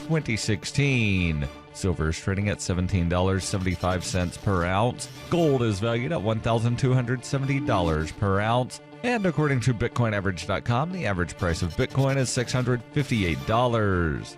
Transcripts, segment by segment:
2016. Silver is trading at $17.75 per ounce. Gold is valued at $1,270 per ounce. And according to BitcoinAverage.com, the average price of Bitcoin is $658.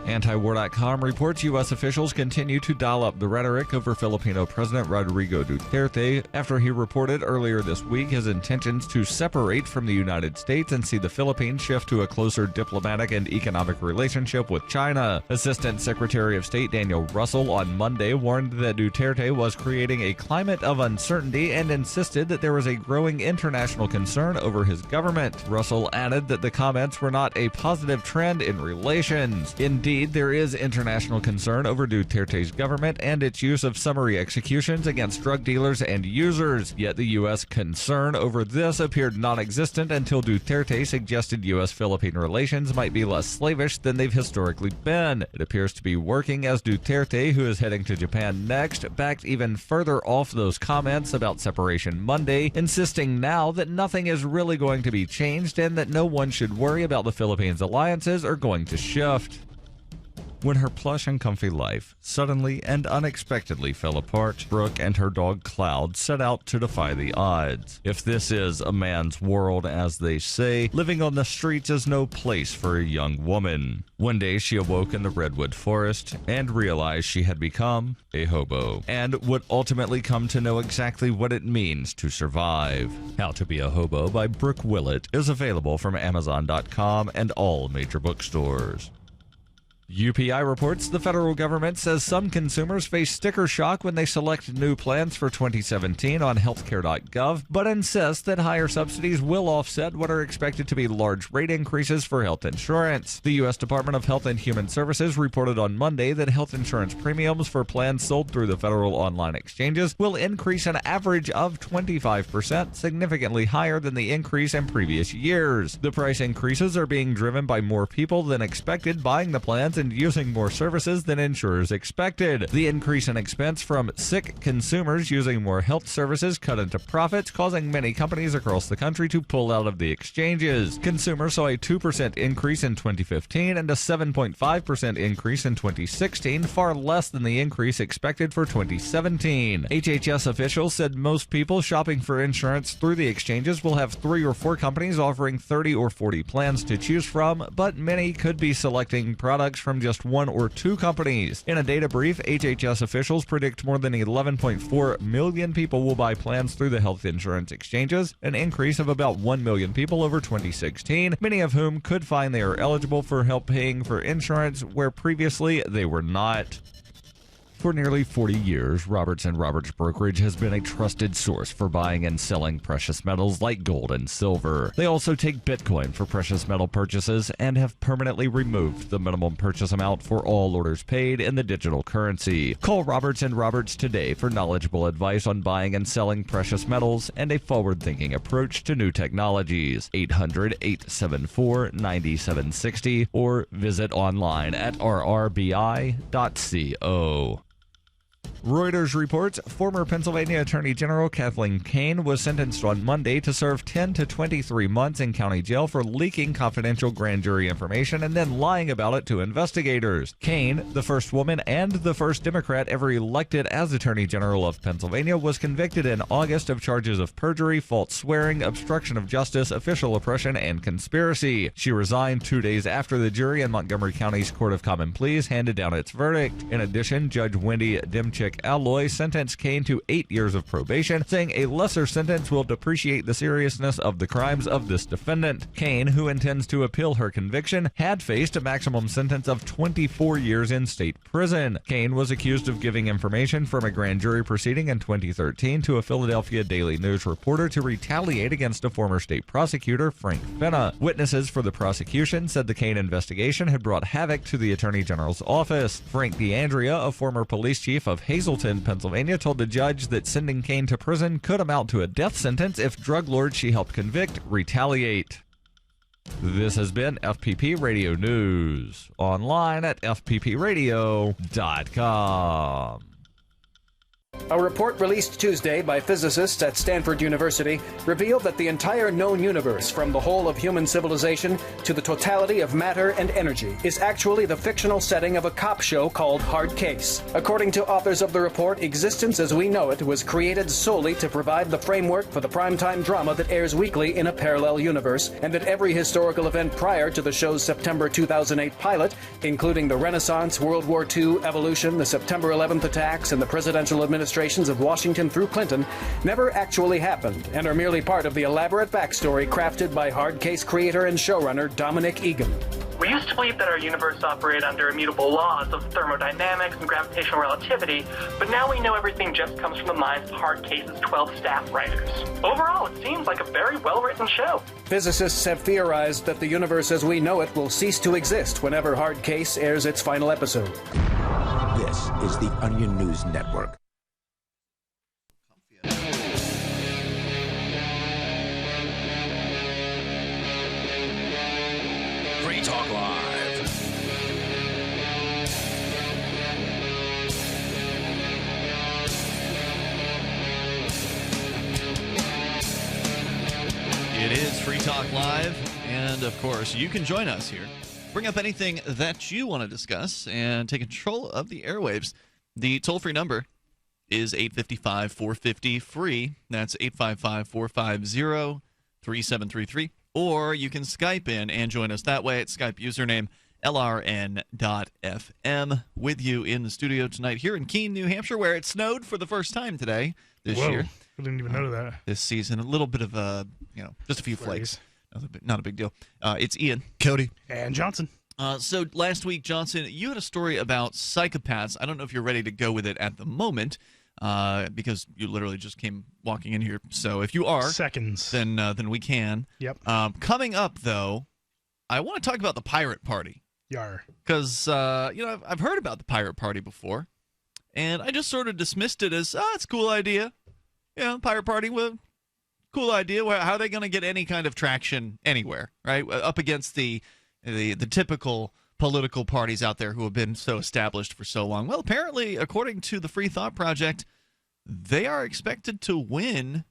Antiwar.com reports U.S. officials continue to dial up the rhetoric over Filipino President Rodrigo Duterte after he reported earlier this week his intentions to separate from the United States and see the Philippines shift to a closer diplomatic and economic relationship with China. Assistant Secretary of State Daniel Russell on Monday warned that Duterte was creating a climate of uncertainty and insisted that there was a growing international concern over his government. Russell added that the comments were not a positive trend in relations. Indeed, there is international concern over Duterte's government and its use of summary executions against drug dealers and users. Yet the U.S. concern over this appeared non-existent until Duterte suggested U.S.-Philippine relations might be less slavish than they've historically been. It appears to be working, as Duterte, who is heading to Japan next, backed even further off those comments about separation Monday, insisting now that nothing is really going to be changed and that no one should worry about the Philippines' alliances are going to shift. When her plush and comfy life suddenly and unexpectedly fell apart, Brooke and her dog Cloud set out to defy the odds. If this is a man's world, as they say, living on the streets is no place for a young woman. One day she awoke in the redwood forest and realized she had become a hobo, and would ultimately come to know exactly what it means to survive. How to Be a Hobo by Brooke Willett is available from Amazon.com and all major bookstores. UPI reports the federal government says some consumers face sticker shock when they select new plans for 2017 on healthcare.gov, but insists that higher subsidies will offset what are expected to be large rate increases for health insurance. The U.S. Department of Health and Human Services reported on Monday that health insurance premiums for plans sold through the federal online exchanges will increase an average of 25%, significantly higher than the increase in previous years. The price increases are being driven by more people than expected buying the plans and using more services than insurers expected. The increase in expense from sick consumers using more health services cut into profits, causing many companies across the country to pull out of the exchanges. Consumers saw a 2% increase in 2015 and a 7.5% increase in 2016, far less than the increase expected for 2017. HHS officials said most people shopping for insurance through the exchanges will have 3 or 4 companies offering 30 or 40 plans to choose from, but many could be selecting products from just 1 or 2 companies. In a data brief, HHS officials predict more than 11.4 million people will buy plans through the health insurance exchanges, an increase of about 1 million people over 2016, many of whom could find they are eligible for help paying for insurance where previously they were not. For nearly 40 years, Roberts & Roberts Brokerage has been a trusted source for buying and selling precious metals like gold and silver. They also take Bitcoin for precious metal purchases and have permanently removed the minimum purchase amount for all orders paid in the digital currency. Call Roberts & Roberts today for knowledgeable advice on buying and selling precious metals and a forward-thinking approach to new technologies. 800-874-9760 or visit online at rrbi.co. Reuters reports former Pennsylvania Attorney General Kathleen Kane was sentenced on Monday to serve 10 to 23 months in county jail for leaking confidential grand jury information and then lying about it to investigators. Kane, the first woman and the first Democrat ever elected as Attorney General of Pennsylvania, was convicted in August of charges of perjury, false swearing, obstruction of justice, official oppression, and conspiracy. She resigned 2 days after the jury in Montgomery County's Court of Common Pleas handed down its verdict. In addition, Judge Wendy Demchick Alloy sentenced Kane to 8 years of probation, saying a lesser sentence will depreciate the seriousness of the crimes of this defendant. Kane, who intends to appeal her conviction, had faced a maximum sentence of 24 years in state prison. Kane was accused of giving information from a grand jury proceeding in 2013 to a Philadelphia Daily News reporter to retaliate against a former state prosecutor, Frank Fenna. Witnesses for the prosecution said the Kane investigation had brought havoc to the Attorney General's office. Frank D'Andrea, a former police chief of Hazleton, Pennsylvania, told the judge that sending Kane to prison could amount to a death sentence if drug lords she helped convict retaliate. This has been FPP Radio News, online at fppradio.com. A report released Tuesday by physicists at Stanford University revealed that the entire known universe, from the whole of human civilization to the totality of matter and energy, is actually the fictional setting of a cop show called Hard Case. According to authors of the report, existence as we know it was created solely to provide the framework for the primetime drama that airs weekly in a parallel universe, and that every historical event prior to the show's September 2008 pilot, including the Renaissance, World War II, evolution, the September 11th attacks, and the presidential administrations of Washington through Clinton, never actually happened and are merely part of the elaborate backstory crafted by Hard Case creator and showrunner Dominic Egan. We used to believe that our universe operated under immutable laws of thermodynamics and gravitational relativity, but now we know everything just comes from the minds of Hard Case's 12 staff writers. Overall, it seems like a very well-written show. Physicists have theorized that the universe as we know it will cease to exist whenever Hard Case airs its final episode. This is the Onion News Network. Free Talk Live. It is Free Talk Live, and of course, you can join us here. Bring up anything that you want to discuss and take control of the airwaves. The toll-free number is 855-450-FREE. That's 855-450-3733. Or you can Skype in and join us that way at Skype username LRN.FM. With you in the studio tonight here in Keene, New Hampshire, where it snowed for the first time today this year. I didn't even know that. This season, a little bit of just a few flakes. Not a big deal. It's Ian, Cody, and Johnson. So last week, Johnson, you had a story about psychopaths. I don't know if you're ready to go with it at the moment, because you literally just came walking in here. So if you are, seconds, then we can. Yep. Coming up, though, I want to talk about the pirate party. Yar. Because I've heard about the pirate party before, and I just sort of dismissed it as it's a cool idea. Yeah, pirate party, well, cool idea. How are they going to get any kind of traction anywhere, right? Up against the typical political parties out there who have been so established for so long. Well, apparently, according to the Free Thought Project, they are expected to win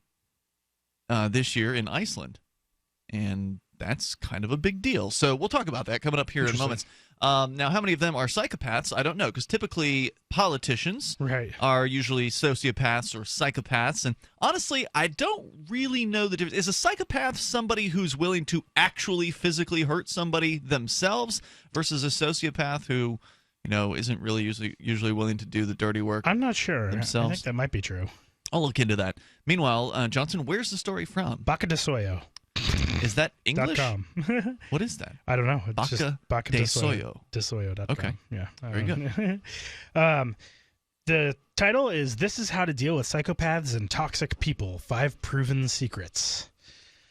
this year in Iceland, and that's kind of a big deal. So we'll talk about that coming up here in moments. Now, how many of them are psychopaths? I don't know, because typically politicians are usually sociopaths or psychopaths. And honestly, I don't really know the difference. Is a psychopath somebody who's willing to actually physically hurt somebody themselves versus a sociopath who, isn't really usually willing to do the dirty work? I'm not sure. Themselves? I think that might be true. I'll look into that. Meanwhile, Johnson, where's the story from? Baca de Soyo. Is that English? .com. What is that? I don't know. It's Baca just Baca de de Soyo. Desoyo.com. Okay. Yeah. Very good. The title is "This is How to Deal with Psychopaths and Toxic People: 5 Proven Secrets."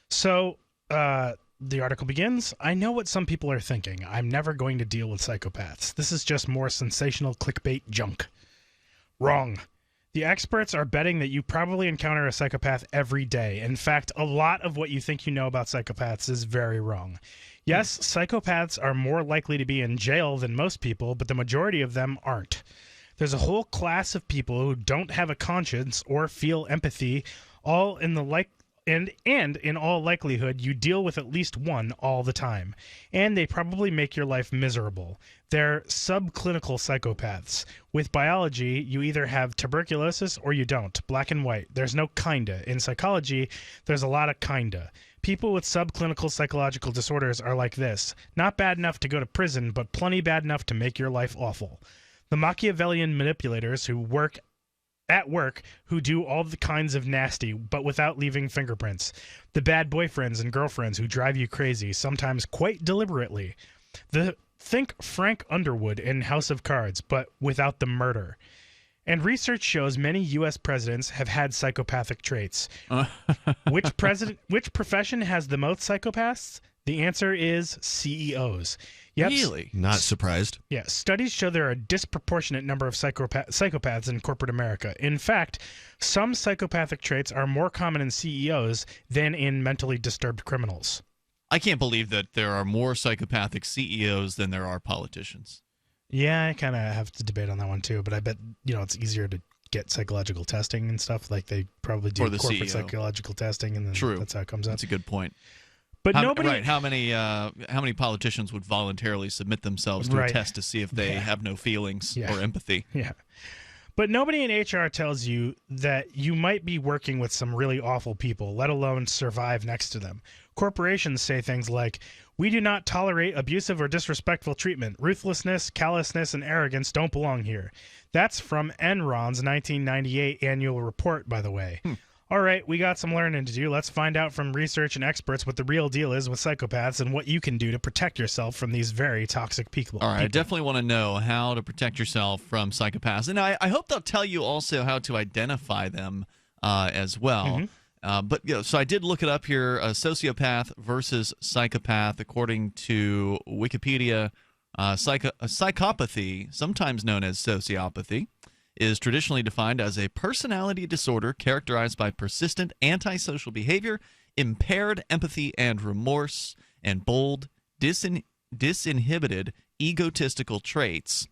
So, the article begins, "I know what some people are thinking. I'm never going to deal with psychopaths. This is just more sensational clickbait junk." Wrong. The experts are betting that you probably encounter a psychopath every day. In fact, a lot of what you think you know about psychopaths is very wrong. Yes, psychopaths are more likely to be in jail than most people, but the majority of them aren't. There's a whole class of people who don't have a conscience or feel empathy, all in the and in all likelihood, you deal with at least one all the time. And they probably make your life miserable. They're subclinical psychopaths. With biology, you either have tuberculosis or you don't. Black and white. There's no kinda. In psychology, there's a lot of kinda. People with subclinical psychological disorders are like this. Not bad enough to go to prison, but plenty bad enough to make your life awful. The Machiavellian manipulators who work who do all the kinds of nasty, but without leaving fingerprints. The bad boyfriends and girlfriends who drive you crazy, sometimes quite deliberately. Think Frank Underwood in House of Cards, but without the murder. And research shows many U.S. presidents have had psychopathic traits. Which profession has the most psychopaths? The answer is CEOs. Yep. Really? Not surprised. Yeah, studies show there are a disproportionate number of psychopaths in corporate America. In fact, some psychopathic traits are more common in CEOs than in mentally disturbed criminals. I can't believe that there are more psychopathic CEOs than there are politicians. Yeah, I kind of have to debate on that one too, but I bet it's easier to get psychological testing and stuff. Like they probably do the corporate CEO. psychological testing, and then True. that's how it comes out. That's a good point. But nobody, right? How many politicians would voluntarily submit themselves to a test to see if they have no feelings or empathy? Yeah. But nobody in HR tells you that you might be working with some really awful people, let alone survive next to them. Corporations say things like, "We do not tolerate abusive or disrespectful treatment. Ruthlessness, callousness, and arrogance don't belong here." That's from Enron's 1998 annual report, by the way. All right, we got some learning to do. Let's find out from research and experts what the real deal is with psychopaths and what you can do to protect yourself from these very toxic people. All right, I definitely want to know how to protect yourself from psychopaths. And I hope they'll tell you also how to identify them as well. But so I did look it up here, sociopath versus psychopath. According to Wikipedia, psychopathy, sometimes known as sociopathy, is traditionally defined as a personality disorder characterized by persistent antisocial behavior, impaired empathy and remorse, and bold, disinhibited, egotistical traits.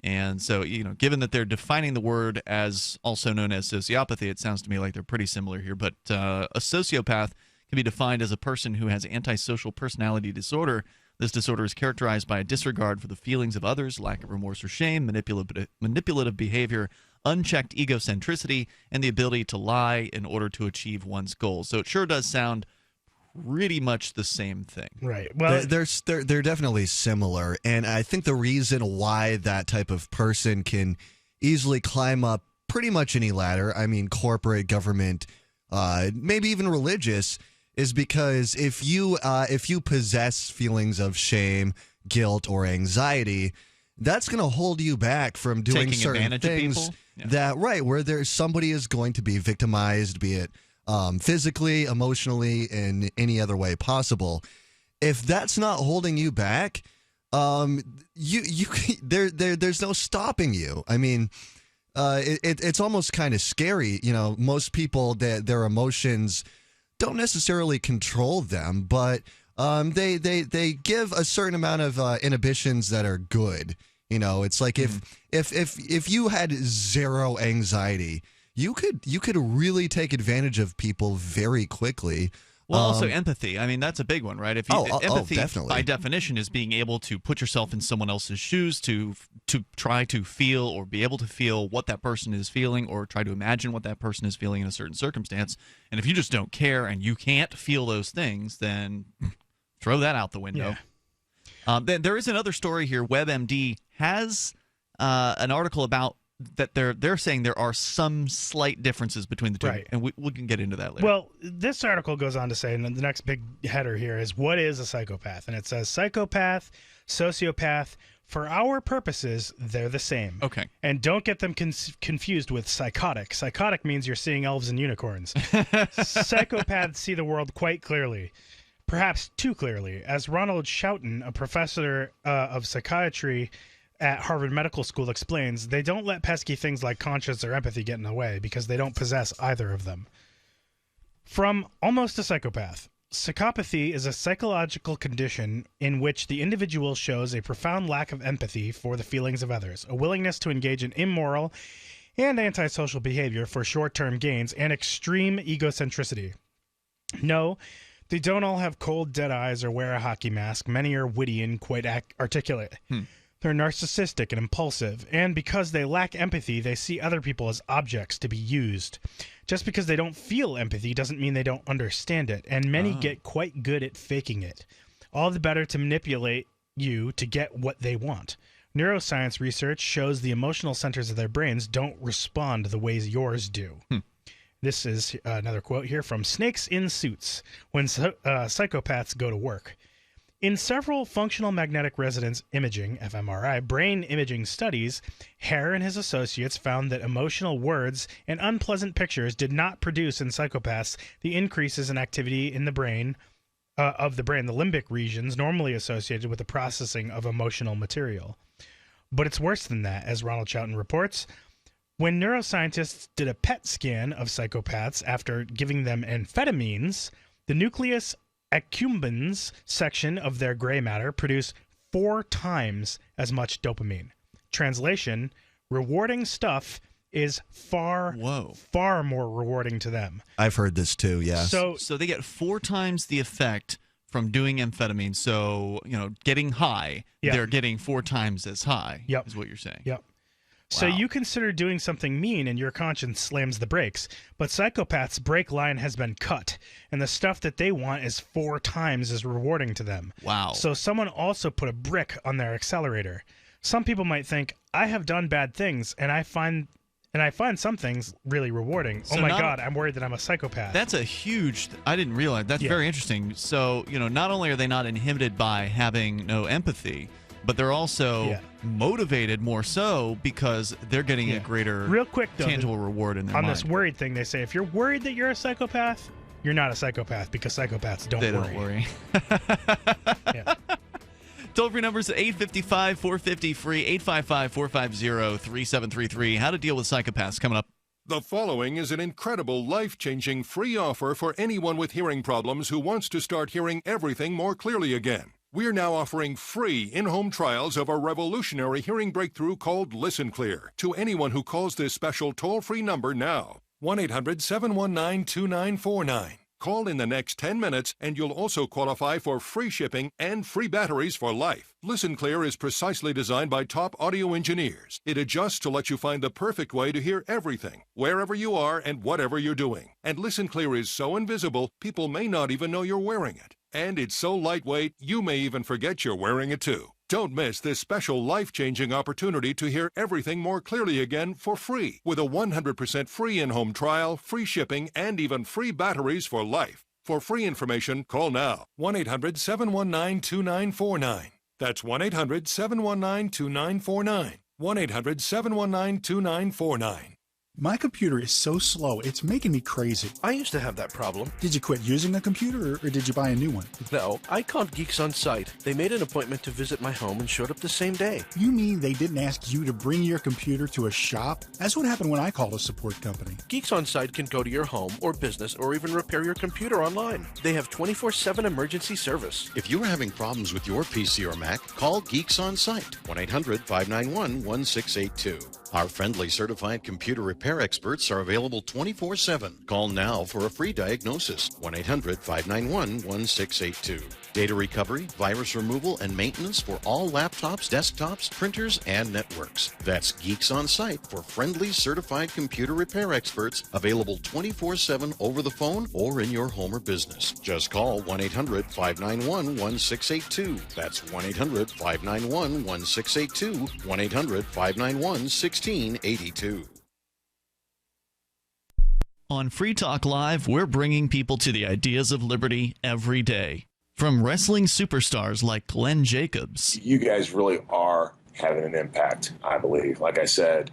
And so, given that they're defining the word as also known as sociopathy, it sounds to me like they're pretty similar here. But a sociopath can be defined as a person who has antisocial personality disorder. This disorder is characterized by a disregard for the feelings of others, lack of remorse or shame, manipulative behavior, unchecked egocentricity, and the ability to lie in order to achieve one's goals. So it sure does sound pretty much the same thing. Right. Well, they're definitely similar, and I think the reason why that type of person can easily climb up pretty much any ladder, I mean corporate, government, maybe even religious, is because if you possess feelings of shame, guilt, or anxiety, that's going to hold you back from doing taking certain advantage things of people? that where somebody is going to be victimized, be it physically, emotionally, in any other way possible. If that's not holding you back, there's no stopping you. I mean, it's almost kind of scary. Most people, their emotions don't necessarily control them, but they give a certain amount of inhibitions that are good. It's like if you had zero anxiety, you could really take advantage of people very quickly. Well, also empathy. I mean, that's a big one, right? Empathy, definitely. by definition, is being able to put yourself in someone else's shoes to try to feel or be able to feel what that person is feeling, or try to imagine what that person is feeling in a certain circumstance. And if you just don't care and you can't feel those things, then throw that out the window. Yeah. Then there is another story here. WebMD has an article about that they're saying there are some slight differences between the two, and we can get into that later. Well, this article goes on to say, and the next big header here is, what is a psychopath? And it says, psychopath, sociopath, for our purposes, they're the same. Okay. And don't get them confused with psychotic. Psychotic means you're seeing elves and unicorns. Psychopaths see the world quite clearly. Perhaps too clearly. As Ronald Schouten, a professor of psychiatry at Harvard Medical School, explains, they don't let pesky things like conscience or empathy get in the way because they don't possess either of them. From Almost a Psychopath. Psychopathy is a psychological condition in which the individual shows a profound lack of empathy for the feelings of others, a willingness to engage in immoral and antisocial behavior for short-term gains, and extreme egocentricity. No, they don't all have cold, dead eyes or wear a hockey mask. Many are witty and quite articulate. They're narcissistic and impulsive, and because they lack empathy, they see other people as objects to be used. Just because they don't feel empathy doesn't mean they don't understand it, and many get quite good at faking it. All the better to manipulate you to get what they want. Neuroscience research shows the emotional centers of their brains don't respond the ways yours do. This is another quote here from Snakes in Suits, when psychopaths go to work. In several functional magnetic resonance imaging, fMRI, brain imaging studies, Hare and his associates found that emotional words and unpleasant pictures did not produce in psychopaths the increases in activity in the brain, the limbic regions normally associated with the processing of emotional material. But it's worse than that, as Ronald Schouten reports. When neuroscientists did a PET scan of psychopaths after giving them amphetamines, the nucleus accumbens section of their gray matter produce 4 times as much dopamine. Translation: rewarding stuff is far more rewarding to them. I've heard this too, yes. So they get 4 times the effect from doing amphetamine. So, getting high, they're getting 4 times as high, is what you're saying. Yep. So you consider doing something mean and your conscience slams the brakes, but psychopaths' brake line has been cut, and the stuff that they want is 4 times as rewarding to them. Wow. So someone also put a brick on their accelerator. Some people might think, I have done bad things, and I find some things really rewarding. So God, I'm worried that I'm a psychopath. That's a huge... I didn't realize. That's very interesting. So, not only are they not inhibited by having no empathy, but they're also motivated more so because they're getting a greater real quick, though, tangible reward in their mind. On this worried thing, they say, if you're worried that you're a psychopath, you're not a psychopath because psychopaths don't worry. Yeah. Toll-free numbers at 855-450-FREE, 855-450-3733. How to deal with psychopaths coming up. The following is an incredible, life-changing free offer for anyone with hearing problems who wants to start hearing everything more clearly again. We're now offering free in-home trials of a revolutionary hearing breakthrough called Listen Clear to anyone who calls this special toll-free number now. 1-800-719-2949. Call in the next 10 minutes and you'll also qualify for free shipping and free batteries for life. Listen Clear is precisely designed by top audio engineers. It adjusts to let you find the perfect way to hear everything, wherever you are and whatever you're doing. And Listen Clear is so invisible, people may not even know you're wearing it. And it's so lightweight, you may even forget you're wearing it too. Don't miss this special life-changing opportunity to hear everything more clearly again for free with a 100% free in-home trial, free shipping, and even free batteries for life. For free information, call now. 1-800-719-2949. That's 1-800-719-2949. 1-800-719-2949. My computer is so slow, it's making me crazy. I used to have that problem. Did you quit using a computer, or did you buy a new one? No, I called Geeks On Site. They made an appointment to visit my home and showed up the same day. You mean they didn't ask you to bring your computer to a shop? That's what happened when I called a support company. Geeks On Site can go to your home or business or even repair your computer online. They have 24/7 emergency service. If you are having problems with your PC or Mac, call Geeks On Site, 1-800-591-1682. Our friendly certified computer repair experts are available 24/7. Call now for a free diagnosis, 1-800-591-1682. Data recovery, virus removal, and maintenance for all laptops, desktops, printers, and networks. That's Geeks On Site for friendly certified computer repair experts, available 24/7 over the phone or in your home or business. Just call 1-800-591-1682. That's 1-800-591-1682, 1-800-591-1682. On Free Talk Live, we're bringing people to the ideas of liberty every day. From wrestling superstars like Glenn Jacobs. You guys really are having an impact, I believe. Like I said,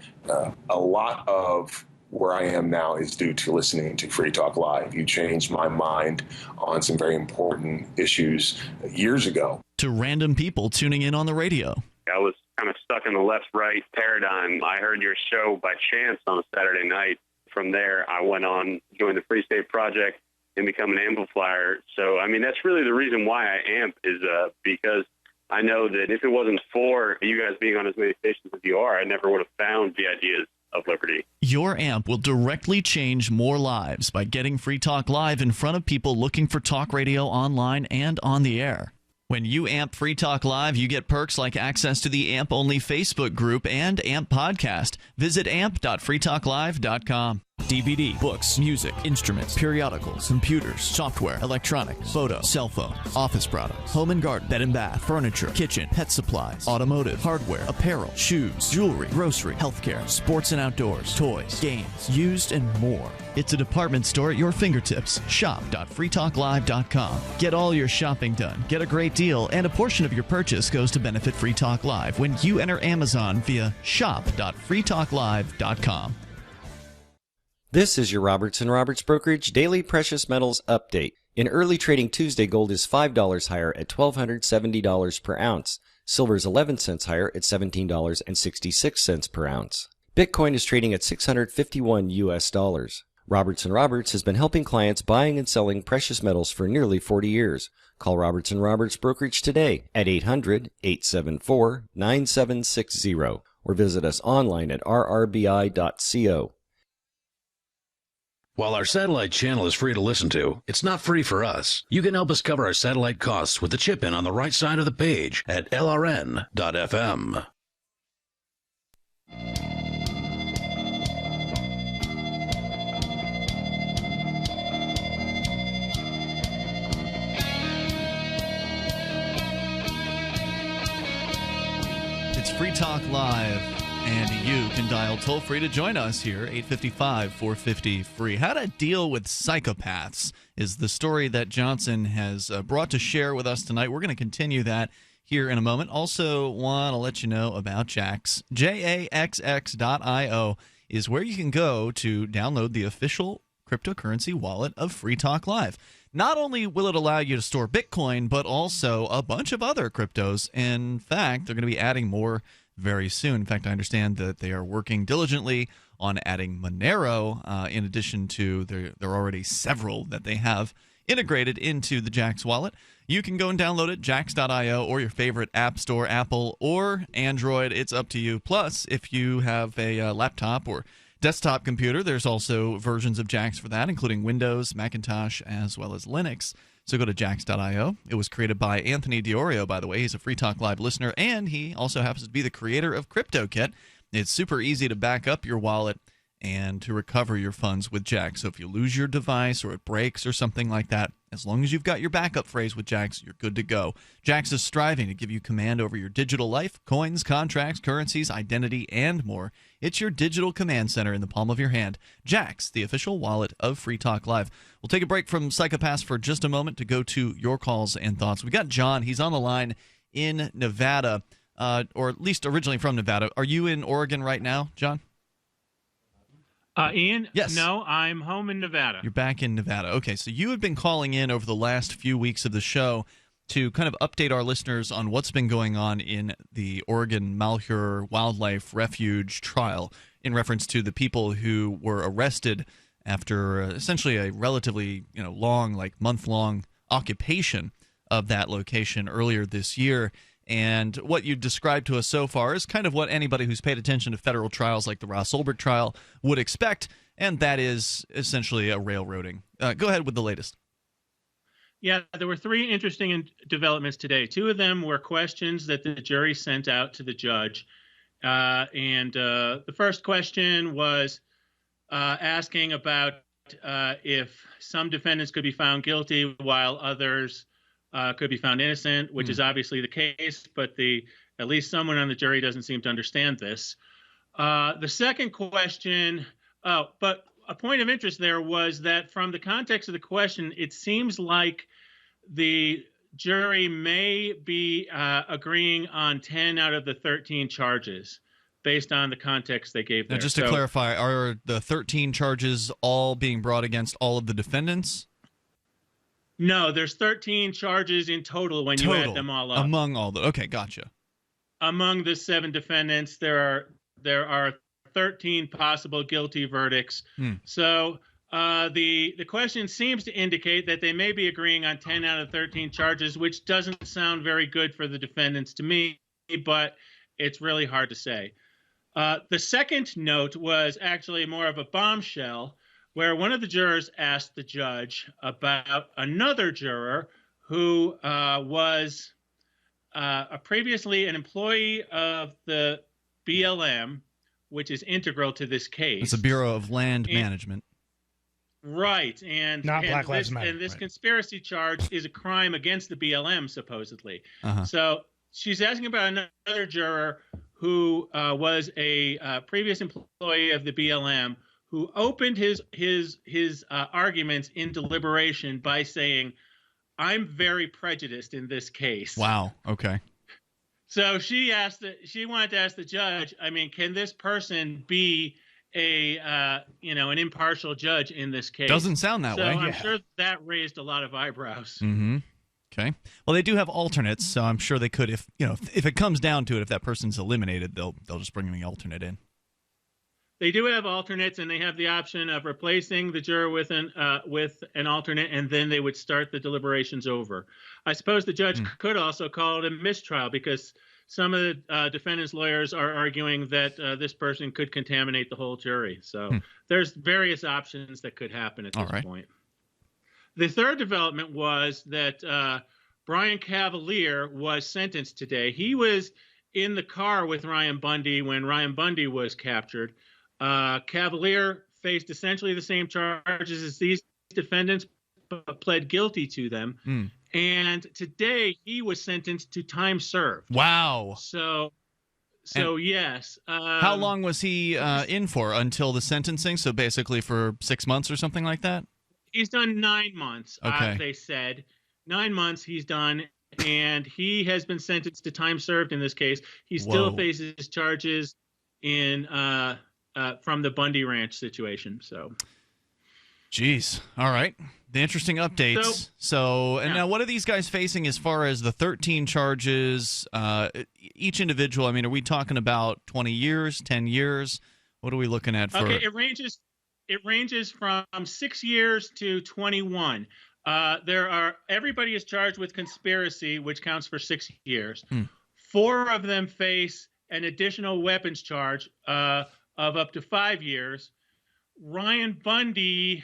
a lot of where I am now is due to listening to Free Talk Live. You changed my mind on some very important issues years ago. To random people tuning in on the radio. I was kind of stuck in the left-right paradigm. I heard your show by chance on a Saturday night. From there, I went on, joined the Free State Project, and become an amplifier. So, I mean, that's really the reason why I amp is because I know that if it wasn't for you guys being on as many stations as you are, I never would have found the ideas of liberty. Your amp will directly change more lives by getting Free Talk Live in front of people looking for talk radio online and on the air. When you amp Free Talk Live, you get perks like access to the AMP-only Facebook group and AMP podcast. Visit amp.freetalklive.com. DVD, books, music, instruments, periodicals, computers, software, electronics, photo, cell phone, office products, home and garden, bed and bath, furniture, kitchen, pet supplies, automotive, hardware, apparel, shoes, jewelry, grocery, healthcare, sports and outdoors, toys, games, used, and more. It's a department store at your fingertips. Shop.freetalklive.com. Get all your shopping done, get a great deal, and a portion of your purchase goes to benefit Free Talk Live when you enter Amazon via shop.freetalklive.com. This is your Robertson Roberts Brokerage Daily Precious Metals Update. In early trading Tuesday, gold is $5 higher at $1,270 per ounce. Silver is 11 cents higher at $17.66 per ounce. Bitcoin is trading at $651 US. Robertson Roberts has been helping clients buying and selling precious metals for nearly 40 years. Call Robertson Roberts Brokerage today at 800-874-9760 or visit us online at rrbi.co. While our satellite channel is free to listen to, it's not free for us. You can help us cover our satellite costs with the chip-in on the right side of the page at lrn.fm. It's Free Talk Live, and you can dial toll-free to join us here, 855-450-FREE. How to deal with psychopaths is the story that Johnson has brought to share with us tonight. We're going to continue that here in a moment. Also want to let you know about Jaxx. JAXX.io is where you can go to download the official cryptocurrency wallet of Free Talk Live. Not only will it allow you to store Bitcoin, but also a bunch of other cryptos. In fact, they're going to be adding more very soon. In fact, I understand that they are working diligently on adding Monero, in addition to there are already several that they have integrated into the Jaxx wallet. You can go and download it, jaxx.io, or your favorite app store, Apple or Android. It's up to you. Plus, if you have a laptop or desktop computer, there's also versions of Jaxx for that, including Windows, Macintosh, as well as Linux. So go to jaxx.io. It was created by Anthony Diorio, by the way. He's a Free Talk Live listener, and he also happens to be the creator of CryptoKit. It's super easy to back up your wallet and to recover your funds with Jaxx. So if you lose your device or it breaks or something like that, as long as you've got your backup phrase with Jaxx, you're good to go. Jaxx is striving to give you command over your digital life, coins, contracts, currencies, identity, and more. It's your digital command center in the palm of your hand. Jaxx, the official wallet of Free Talk Live. We'll take a break from Psychopaths for just a moment to go to your calls and thoughts. We got John. He's on the line in Nevada, or at least originally from Nevada. Are you in Oregon right now, John? Ian? Yes. No, I'm home in Nevada. You're back in Nevada. Okay, so you have been calling in over the last few weeks of the show to kind of update our listeners on what's been going on in the Oregon Malheur Wildlife Refuge trial in reference to the people who were arrested after essentially a relatively long, like month-long occupation of that location earlier this year. And what you described to us so far is kind of what anybody who's paid attention to federal trials like the Ross Ulbricht trial would expect, and that is essentially a railroading. Go ahead with the latest. Yeah, there were three interesting developments today. Two of them were questions that the jury sent out to the judge. The first question was asking about if some defendants could be found guilty while others could be found innocent, which is obviously the case, but at least someone on the jury doesn't seem to understand this. The second question, but a point of interest there was that from the context of the question, it seems like the jury may be agreeing on 10 out of the 13 charges based on the context they gave there. Now, just to clarify, are the 13 charges all being brought against all of the defendants? No, there's 13 charges in total when you add them all up. Among all the okay, gotcha. Among the 7 defendants, there are 13 possible guilty verdicts. So the question seems to indicate that they may be agreeing on 10 out of 13 charges, which doesn't sound very good for the defendants to me, but it's really hard to say. The second note was actually more of a bombshell, where one of the jurors asked the judge about another juror who was previously an employee of the BLM, which is integral to this case. It's the Bureau of Land Management. Right. And not Black Lives Matter. And this conspiracy charge is a crime against the BLM, supposedly. Uh-huh. So she's asking about another juror who was a previous employee of the BLM, who opened his arguments in deliberation by saying, "I'm very prejudiced in this case." Wow. Okay. So she wanted to ask the judge, I mean, can this person be an impartial judge in this case? Doesn't sound that way. So I'm sure that raised a lot of eyebrows. Mm-hmm. Okay. Well, they do have alternates, so I'm sure they could, if it comes down to it, if that person's eliminated, they'll just bring the alternate in. They do have alternates, and they have the option of replacing the juror with an alternate, and then they would start the deliberations over. I suppose the judge could also call it a mistrial, because some of the defendant's lawyers are arguing that this person could contaminate the whole jury. So there's various options that could happen at this point. The third development was that Brian Cavalier was sentenced today. He was in the car with Ryan Bundy when Ryan Bundy was captured. Cavalier faced essentially the same charges as these defendants, but pled guilty to them. And today he was sentenced to time served. Wow. So yes. How long was he in for until the sentencing? So basically for 6 months or something like that? He's done 9 months, Okay. they said. 9 months he's done, and he has been sentenced to time served in this case. He still faces charges in from the Bundy Ranch situation. So, jeez. All right. The interesting updates. Now what are these guys facing as far as the 13 charges? Each individual, I mean, are we talking about 20 years, 10 years? What are we looking at for? Okay, it ranges from 6 years to 21. Everybody is charged with conspiracy, which counts for 6 years. 4 of them face an additional weapons charge of up to 5 years. Ryan Bundy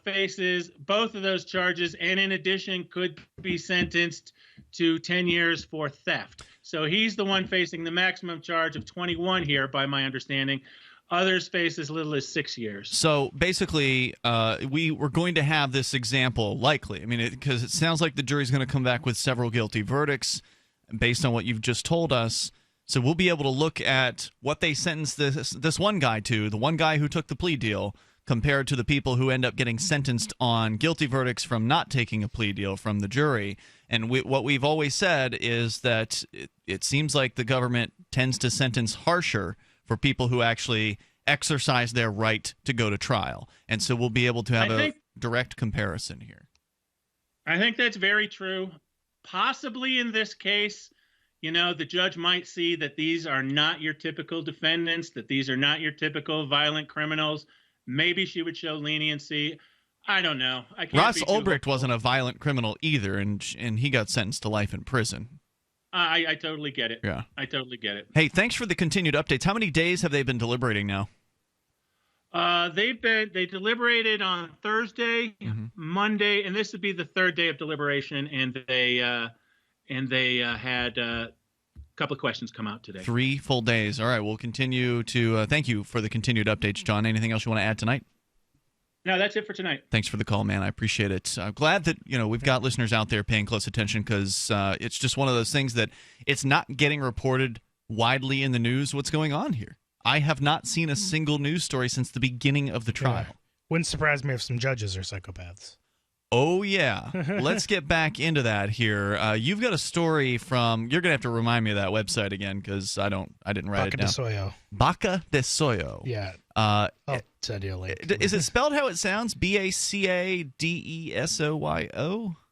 faces both of those charges, and in addition could be sentenced to 10 years for theft. So he's the one facing the maximum charge of 21 here, by my understanding. Others face as little as 6 years. So basically, we're going to have this example, likely. I mean, because it sounds like the jury's going to come back with several guilty verdicts based on what you've just told us. So we'll be able to look at what they sentenced this one guy to, the one guy who took the plea deal, compared to the people who end up getting sentenced on guilty verdicts from not taking a plea deal from the jury. And what we've always said is that it seems like the government tends to sentence harsher for people who actually exercise their right to go to trial. And so we'll be able to have a direct comparison here. I think that's very true. Possibly in this case, the judge might see that these are not your typical defendants, that these are not your typical violent criminals. Maybe she would show leniency. I don't know. Ross Ulbricht wasn't a violent criminal either, and he got sentenced to life in prison. I totally get it. Yeah. I totally get it. Hey, thanks for the continued updates. How many days have they been deliberating now? They deliberated on Thursday, Monday, and this would be the third day of deliberation, and they had a couple of questions come out today. 3 full days. All right, we'll continue to thank you for the continued updates, John. Anything else you want to add tonight? No, that's it for tonight. Thanks for the call, man. I appreciate it. I'm glad that we've got listeners out there paying close attention, because it's just one of those things that it's not getting reported widely in the news what's going on here. I have not seen a single news story since the beginning of the trial. Yeah. Wouldn't surprise me if some judges are psychopaths. Oh, yeah. Let's get back into that here. You've got a story from... You're going to have to remind me of that website again, because I didn't write it down. Baca de Soyo. Baca de Soyo. Yeah. I'll send you a link. Is it spelled how it sounds? Bacadesoyo?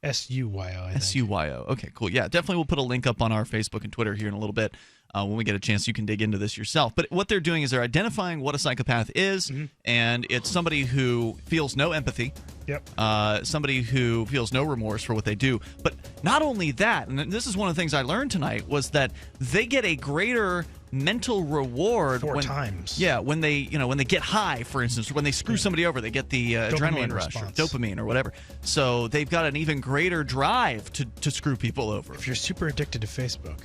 Suyo, I think. Suyo. Okay, cool. Yeah, definitely we'll put a link up on our Facebook and Twitter here in a little bit. When we get a chance, you can dig into this yourself. But what they're doing is they're identifying what a psychopath is, and it's somebody who feels no empathy. Yep. Somebody who feels no remorse for what they do. But not only that, and this is one of the things I learned tonight, was that they get a greater mental reward 4 times. Yeah, when they get high, for instance, or when they screw somebody over, they get the adrenaline rush or dopamine or whatever. So they've got an even greater drive to screw people over. If you're super addicted to Facebook.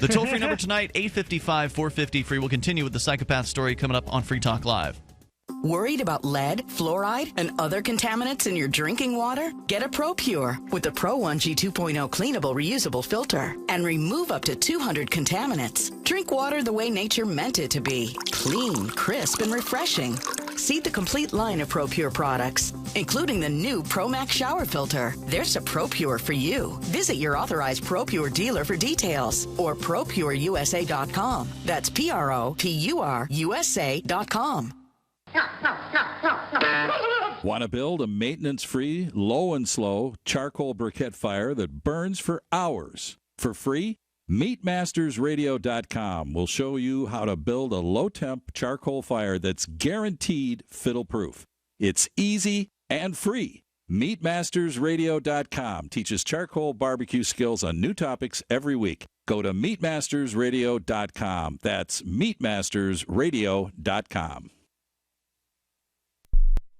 The toll-free number tonight, 855-450-FREE. We'll continue with the Psychopath story coming up on Free Talk Live. Worried about lead, fluoride, and other contaminants in your drinking water? Get a ProPure with the Pro 1G 2.0 cleanable reusable filter and remove up to 200 contaminants. Drink water the way nature meant it to be. Clean, crisp, and refreshing. See the complete line of ProPure products, including the new ProMax shower filter. There's a ProPure for you. Visit your authorized ProPure dealer for details or ProPureUSA.com. That's ProPureUSA.com. Want to build a maintenance-free, low and slow charcoal briquette fire that burns for hours for free? MeatMastersRadio.com will show you how to build a low-temp charcoal fire that's guaranteed fiddle-proof. It's easy and free. MeatMastersRadio.com teaches charcoal barbecue skills on new topics every week. Go to meatmastersradio.com. That's meatmastersradio.com.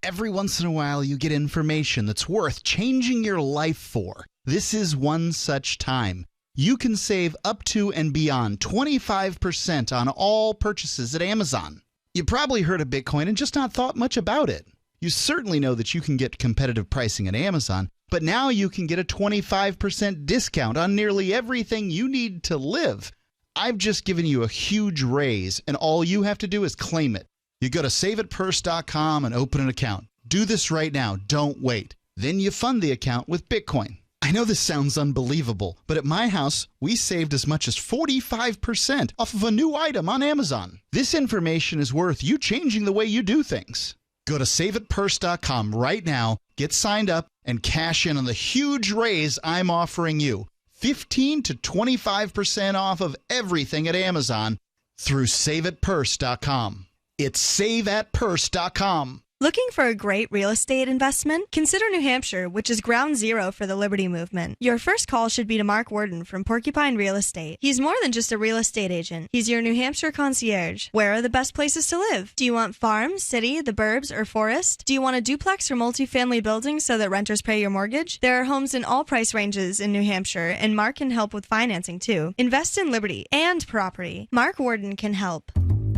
Every once in a while, you get information that's worth changing your life for. This is one such time. You can save up to and beyond 25% on all purchases at Amazon. You probably heard of Bitcoin and just not thought much about it. You certainly know that you can get competitive pricing at Amazon, but now you can get a 25% discount on nearly everything you need to live. I've just given you a huge raise, and all you have to do is claim it. You go to saveitpurse.com and open an account. Do this right now. Don't wait. Then you fund the account with Bitcoin. I know this sounds unbelievable, but at my house, we saved as much as 45% off of a new item on Amazon. This information is worth you changing the way you do things. Go to saveitpurse.com right now, get signed up, and cash in on the huge raise I'm offering you. 15 to 25% off of everything at Amazon through saveitpurse.com. It's saveatpurse.com. Looking for a great real estate investment? Consider New Hampshire, which is ground zero for the Liberty Movement. Your first call should be to Mark Worden from Porcupine Real Estate. He's more than just a real estate agent. He's your New Hampshire concierge. Where are the best places to live? Do you want farm, city, the burbs, or forest? Do you want a duplex or multifamily building so that renters pay your mortgage? There are homes in all price ranges in New Hampshire, and Mark can help with financing too. Invest in liberty and property. Mark Worden can help.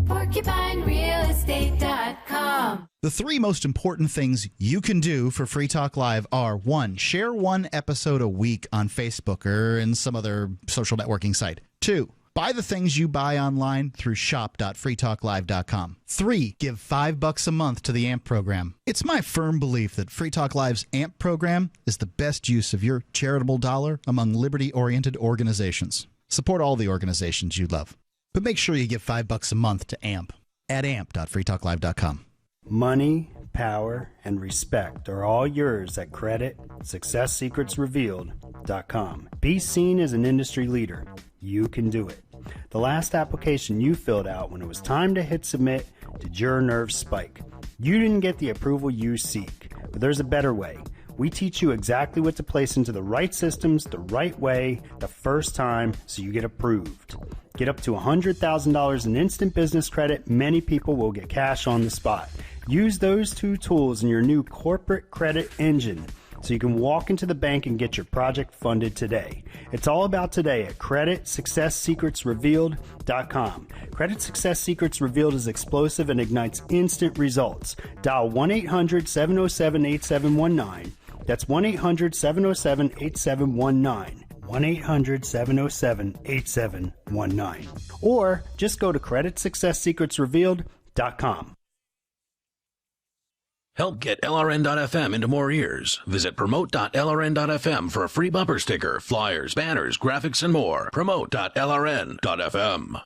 PorcupineRealEstate.com. The three most important things you can do for Free Talk Live are: 1, share one episode a week on Facebook or in some other social networking site. 2, buy the things you buy online through shop.freetalklive.com. 3, give $5 a month to the AMP program. It's my firm belief that Free Talk Live's AMP program is the best use of your charitable dollar among liberty-oriented organizations. Support all the organizations you love, but make sure you give $5 a month to AMP at amp.freetalklive.com. Money, power, and respect are all yours at creditsuccesssecretsrevealed.com. Be seen as an industry leader. You can do it. The last application you filled out when it was time to hit submit, did your nerves spike? You didn't get the approval you seek, but there's a better way. We teach you exactly what to place into the right systems the right way the first time so you get approved. Get up to $100,000 in instant business credit. Many people will get cash on the spot. Use those two tools in your new corporate credit engine so you can walk into the bank and get your project funded today. It's all about today at creditsuccesssecretsrevealed.com. Credit Success Secrets Revealed is explosive and ignites instant results. Dial 1-800-707-8719. That's 1-800-707-8719. 1-800-707-8719. Or just go to creditsuccesssecretsrevealed.com. Help get LRN.FM into more ears. Visit promote.lrn.fm for a free bumper sticker, flyers, banners, graphics, and more. Promote.lrn.fm.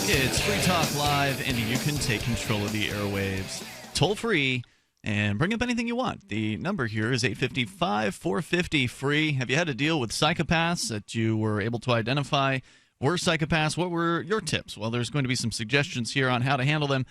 It's Free Talk Live, and you can take control of the airwaves toll free and bring up anything you want. The number here is 855-450-FREE. Have you had to deal with psychopaths that you were able to identify were psychopaths? What were your tips? Well, there's going to be some suggestions here on how to handle them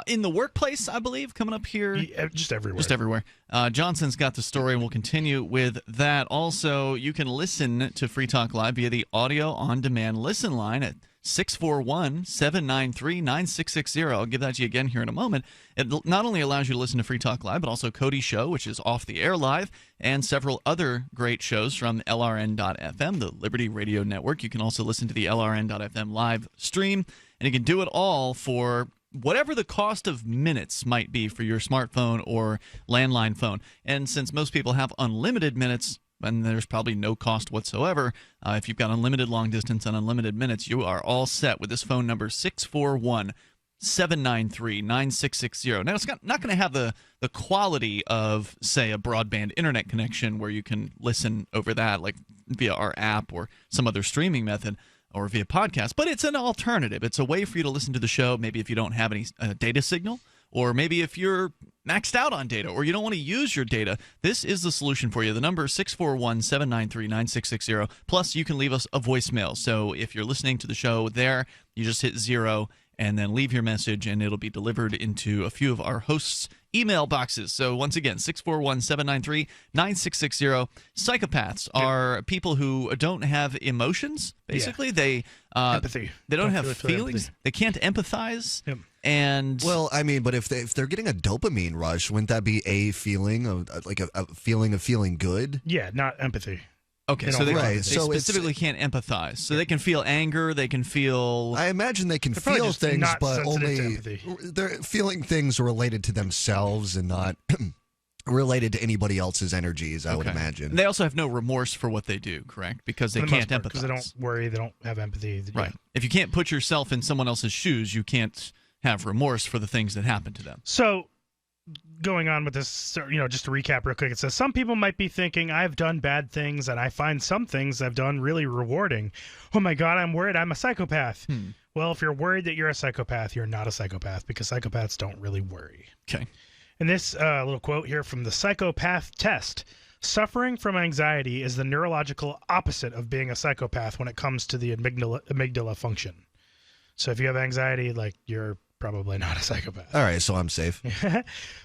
in the workplace, I believe, coming up here. Yeah, just everywhere. Just everywhere. Johnson's got the story, and we'll continue with that. Also, you can listen to Free Talk Live via the audio on-demand listen line at 641-793-9660. I'll give that to you again here in a moment. It not only allows you to listen to Free Talk Live, but also Cody Show, which is off the air live, and several other great shows from LRN.FM, the Liberty Radio Network. You can also listen to the LRN.FM live stream, and you can do it all for whatever the cost of minutes might be for your smartphone or landline phone. And since most people have unlimited minutes, and there's probably no cost whatsoever, if you've got unlimited long distance and unlimited minutes, you are all set with this phone number, 641-793-9660. Now, it's not going to have the quality of, say, a broadband internet connection where you can listen over that, like via our app or some other streaming method, or via podcast, but it's an alternative. It's a way for you to listen to the show, maybe if you don't have any data signal, or maybe if you're maxed out on data or you don't want to use your data, this is the solution for you. The number is 641-793-9660. Plus, you can leave us a voicemail. So if you're listening to the show there, you just hit 0 and then leave your message, and it'll be delivered into a few of our hosts' email boxes. So once again, 641-793-9660. Psychopaths are people who don't have emotions, basically. They empathy. They don't have feel feelings. empathy. They can't empathize. Yep. And well, I mean, but if they're getting a dopamine rush, wouldn't that be a feeling of like a feeling of feeling good? Yeah, not empathy. Okay, so they specifically can't empathize. So they can feel anger, they can feel... I imagine they can feel things, but only they're feeling things related to themselves and not related to anybody else's energies, I would imagine. They also have no remorse for what they do, correct? Because they can't empathize. Because they don't worry, they don't have empathy. Right. If you can't put yourself in someone else's shoes, you can't have remorse for the things that happen to them. So... going on with this, just to recap real quick, it says some people might be thinking I've done bad things and I find some things I've done really rewarding. Oh my God, I'm worried I'm a psychopath. Well, if you're worried that you're a psychopath, you're not a psychopath because psychopaths don't really worry. Okay. And this little quote here from the Psychopath test. Suffering from anxiety is the neurological opposite of being a psychopath when it comes to the amygdala function. So if you have anxiety, you're probably not a psychopath. All right, so I'm safe.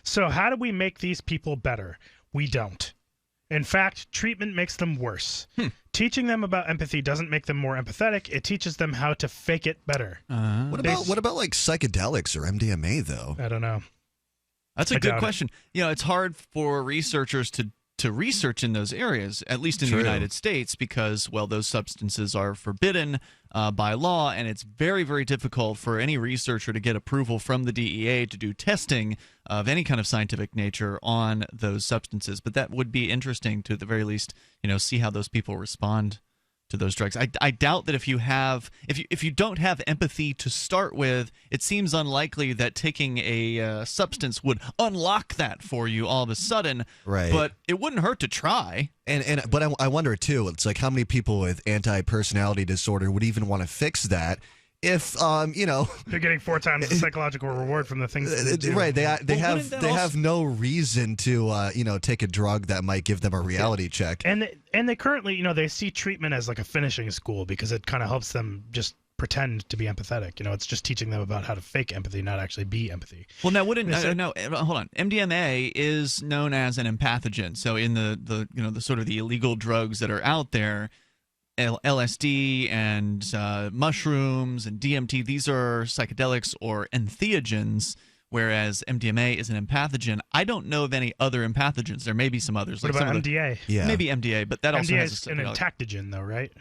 So how do we make these people better? We don't. In fact, treatment makes them worse. Teaching them about empathy doesn't make them more empathetic. It teaches them how to fake it better. What about like psychedelics or MDMA though? I don't know. That's a good question. It's hard for researchers to research in those areas, at least in the United States, because, well, those substances are forbidden by law, and it's very, very difficult for any researcher to get approval from the DEA to do testing of any kind of scientific nature on those substances. But that would be interesting to, at the very least, see how those people respond to those drugs. I doubt that if you don't have empathy to start with, it seems unlikely that taking a substance would unlock that for you all of a sudden. Right. But it wouldn't hurt to try. But I wonder too. It's like how many people with anti-personality disorder would even want to fix that if they're getting 4 times the psychological reward from the things that they do. Right. They have no reason to take a drug that might give them a reality check. And they currently they see treatment as like a finishing school because it kind of helps them just pretend to be empathetic. It's just teaching them about how to fake empathy, not actually be empathy. Well, now hold on. MDMA is known as an empathogen. So in the sort of the illegal drugs that are out there, LSD and mushrooms and DMT, these are psychedelics or entheogens, whereas MDMA is an empathogen. I don't know of any other empathogens. There may be some others. What about MDA? Yeah. Maybe MDA, but that also has an entactogen, though, right?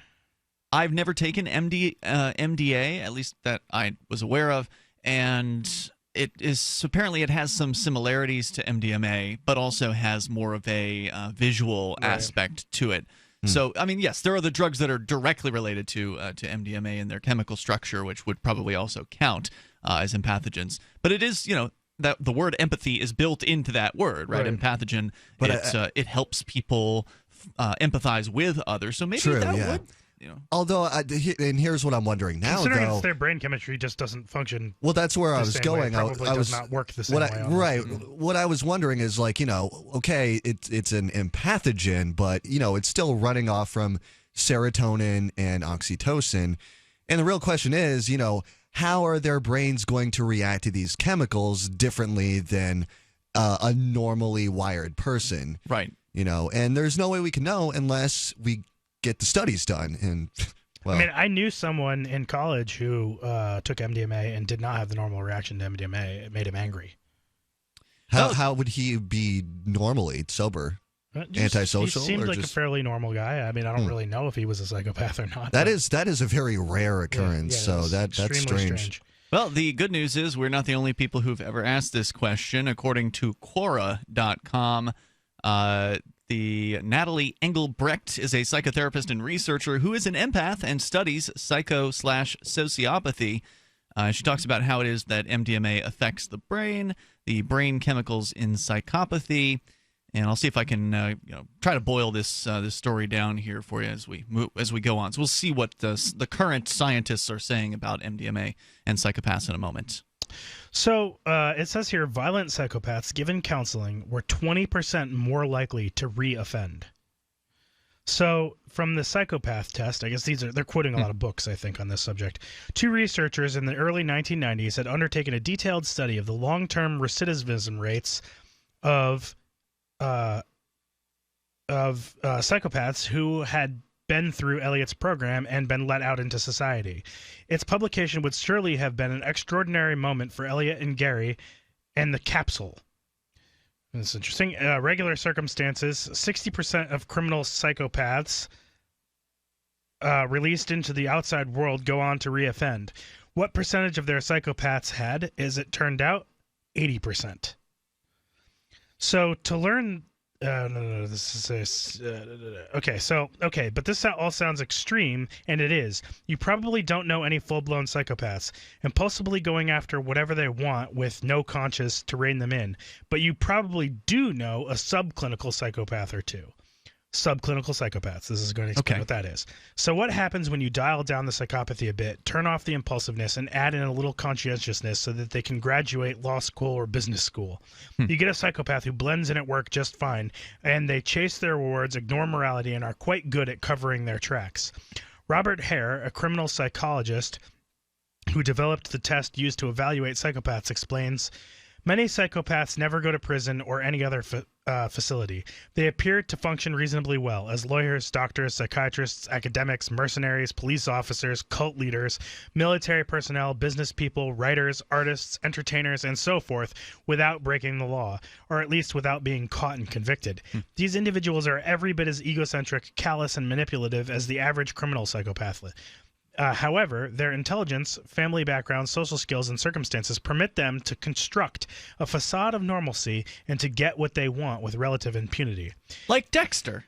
I've never taken MDA, at least that I was aware of, and it has some similarities to MDMA, but also has more of a visual aspect to it. So, I mean, yes, there are the drugs that are directly related to MDMA and their chemical structure, which would probably also count as empathogens. But it is, that the word empathy is built into that word, right? Empathogen. But it helps people empathize with others. So maybe that would. Although, and here's what I'm wondering now, considering though, their brain chemistry just doesn't function. Well, that's where I was going. I does not work the same way. Right. What I was wondering is okay, it's an empathogen, but it's still running off from serotonin and oxytocin, and the real question is, how are their brains going to react to these chemicals differently than a normally wired person? Right. And there's no way we can know unless we get the studies done. And well, I mean, I knew someone in college who took MDMA and did not have the normal reaction to MDMA. It made him angry. How would he be normally sober? Antisocial? He seemed like a fairly normal guy. I mean, I don't really know if he was a psychopath or not. That is a very rare occurrence. So that's strange. Well, the good news is we're not the only people who've ever asked this question. According to Quora.com, the Natalie Engelbrecht is a psychotherapist and researcher who is an empath and studies psychopathy. She talks about how it is that MDMA affects the brain chemicals in psychopathy, and I'll see if I can try to boil this story down here for you as we go on. So we'll see what the current scientists are saying about MDMA and psychopaths in a moment. So it says here, violent psychopaths given counseling were 20% more likely to re-offend. So from the psychopath test, I guess they're quoting a lot of books, I think, on this subject. 2 researchers in the early 1990s had undertaken a detailed study of the long-term recidivism rates of psychopaths who had been through Eliot's program and been let out into society. Its publication would surely have been an extraordinary moment for Eliot and Gary and the capsule. That's interesting. Regular circumstances, 60% of criminal psychopaths released into the outside world go on to reoffend. What percentage of their psychopaths had, as it turned out, 80%. So to learn... but this all sounds extreme, and it is. You probably don't know any full-blown psychopaths, impulsively going after whatever they want with no conscience to rein them in, but you probably do know a subclinical psychopath or two. Subclinical psychopaths. This is going to explain what that is. So what happens when you dial down the psychopathy a bit, turn off the impulsiveness, and add in a little conscientiousness so that they can graduate law school or business school? You get a psychopath who blends in at work just fine, and they chase their rewards, ignore morality, and are quite good at covering their tracks. Robert Hare, a criminal psychologist who developed the test used to evaluate psychopaths, explains, many psychopaths never go to prison or any other facility. They appear to function reasonably well as lawyers, doctors, psychiatrists, academics, mercenaries, police officers, cult leaders, military personnel, business people, writers, artists, entertainers, and so forth without breaking the law, or at least without being caught and convicted. These individuals are every bit as egocentric, callous, and manipulative as the average criminal psychopath. However, their intelligence, family background, social skills, and circumstances permit them to construct a facade of normalcy and to get what they want with relative impunity. Like Dexter.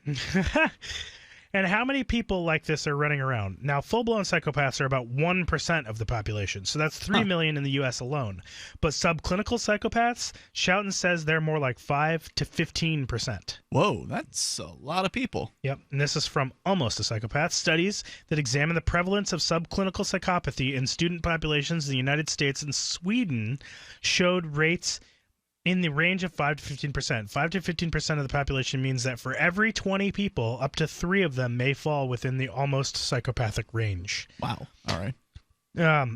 And how many people like this are running around? Now, full-blown psychopaths are about 1% of the population, so that's 3 million in the U.S. alone. But subclinical psychopaths, Schouten says they're more like 5 to 15%. Whoa, that's a lot of people. Yep, and this is from Almost a Psychopath. Studies that examine the prevalence of subclinical psychopathy in student populations in the United States and Sweden showed rates in the range of 5 to 15%. 5 to 15% of the population means that for every 20 people, up to 3 of them may fall within the almost psychopathic range. Wow. All right.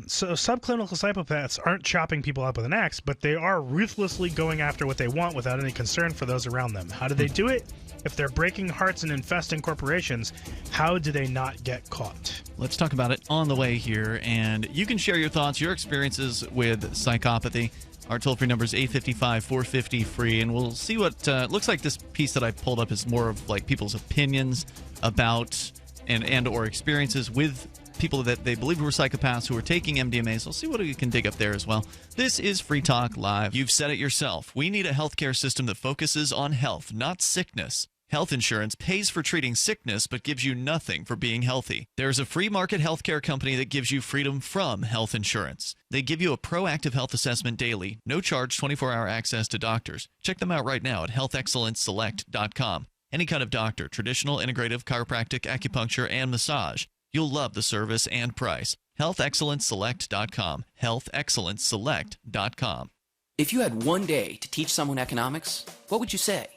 So subclinical psychopaths aren't chopping people up with an axe, but they are ruthlessly going after what they want without any concern for those around them. How do they do it? If they're breaking hearts and infesting corporations, how do they not get caught? Let's talk about it on the way here, and you can share your thoughts, your experiences with psychopathy. Our toll-free number is 855-450-FREE, and we'll see what looks like. This piece that I pulled up is more of like people's opinions about and or experiences with people that they believe were psychopaths who are taking MDMA. So we'll see what we can dig up there as well. This is Free Talk Live. You've said it yourself. We need a healthcare system that focuses on health, not sickness. Health insurance pays for treating sickness but gives you nothing for being healthy. There's a free market healthcare company that gives you freedom from health insurance. They give you a proactive health assessment daily, no charge 24-hour access to doctors. Check them out right now at healthexcellenceselect.com. Any kind of doctor, traditional, integrative, chiropractic, acupuncture, and massage. You'll love the service and price. healthexcellenceselect.com. healthexcellenceselect.com. If you had one day to teach someone economics, what would you say?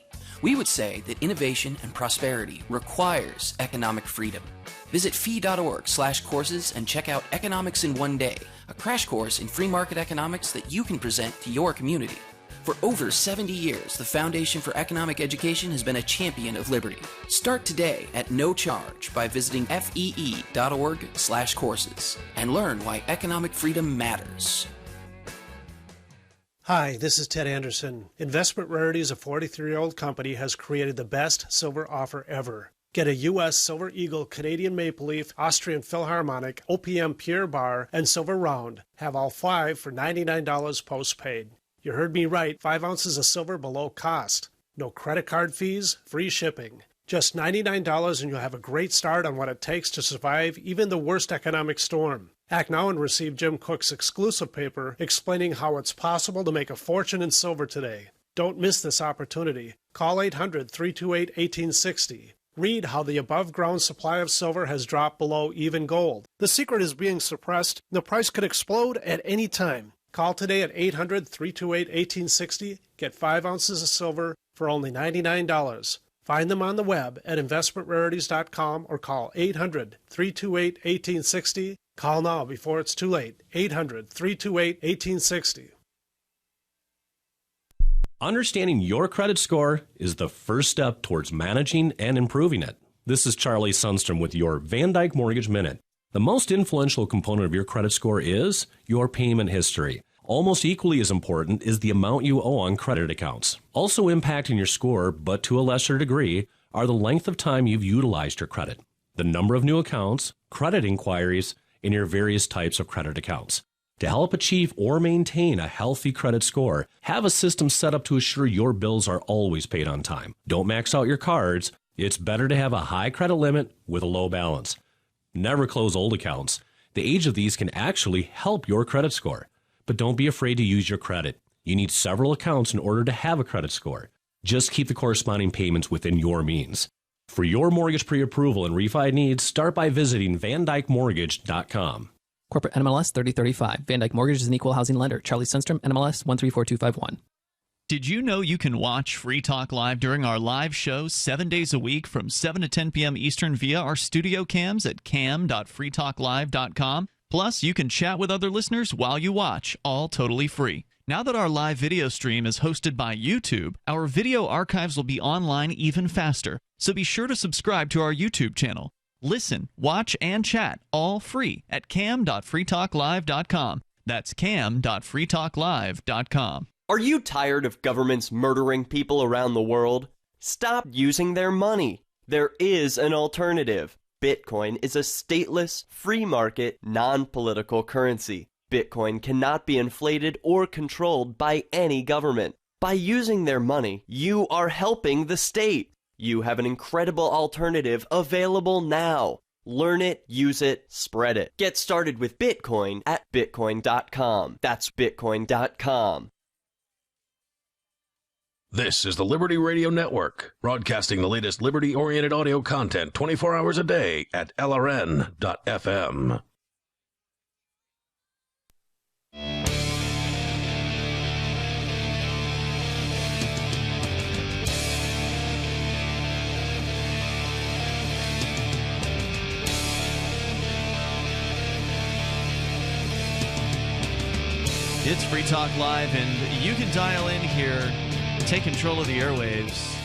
We would say that innovation and prosperity requires economic freedom. Visit fee.org/courses and check out Economics in One Day, a crash course in free market economics that you can present to your community. For over 70 years, the Foundation for Economic Education has been a champion of liberty. Start today at no charge by visiting fee.org/courses and learn why economic freedom matters. Hi, this is Ted Anderson. Investment Rarities, a 43-year-old company, has created the best silver offer ever. Get a U.S. Silver Eagle, Canadian Maple Leaf, Austrian Philharmonic, OPM Pure Bar, and Silver Round. Have all 5 for $99 postpaid. You heard me right, 5 ounces of silver below cost. No credit card fees, free shipping. Just $99 and you'll have a great start on what it takes to survive even the worst economic storm. Act now and receive Jim Cook's exclusive paper explaining how it's possible to make a fortune in silver today. Don't miss this opportunity. Call 800-328-1860. Read how the above-ground supply of silver has dropped below even gold. The secret is being suppressed. The price could explode at any time. Call today at 800-328-1860. Get 5 ounces of silver for only $99. Find them on the web at investmentrarities.com or call 800-328-1860. Call now before it's too late. 800-328-1860. Understanding your credit score is the first step towards managing and improving it. This is Charlie Sundstrom with your Van Dyke Mortgage Minute. The most influential component of your credit score is your payment history. Almost equally as important is the amount you owe on credit accounts. Also impacting your score, but to a lesser degree, are the length of time you've utilized your credit, the number of new accounts, credit inquiries, and your various types of credit accounts. To help achieve or maintain a healthy credit score, have a system set up to assure your bills are always paid on time. Don't max out your cards. It's better to have a high credit limit with a low balance. Never close old accounts. The age of these can actually help your credit score. But don't be afraid to use your credit. You need several accounts in order to have a credit score. Just keep the corresponding payments within your means. For your mortgage pre-approval and refi needs, start by visiting VanDykeMortgage.com. Corporate NMLS 3035. Van Dyke Mortgage is an equal housing lender. Charlie Sundstrom, NMLS 134251. Did you know you can watch Free Talk Live during our live shows 7 days a week from 7 to 10 p.m. Eastern via our studio cams at cam.freetalklive.com? Plus, you can chat with other listeners while you watch, all totally free. Now that our live video stream is hosted by YouTube, our video archives will be online even faster. So be sure to subscribe to our YouTube channel. Listen, watch, and chat all free at cam.freetalklive.com. That's cam.freetalklive.com. Are you tired of governments murdering people around the world? Stop using their money. There is an alternative. Bitcoin is a stateless, free market, non-political currency. Bitcoin cannot be inflated or controlled by any government. By using their money, you are helping the state. You have an incredible alternative available now. Learn it, use it, spread it. Get started with Bitcoin at Bitcoin.com. That's Bitcoin.com. This is the Liberty Radio Network, broadcasting the latest liberty-oriented audio content 24 hours a day at LRN.FM. It's Free Talk Live, and you can dial in here, take control of the airwaves.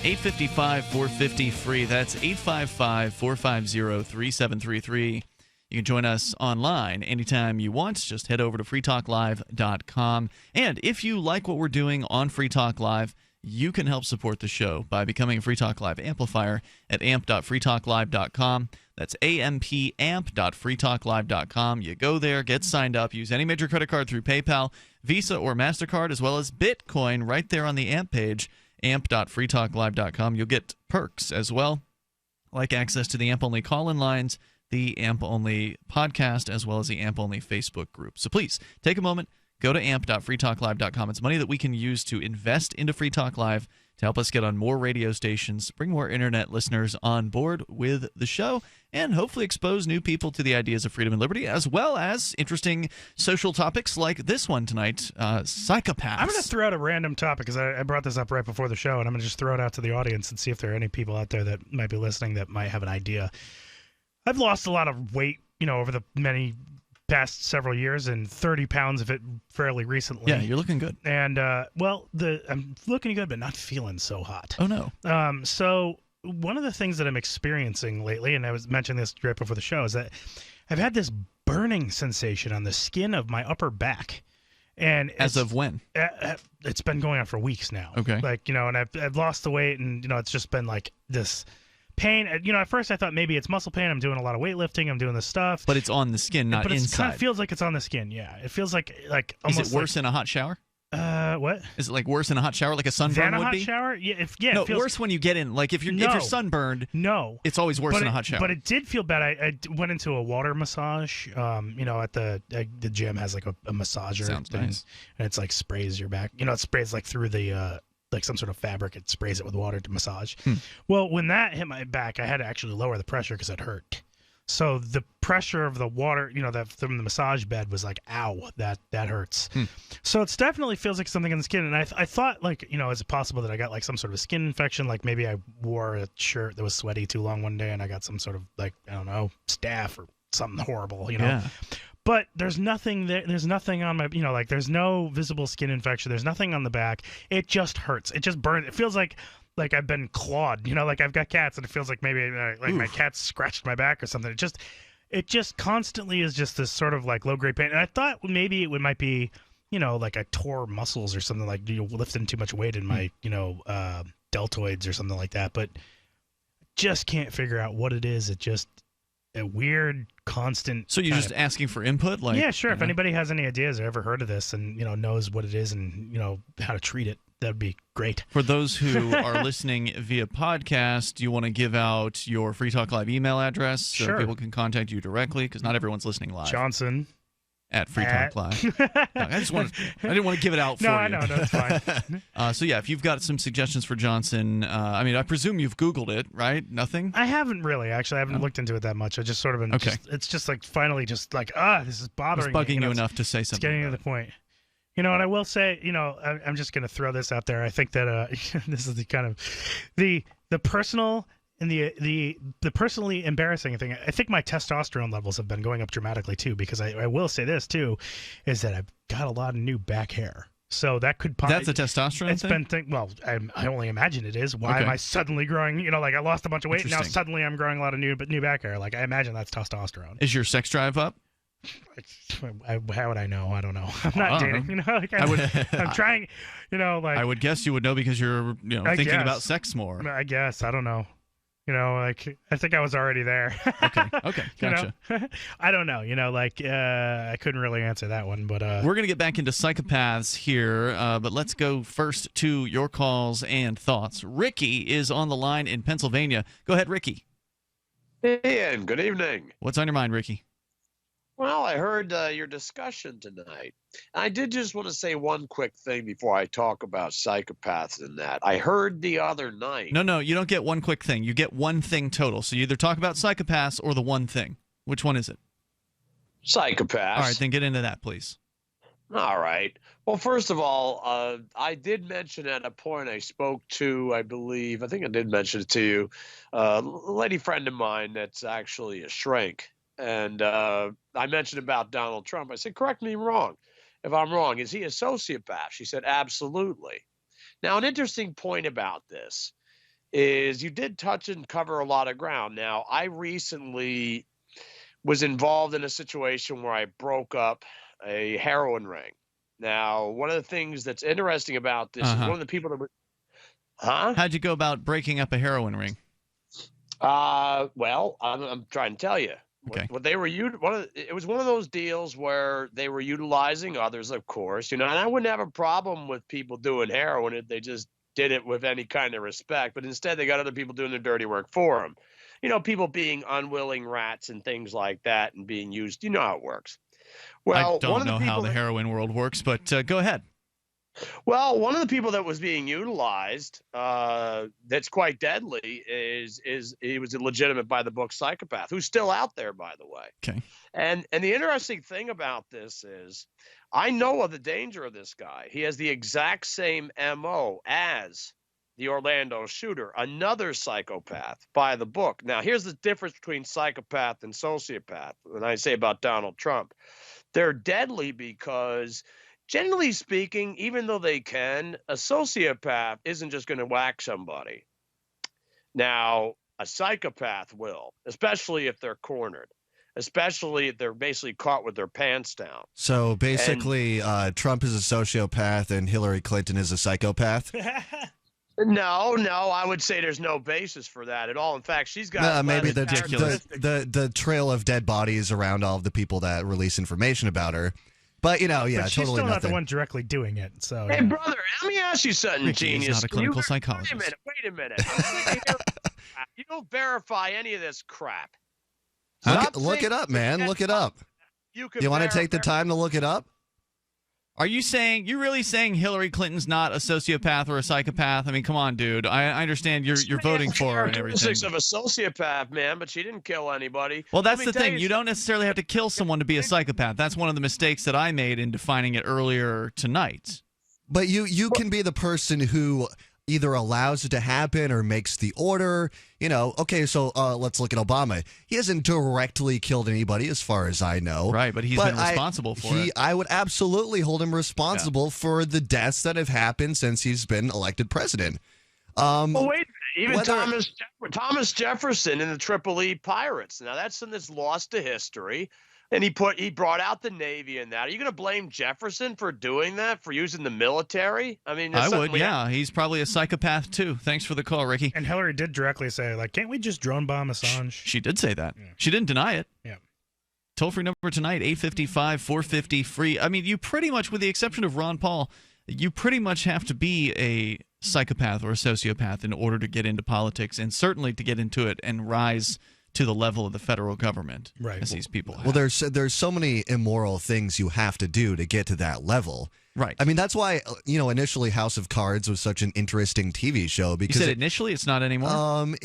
855-450-FREE. That's 855-450-3733. You can join us online anytime you want. Just head over to freetalklive.com. And if you like what we're doing on Free Talk Live, you can help support the show by becoming a Free Talk Live amplifier at amp.freetalklive.com. That's amp.freetalklive.com. You go there, get signed up, use any major credit card through PayPal, Visa, or MasterCard, as well as Bitcoin right there on the AMP page, amp.freetalklive.com. You'll get perks as well, like access to the AMP-only call-in lines, the AMP-only podcast, as well as the AMP-only Facebook group. So please, take a moment, go to amp.freetalklive.com. It's money that we can use to invest into Free Talk Live to help us get on more radio stations, bring more internet listeners on board with the show, and hopefully expose new people to the ideas of freedom and liberty, as well as interesting social topics like this one tonight, Psychopaths. I'm going to throw out a random topic because I brought this up right before the show, and I'm going to just throw it out to the audience and see if there are any people out there that might be listening that might have an idea. I've lost a lot of weight, over the past several years, and 30 pounds of it fairly recently. Yeah, you're looking good. And, I'm looking good, but not feeling so hot. Oh, no. So one of the things that I'm experiencing lately, and I was mentioning this right before the show, is that I've had this burning sensation on the skin of my upper back. And as of when? It's been going on for weeks now. Okay. And I've lost the weight, and, it's just been like this pain. At first I thought maybe it's muscle pain. I'm doing a lot of weightlifting. I'm doing this stuff. But it's on the skin, not but inside. It kind of feels like it's on the skin, yeah. It feels like almost. Is it worse in a hot shower? What? Is it like worse in a hot shower, like a sunburn would be? Than a hot shower? Yeah. No, it feels worse when you get in. Like if you're sunburned. No. It's always worse in a hot shower. But it did feel bad. I went into a water massage. At the gym has like a massager. Sounds nice. And it's like sprays your back. It sprays like through the like some sort of fabric. It sprays it with water to massage. Well, when that hit my back, I had to actually lower the pressure because it hurt. So the pressure of the water, from the massage bed was like, ow, that hurts. So it definitely feels like something in the skin. And I thought, is it possible that I got like some sort of skin infection? Like maybe I wore a shirt that was sweaty too long one day and I got some sort of staph or something horrible, Yeah. But there's nothing there. There's nothing on my, there's no visible skin infection. There's nothing on the back. It just hurts. It just burns. It feels like I've been clawed, like I've got cats and it feels like maybe my cat scratched my back or something. It just constantly is just this sort of like low grade pain. And I thought maybe it might be, like I tore muscles or something, like lifting too much weight in my, deltoids or something like that. But just can't figure out what it is. It just a weird constant. So you're just asking for input? Yeah, sure. If anybody has any ideas or ever heard of this and, knows what it is and, how to treat it, that'd be great. For those who are listening via podcast, do you want to give out your Free Talk Live email address so people can contact you directly? Because not everyone's listening live. Johnson at Free Talk Live. No, I didn't want to give it out for you. No, I know. That's fine. So yeah, if you've got some suggestions for Johnson, I presume you've Googled it, right? Nothing? I haven't really, actually. I haven't looked into it that much. I just sort of been, it's just like finally just like, this is bothering me. It's bugging you enough to say something. It's getting to the point. And I will say, I'm just going to throw this out there. I think that this is the kind of the personal and the personally embarrassing thing. I think my testosterone levels have been going up dramatically too, because I will say this too, is that I've got a lot of new back hair. So that could That's a testosterone thing? I only imagine it is. Why am I suddenly growing? Like I lost a bunch of weight and now suddenly I'm growing a lot of new back hair. Like I imagine that's testosterone. Is your sex drive up? How would I know? I don't know. I'm not dating. I'm trying. I would guess you would know because you're thinking about sex more. I guess I don't know. I think I was already there. Okay, gotcha. I don't know. I couldn't really answer that one, but we're gonna get back into Psychopaths here, but let's go first to your calls and thoughts. Ricky is on the line in Pennsylvania. Go ahead, Ricky. Hey, and good evening. What's on your mind, Ricky? Well, I heard your discussion tonight. I did just want to say one quick thing before I talk about psychopaths and that. I heard the other night. No, you don't get one quick thing. You get one thing total. So you either talk about psychopaths or the one thing. Which one is it? Psychopaths. All right, then get into that, please. All right. Well, first of all, I did mention at a point I spoke to, I think I did mention it to you, a lady friend of mine that's actually a shrink. And I mentioned about Donald Trump. I said, correct me if I'm wrong. Is he a sociopath? She said, absolutely. Now, an interesting point about this is you did touch and cover a lot of ground. Now, I recently was involved in a situation where I broke up a heroin ring. Now, one of the things that's interesting about this is one of the people that were... How'd you go about breaking up a heroin ring? Well, I'm trying to tell you. Okay. What they were it was one of those deals where they were utilizing others, of course, and I wouldn't have a problem with people doing heroin if they just did it with any kind of respect, but instead they got other people doing their dirty work for them. People being unwilling rats and things like that and being used. You know how it works. Well, I don't know how the heroin world works, but go ahead. Well, one of the people that was being utilized that's quite deadly is he was a legitimate by the book psychopath who's still out there, by the way. Okay. And the interesting thing about this is I know of the danger of this guy. He has the exact same MO as the Orlando shooter, another psychopath by the book. Now, here's the difference between psychopath and sociopath. When I say about Donald Trump, they're deadly because generally speaking, even though they can, a sociopath isn't just going to whack somebody. Now, a psychopath will, especially if they're cornered, especially if they're basically caught with their pants down. So basically, Trump is a sociopath and Hillary Clinton is a psychopath? No, I would say there's no basis for that at all. In fact, she's got maybe the trail of dead bodies around all of the people that release information about her. But, but she's totally still not nothing. the one directly doing it. So, hey, brother, let me ask you something, Ricky genius. is not a clinical psychologist. Wait a minute. You don't verify any of this crap. Look it up, man. Look it up. You want to take the time to look it up? Are you really saying Hillary Clinton's not a sociopath or a psychopath? I mean, come on, dude. I understand you're voting for her and everything. Characteristics of a sociopath, man, but she didn't kill anybody. Well, that's the thing. You don't necessarily have to kill someone to be a psychopath. That's one of the mistakes that I made in defining it earlier tonight. But you can be the person who either allows it to happen or makes the order. Okay, so let's look at Obama. He hasn't directly killed anybody as far as I know. Right, but he's been responsible for it. I would absolutely hold him responsible for the deaths that have happened since he's been elected president. Well, wait a minute. Even Thomas Jefferson and the Tripoli Pirates. Now, that's something that's lost to history. And he brought out the Navy in that. Are you going to blame Jefferson for doing that, for using the military? I mean, I would, yeah. He's probably a psychopath, too. Thanks for the call, Ricky. And Hillary did directly say, can't we just drone bomb Assange? She did say that. Yeah. She didn't deny it. Yeah. Toll-free number tonight, 855-450-FREE. I mean, you pretty much, with the exception of Ron Paul, you pretty much have to be a psychopath or a sociopath in order to get into politics, and certainly to get into it and rise to the level of the federal government, right, as these people have. Well, there's so many immoral things you have to do to get to that level. Right. I mean, that's why, initially House of Cards was such an interesting TV show. Because you said initially? It's not anymore?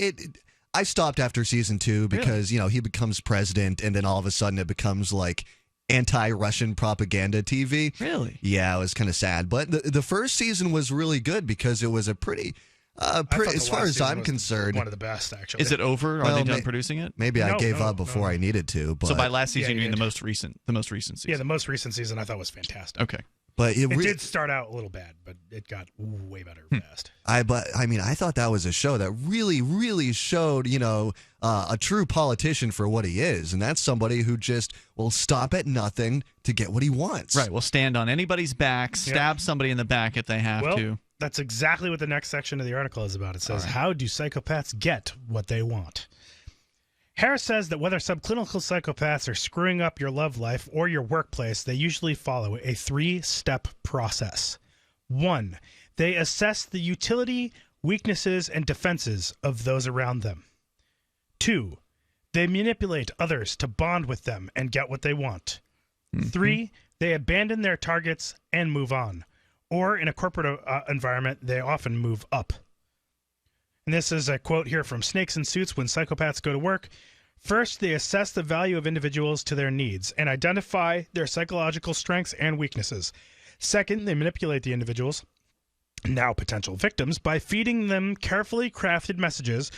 I stopped after season 2 because, he becomes president, and then all of a sudden it becomes like anti-Russian propaganda TV. Really? Yeah, it was kind of sad. But the first season was really good because it was a pretty... as far as I'm concerned, one of the best, actually. Is it over? Are they done producing it? Maybe I gave up before I needed to. But so by last season, you mean the most recent season? Yeah, the most recent season I thought was fantastic. Okay, but it did start out a little bad, but it got way better fast. I thought that was a show that really, really showed a true politician for what he is, and that's somebody who just will stop at nothing to get what he wants. Right. Will stand on anybody's back, stab somebody in the back if they have to. That's exactly what the next section of the article is about. It says, how do psychopaths get what they want? Harris says that whether subclinical psychopaths are screwing up your love life or your workplace, they usually follow a 3-step process. 1, they assess the utility, weaknesses, and defenses of those around them. 2, they manipulate others to bond with them and get what they want. 3, they abandon their targets and move on. Or in a corporate environment, they often move up. And this is a quote here from Snakes and Suits when psychopaths go to work. First, they assess the value of individuals to their needs and identify their psychological strengths and weaknesses. Second, they manipulate the individuals, now potential victims, by feeding them carefully crafted messages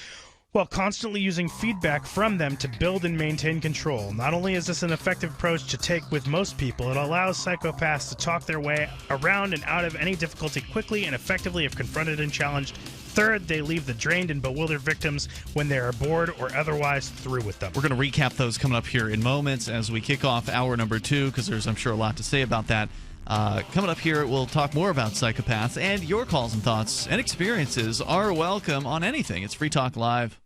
while constantly using feedback from them to build and maintain control. Not only is this an effective approach to take with most people, it allows psychopaths to talk their way around and out of any difficulty quickly and effectively if confronted and challenged. Third, they leave the drained and bewildered victims when they are bored or otherwise through with them. We're going to recap those coming up here in moments as we kick off hour number 2, because there's, I'm sure, a lot to say about that. Coming up here, we'll talk more about psychopaths, and your calls and thoughts and experiences are welcome on anything. It's Free Talk Live.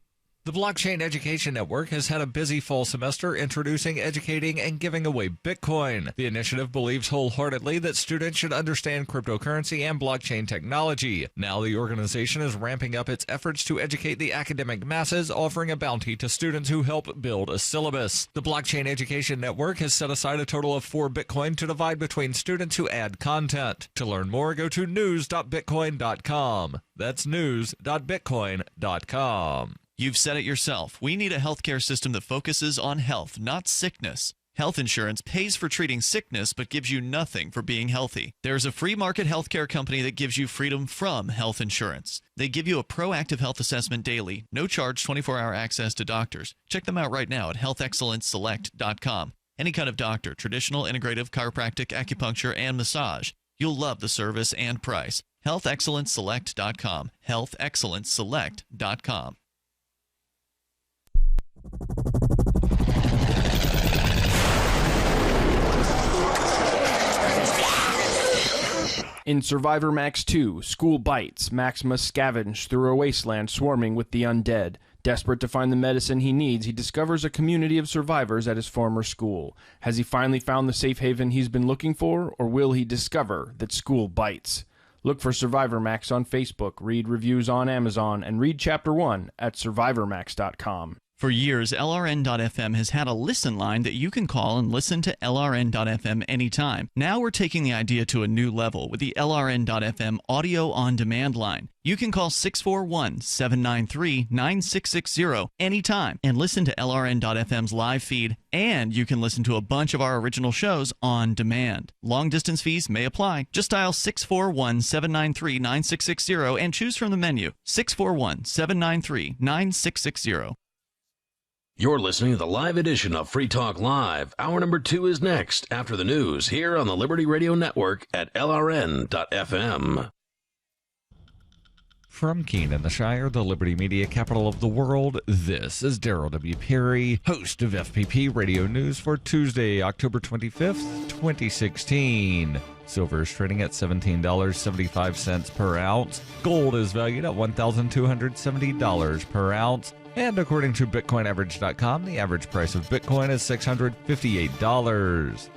The Blockchain Education Network has had a busy fall semester introducing, educating, and giving away Bitcoin. The initiative believes wholeheartedly that students should understand cryptocurrency and blockchain technology. Now the organization is ramping up its efforts to educate the academic masses, offering a bounty to students who help build a syllabus. The Blockchain Education Network has set aside a total of 4 Bitcoin to divide between students who add content. To learn more, go to news.bitcoin.com. That's news.bitcoin.com. You've said it yourself. We need a healthcare system that focuses on health, not sickness. Health insurance pays for treating sickness but gives you nothing for being healthy. There's a free market healthcare company that gives you freedom from health insurance. They give you a proactive health assessment daily, no charge 24-hour access to doctors. Check them out right now at healthexcellenceselect.com. Any kind of doctor, traditional, integrative, chiropractic, acupuncture, and massage. You'll love the service and price. healthexcellenceselect.com. healthexcellenceselect.com. In Survivor Max 2, School Bites, Max must scavenge through a wasteland swarming with the undead. Desperate to find the medicine he needs, he discovers a community of survivors at his former school. Has he finally found the safe haven he's been looking for, or will he discover that school bites? Look for Survivor Max on Facebook, read reviews on Amazon, and read Chapter 1 at survivormax.com. For years, LRN.FM has had a listen line that you can call and listen to LRN.FM anytime. Now we're taking the idea to a new level with the LRN.FM audio on-demand line. You can call 641-793-9660 anytime and listen to LRN.FM's live feed, and you can listen to a bunch of our original shows on demand. Long-distance fees may apply. Just dial 641-793-9660 and choose from the menu. 641-793-9660. You're listening to the live edition of Free Talk Live. Hour number 2 is next after the news here on the Liberty Radio Network at LRN.FM. From Keene in the Shire, the Liberty Media capital of the world, this is Darrell W. Perry, host of FPP Radio News for Tuesday, October 25th, 2016. Silver is trading at $17.75 per ounce. Gold is valued at $1,270 per ounce. And according to BitcoinAverage.com, the average price of Bitcoin is $658.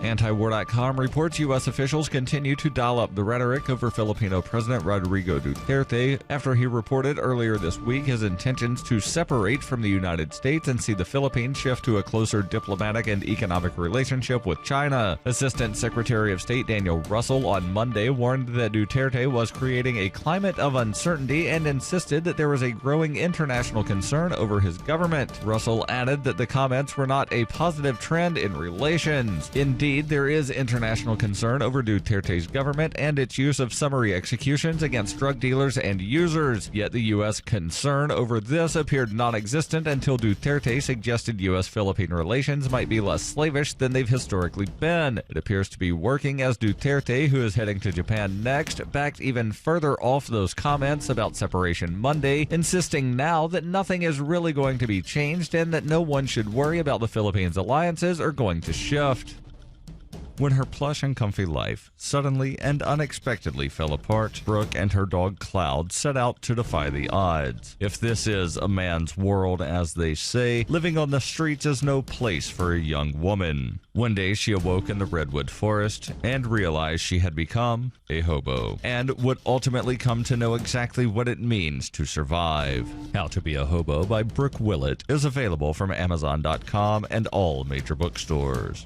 Antiwar.com reports U.S. officials continue to dial up the rhetoric over Filipino President Rodrigo Duterte after he reported earlier this week his intentions to separate from the United States and see the Philippines shift to a closer diplomatic and economic relationship with China. Assistant Secretary of State Daniel Russell on Monday warned that Duterte was creating a climate of uncertainty and insisted that there was a growing international concern over his government. Russell added that the comments were not a positive trend in relations. Indeed, there is international concern over Duterte's government and its use of summary executions against drug dealers and users. Yet the U.S. concern over this appeared non-existent until Duterte suggested U.S.-Philippine relations might be less slavish than they've historically been. It appears to be working, as Duterte, who is heading to Japan next, backed even further off those comments about separation Monday, insisting now that nothing is really going to be changed and that no one should worry about the Philippines' alliances are going to shift. When her plush and comfy life suddenly and unexpectedly fell apart, Brooke and her dog Cloud set out to defy the odds. If this is a man's world, as they say, living on the streets is no place for a young woman. One day she awoke in the redwood forest and realized she had become a hobo, and would ultimately come to know exactly what it means to survive. How to Be a Hobo by Brooke Willett is available from Amazon.com and all major bookstores.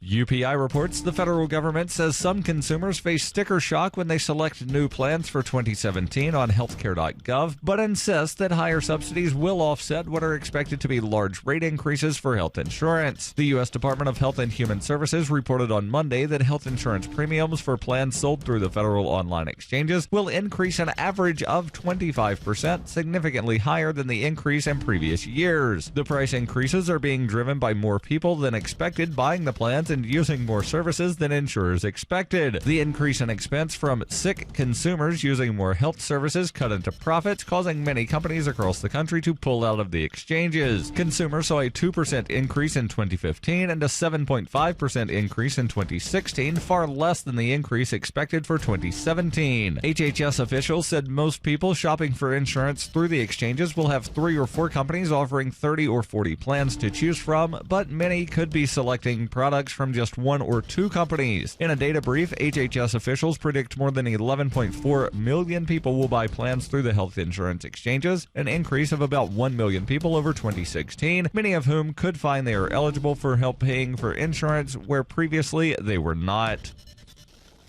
UPI reports the federal government says some consumers face sticker shock when they select new plans for 2017 on healthcare.gov, but insists that higher subsidies will offset what are expected to be large rate increases for health insurance. The U.S. Department of Health and Human Services reported on Monday that health insurance premiums for plans sold through the federal online exchanges will increase an average of 25%, significantly higher than the increase in previous years. The price increases are being driven by more people than expected buying the plans and using more services than insurers expected. The increase in expense from sick consumers using more health services cut into profits, causing many companies across the country to pull out of the exchanges. Consumers saw a 2% increase in 2015 and a 7.5% increase in 2016, far less than the increase expected for 2017. HHS officials said most people shopping for insurance through the exchanges will have 3 or 4 companies offering 30 or 40 plans to choose from, but many could be selecting products from just 1 or 2 companies. In a data brief, HHS officials predict more than 11.4 million people will buy plans through the health insurance exchanges, an increase of about 1 million people over 2016, many of whom could find they are eligible for help paying for insurance where previously they were not.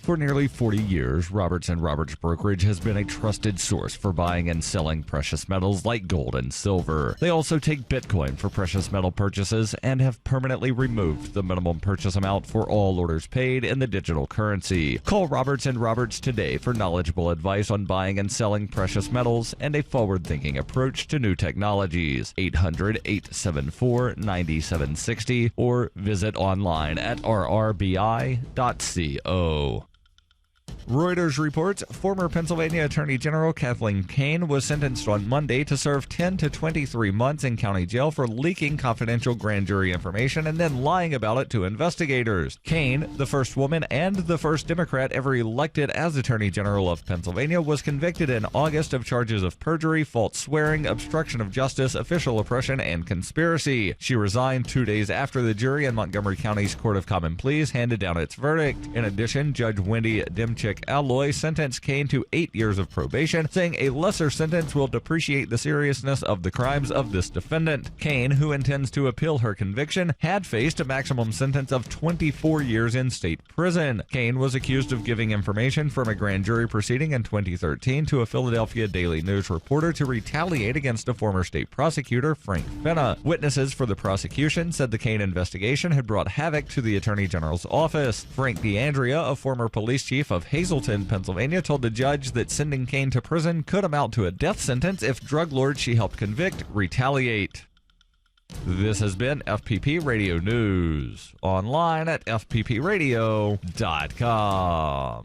For nearly 40 years, Roberts & Roberts Brokerage has been a trusted source for buying and selling precious metals like gold and silver. They also take Bitcoin for precious metal purchases and have permanently removed the minimum purchase amount for all orders paid in the digital currency. Call Roberts & Roberts today for knowledgeable advice on buying and selling precious metals and a forward-thinking approach to new technologies. 800-874-9760 or visit online at rrbi.co. Reuters reports former Pennsylvania Attorney General Kathleen Kane was sentenced on Monday to serve 10 to 23 months in county jail for leaking confidential grand jury information and then lying about it to investigators. Kane, the first woman and the first Democrat ever elected as Attorney General of Pennsylvania, was convicted in August of charges of perjury, false swearing, obstruction of justice, official oppression, and conspiracy. She resigned 2 days after the jury in Montgomery County's Court of Common Pleas handed down its verdict. In addition, Judge Wendy Demchick magic alloy, sentenced Kane to 8 years of probation, saying a lesser sentence will depreciate the seriousness of the crimes of this defendant. Kane, who intends to appeal her conviction, had faced a maximum sentence of 24 years in state prison. Kane was accused of giving information from a grand jury proceeding in 2013 to a Philadelphia Daily News reporter to retaliate against a former state prosecutor, Frank Fenna. Witnesses for the prosecution said the Kane investigation had brought havoc to the Attorney General's office. Frank DeAndrea, a former police chief of Hazleton, Pennsylvania, told the judge that sending Kane to prison could amount to a death sentence if drug lords she helped convict retaliate. This has been FPP Radio News, online at fppradio.com.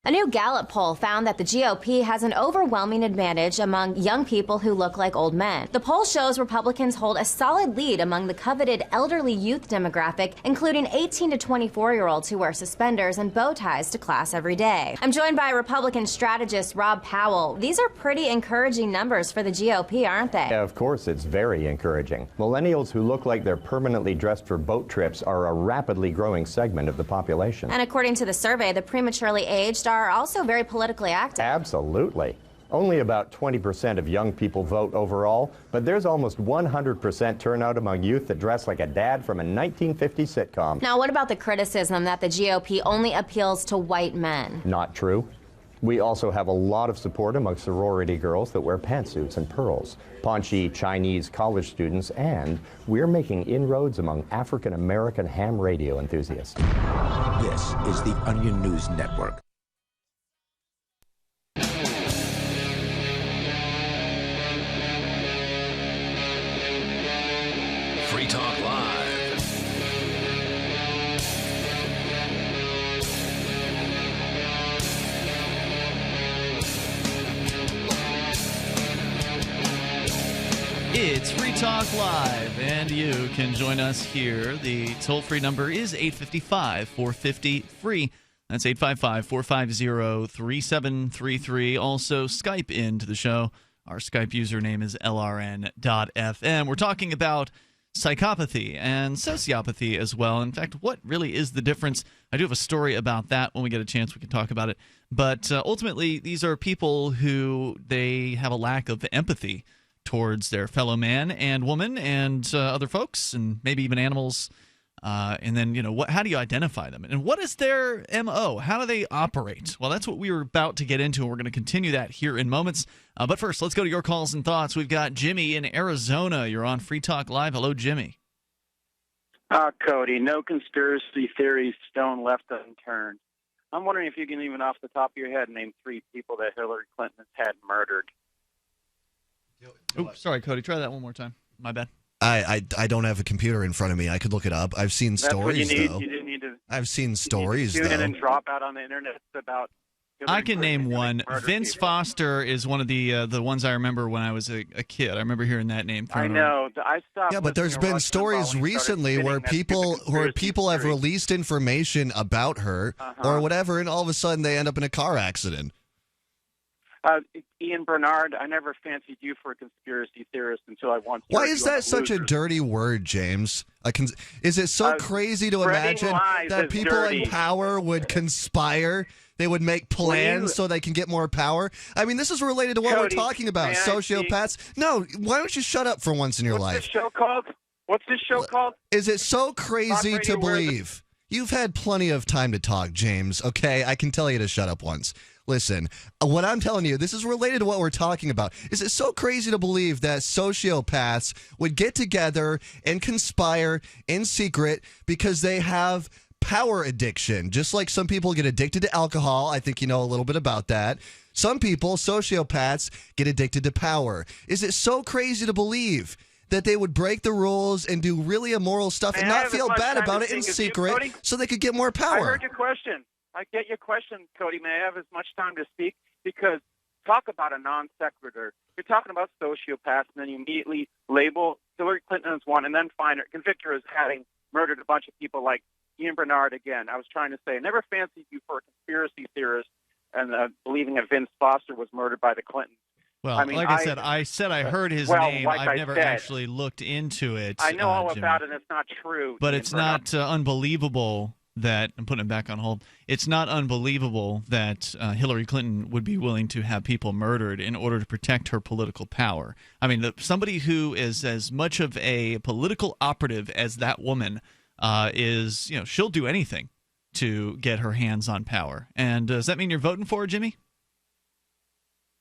A new Gallup poll found that the GOP has an overwhelming advantage among young people who look like old men. The poll shows Republicans hold a solid lead among the coveted elderly youth demographic, including 18 to 24-year-olds who wear suspenders and bow ties to class every day. I'm joined by Republican strategist Rob Powell. These are pretty encouraging numbers for the GOP, aren't they? Of course, it's very encouraging. Millennials who look like they're permanently dressed for boat trips are a rapidly growing segment of the population. And according to the survey, the prematurely aged are also very politically active. Absolutely. Only about 20% of young people vote overall, but there's almost 100% turnout among youth that dress like a dad from a 1950s sitcom. Now, what about the criticism that the GOP only appeals to white men? Not true. We also have a lot of support among sorority girls that wear pantsuits and pearls, paunchy Chinese college students, and we're making inroads among African American ham radio enthusiasts. This is the Onion News Network. Free Talk Live. It's Free Talk Live, and you can join us here. The toll-free number is 855-450-FREE. That's 855-450-3733. Also, Skype into the show. Our Skype username is LRN.FM. We're talking about psychopathy and sociopathy as well. In fact, what really is the difference? I do have a story about that. When we get a chance, we can talk about it. But ultimately, these are people who they have a lack of empathy towards their fellow man and woman and other folks and maybe even animals. And then, how do you identify them? And what is their MO? How do they operate? Well, that's what we were about to get into, and we're going to continue that here in moments. But first, let's go to your calls and thoughts. We've got Jimmy in Arizona. You're on Free Talk Live. Hello, Jimmy. Cody, no conspiracy theories stone left unturned. I'm wondering if you can even off the top of your head name 3 people that Hillary Clinton has had murdered. Oops, sorry, Cody. Try that one more time. My bad. I don't have a computer in front of me. I could look it up. I've seen stories, That's what you need. though. You didn't need to. I've seen stories, Tune in though. and drop out on the internet about. I can name one. Vince Foster is one of the ones I remember when I was a kid. I remember hearing that name. I know. I stopped. Yeah, but there's been stories recently where people have released information about her or whatever, and all of a sudden they end up in a car accident. Ian Bernard, I never fancied you for a conspiracy theorist until I once. Why is that such a dirty word, James? Is it so crazy to imagine that people in power would conspire? They would make plans so they can get more power? I mean, this is related to what we're talking about, sociopaths. No, why don't you shut up for once in your life? What's this show called? What's this show called? Is it so crazy to believe? You've had plenty of time to talk, James, okay? I can tell you to shut up once. Listen, what I'm telling you, this is related to what we're talking about. Is it so crazy to believe that sociopaths would get together and conspire in secret because they have power addiction? Just like some people get addicted to alcohol. I think you know a little bit about that. Some people, sociopaths, get addicted to power. Is it so crazy to believe that they would break the rules and do really immoral stuff and not feel bad about it in secret so they could get more power? I heard your question. I get your question, Cody. May I have as much time to speak? Because talk about a non sequitur. You're talking about sociopaths, and then you immediately label Hillary Clinton as one, and then convict her as having murdered a bunch of people like Ian Bernard again. I was trying to say, I never fancied you for a conspiracy theorist and believing that Vince Foster was murdered by the Clintons. Well, I mean, I said I heard his name. I've never actually looked into it. I know all Jimmy. about it, and it's not true. But it's not unbelievable that, I'm putting it back on hold, it's not unbelievable that Hillary Clinton would be willing to have people murdered in order to protect her political power. I mean, somebody who is as much of a political operative as that woman is, she'll do anything to get her hands on power. And does that mean you're voting for her, Jimmy?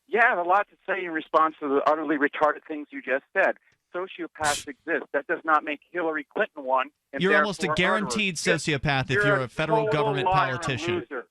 Yeah, I have a lot to say in response to the utterly retarded things you just said. Sociopaths exist. That does not make Hillary Clinton one. And you're almost a guaranteed murderers. sociopath if you're a federal government politician. Loser.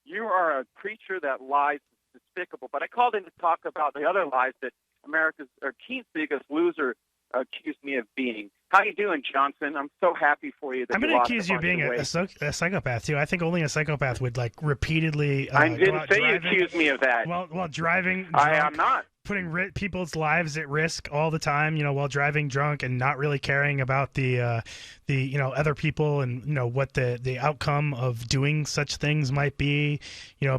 You are a creature that lies. It's despicable. But I called in to talk about the other lies that America's 13th biggest loser accused me of being. How you doing, Johnson? I'm so happy for you. That I'm going to accuse you of being a psychopath too. I think only a psychopath would repeatedly. I didn't say you accused me of that. While driving, I am not putting people's lives at risk all the time. While driving drunk and not really caring about the other people and what the outcome of doing such things might be.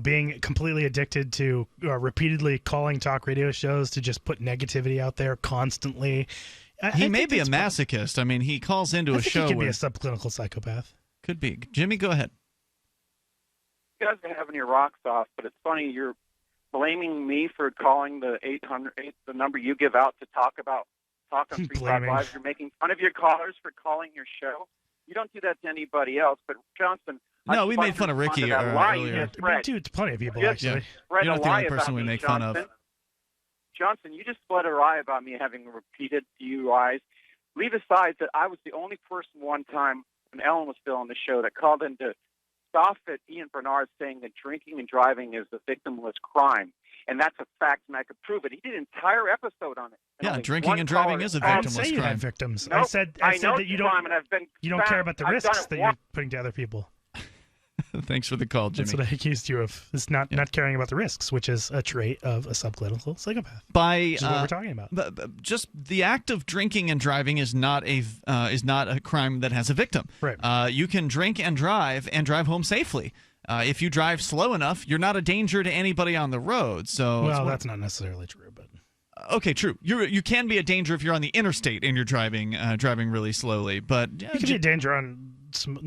Being completely addicted to repeatedly calling talk radio shows to just put negativity out there constantly. He may be a masochist. I mean, he calls into a show. He could be a subclinical psychopath. Could be. Jimmy, go ahead. You guys are having your rocks off, but it's funny you're blaming me for calling the 800, the number you give out to talk on Free Talk Live. You're making fun of your callers for calling your show. You don't do that to anybody else, but Johnson. No, we made fun of Ricky earlier. Dude, plenty of people actually. You're not the only person we make fun of. Johnson, you just spread a lie about me having repeated DUIs. Leave aside that I was the only person one time when Ellen was still on the show that called in to scoff at Ian Bernard saying that drinking and driving is a victimless crime. And that's a fact, and I could prove it. He did an entire episode on it. Yeah, drinking and driving is a victimless crime. I didn't say you had victims. Nope. I said that you don't care about the risks that you're putting to other people. Thanks for the call, Jimmy. That's what I accused you of. Is not caring about the risks, which is a trait of a subclinical psychopath. Which is what we're talking about. But just the act of drinking and driving is not a crime that has a victim. Right. You can drink and drive home safely. If you drive slow enough, you're not a danger to anybody on the road. So that's not necessarily true, but. Okay, true. You can be a danger if you're on the interstate and you're driving really slowly, but you can be a danger on some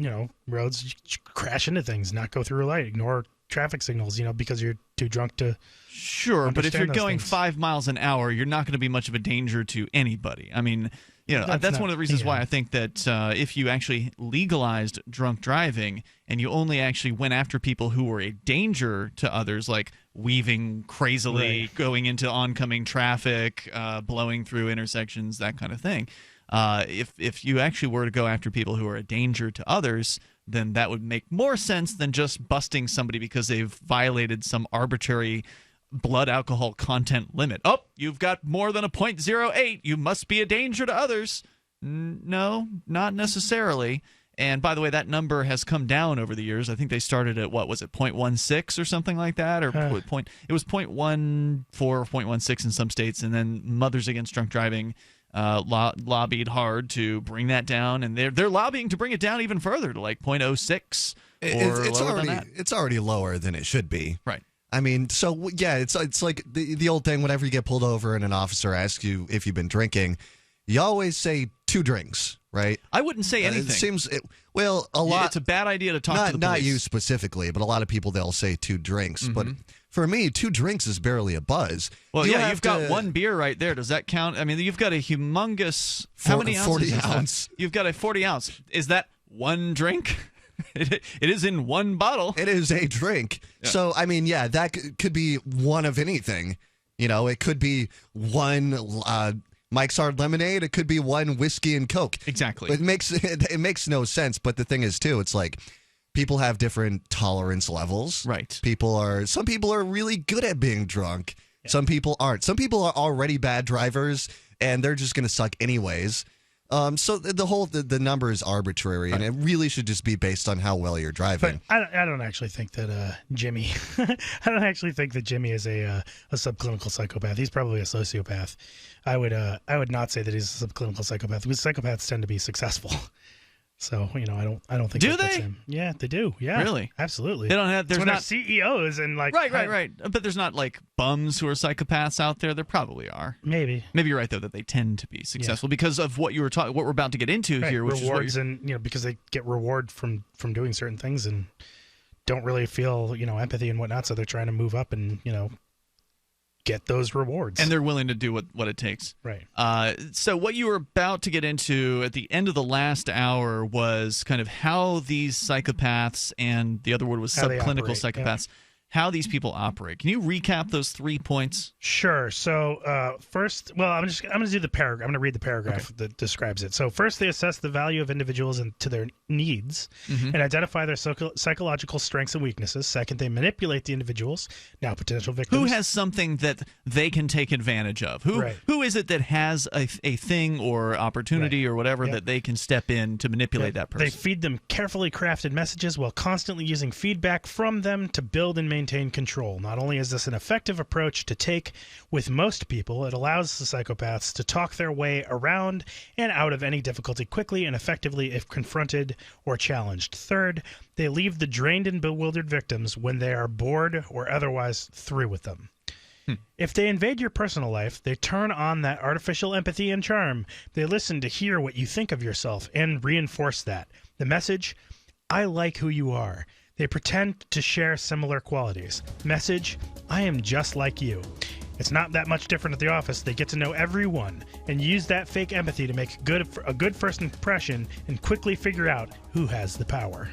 roads. You crash into things, not go through a light, ignore traffic signals, because you're too drunk to. Sure, but if you're going 5 miles an hour, you're not going to be much of a danger to anybody. I mean, that's one of the reasons why I think that if you actually legalized drunk driving and you only actually went after people who were a danger to others, like weaving crazily, going into oncoming traffic, blowing through intersections, that kind of thing. If you actually were to go after people who are a danger to others, then that would make more sense than just busting somebody because they've violated some arbitrary blood alcohol content limit. Oh, you've got more than a 0.08. You must be a danger to others. No, not necessarily. And by the way, that number has come down over the years. I think they started at, 0.16 or something like that? Or it was 0.14 or 0.16 in some states, and then Mothers Against Drunk Driving lobbied hard to bring that down, and they're lobbying to bring it down even further to 0.06 or lower than that. It's already lower than it should be. Right. I mean, so yeah, it's like the old thing. Whenever you get pulled over and an officer asks you if you've been drinking, you always say 2 drinks, right? I wouldn't say anything. It seems a lot. It's a bad idea to talk to the police. Not you specifically, but a lot of people they'll say 2 drinks. Mm-hmm. But for me, 2 drinks is barely a buzz. Well, you've got 1 beer right there. Does that count? I mean, you've got a humongous. How many ounces? 40 is ounce. That? You've got a 40 ounce. Is that 1 drink? It is in 1 bottle. It is a drink. Yeah. So, I mean, that could be one of anything. It could be 1 Mike's Hard Lemonade. It could be 1 whiskey and Coke. Exactly. It makes no sense. But the thing is, too, it's like people have different tolerance levels. Right. Some people are really good at being drunk. Yeah. Some people aren't. Some people are already bad drivers, and they're just going to suck anyways. So the number is arbitrary, and it really should just be based on how well you're driving. But I don't actually think that Jimmy. I don't actually think that Jimmy is a subclinical psychopath. He's probably a sociopath. I would not say that he's a subclinical psychopath because psychopaths tend to be successful. So I don't think Do that fits they? him. Yeah, they do. Yeah, Really? absolutely. They don't have. There's when not they're CEOs and like right. But there's not like bums who are psychopaths out there. There probably are. Maybe you're right though that they tend to be successful because of what you were talking. What we're about to get into here, which rewards is what and because they get reward from doing certain things and don't really feel empathy and whatnot, so they're trying to move up and get those rewards. and they're willing to do what it takes. Right. So what you were about to get into at the end of the last hour was kind of how these psychopaths, and the other word was How they subclinical operate, psychopaths, how these people operate. Can you recap those 3 points? Sure. So first, well, I'm going to do the paragraph. I'm going to read the paragraph that describes it. So first, they assess the value of individuals and to their needs and identify their psychological strengths and weaknesses. Second, they manipulate the individuals, now potential victims. Who has something that they can take advantage of? Who is it that has a thing or opportunity or whatever that they can step in to manipulate that person? They feed them carefully crafted messages while constantly using feedback from them to build and maintain control. Not only is this an effective approach to take with most people, it allows the psychopaths to talk their way around and out of any difficulty quickly and effectively if confronted or challenged. Third, they leave the drained and bewildered victims when they are bored or otherwise through with them. If they invade your personal life, they turn on that artificial empathy and charm. They listen to hear what you think of yourself and reinforce that. The message, I like who you are. They pretend to share similar qualities. Message, I am just like you. It's not that much different at the office. They get to know everyone and use that fake empathy to make a good first impression and quickly figure out who has the power.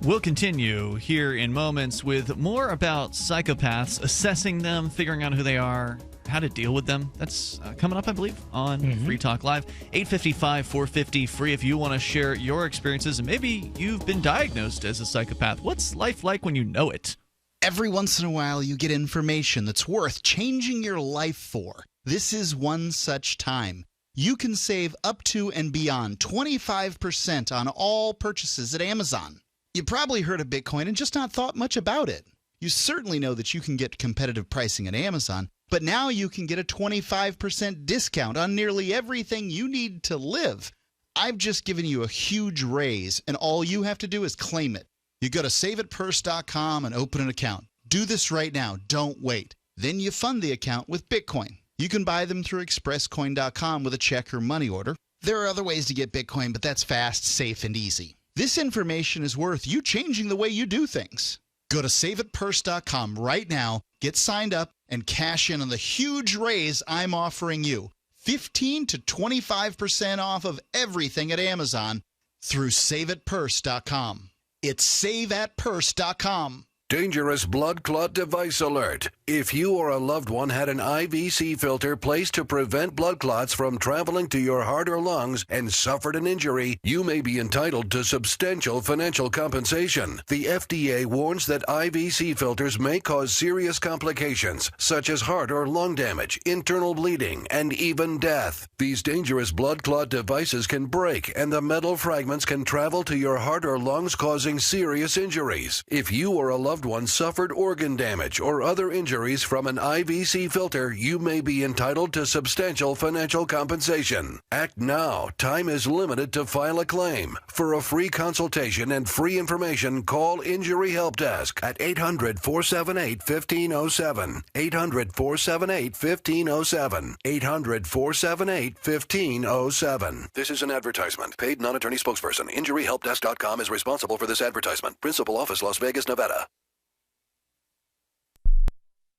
We'll continue here in moments with more about psychopaths, assessing them, figuring out who they are, how to deal with them. That's coming up, I believe, on Free Talk Live. 855-450-FREE if you want to share your experiences, and maybe you've been diagnosed as a psychopath. What's life like when you know it? Every once in a while, you get information that's worth changing your life for. This is one such time. You can save up to and beyond 25% on all purchases at Amazon. You probably heard of Bitcoin and just not thought much about it. You certainly know that you can get competitive pricing at Amazon, but now you can get a 25% discount on nearly everything you need to live. I've just given you a huge raise, and all you have to do is claim it. You go to saveitpurse.com and open an account. Do this right now. Don't wait. Then you fund the account with Bitcoin. You can buy them through expresscoin.com with a check or money order. There are other ways to get Bitcoin, but that's fast, safe, and easy. This information is worth you changing the way you do things. Go to saveitpurse.com right now, get signed up, and cash in on the huge raise I'm offering you. 15 to 25% off of everything at Amazon through saveitpurse.com. It's saveatpurse.com. Dangerous blood clot device alert. If you or a loved one had an IVC filter placed to prevent blood clots from traveling to your heart or lungs and suffered an injury, you may be entitled to substantial financial compensation. The FDA warns that IVC filters may cause serious complications, such as heart or lung damage, internal bleeding, and even death. These dangerous blood clot devices can break, and the metal fragments can travel to your heart or lungs, causing serious injuries. If you or a loved one suffered organ damage or other injuries from an IVC filter, you may be entitled to substantial financial compensation. Act now. Time is limited to file a claim. For a free consultation and free information, call Injury Help Desk at 800-478-1507. 800-478-1507. 800-478-1507. This is an advertisement. Paid non-attorney spokesperson. InjuryHelpDesk.com is responsible for this advertisement. Principal office, Las Vegas, Nevada.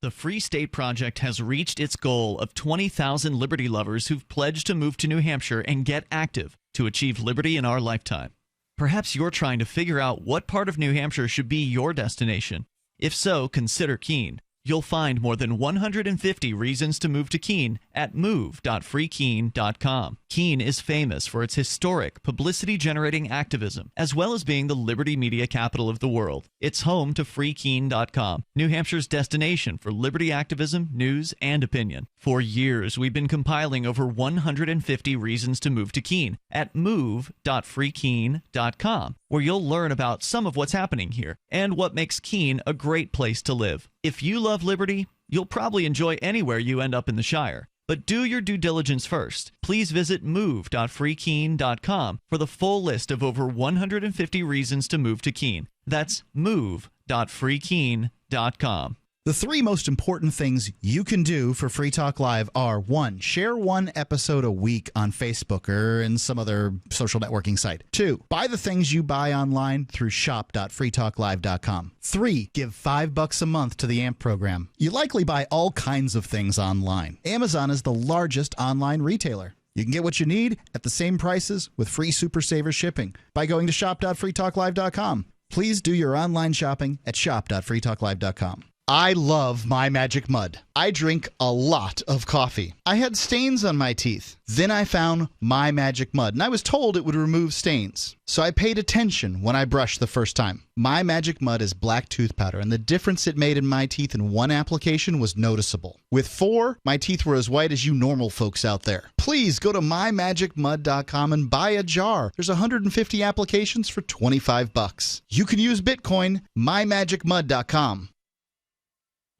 The Free State Project has reached its goal of 20,000 liberty lovers who've pledged to move to New Hampshire and get active to achieve liberty in our lifetime. Perhaps you're trying to figure out what part of New Hampshire should be your destination. If so, consider Keene. You'll find more than 150 reasons to move to Keene at move.freekeene.com. Keene is famous for its historic, publicity-generating activism, as well as being the liberty media capital of the world. It's home to freekeene.com, New Hampshire's destination for liberty activism, news, and opinion. For years, we've been compiling over 150 reasons to move to Keene at move.freekeene.com, where you'll learn about some of what's happening here and what makes Keene a great place to live. If you love liberty, you'll probably enjoy anywhere you end up in the Shire. But do your due diligence first. Please visit move.freekeen.com for the full list of over 150 reasons to move to Keene. That's move.freekeen.com. The 3 most important things you can do for Free Talk Live are: 1, share 1 episode a week on Facebook or in some other social networking site. 2, buy the things you buy online through shop.freetalklive.com. 3, give $5 a month to the AMP program. You likely buy all kinds of things online. Amazon is the largest online retailer. You can get what you need at the same prices with free Super Saver shipping by going to shop.freetalklive.com. Please do your online shopping at shop.freetalklive.com. I love My Magic Mud. I drink a lot of coffee. I had stains on my teeth. Then I found My Magic Mud, and I was told it would remove stains. So I paid attention when I brushed the first time. My Magic Mud is black tooth powder, and the difference it made in my teeth in 1 application was noticeable. With 4, my teeth were as white as you normal folks out there. Please go to mymagicmud.com and buy a jar. There's 150 applications for $25. You can use Bitcoin, mymagicmud.com.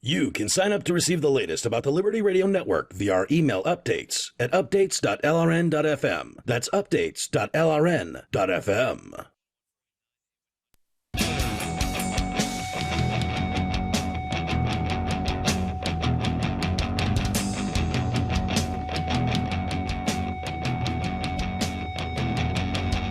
You can sign up to receive the latest about the Liberty Radio Network via our email updates at updates.lrn.fm. That's updates.lrn.fm.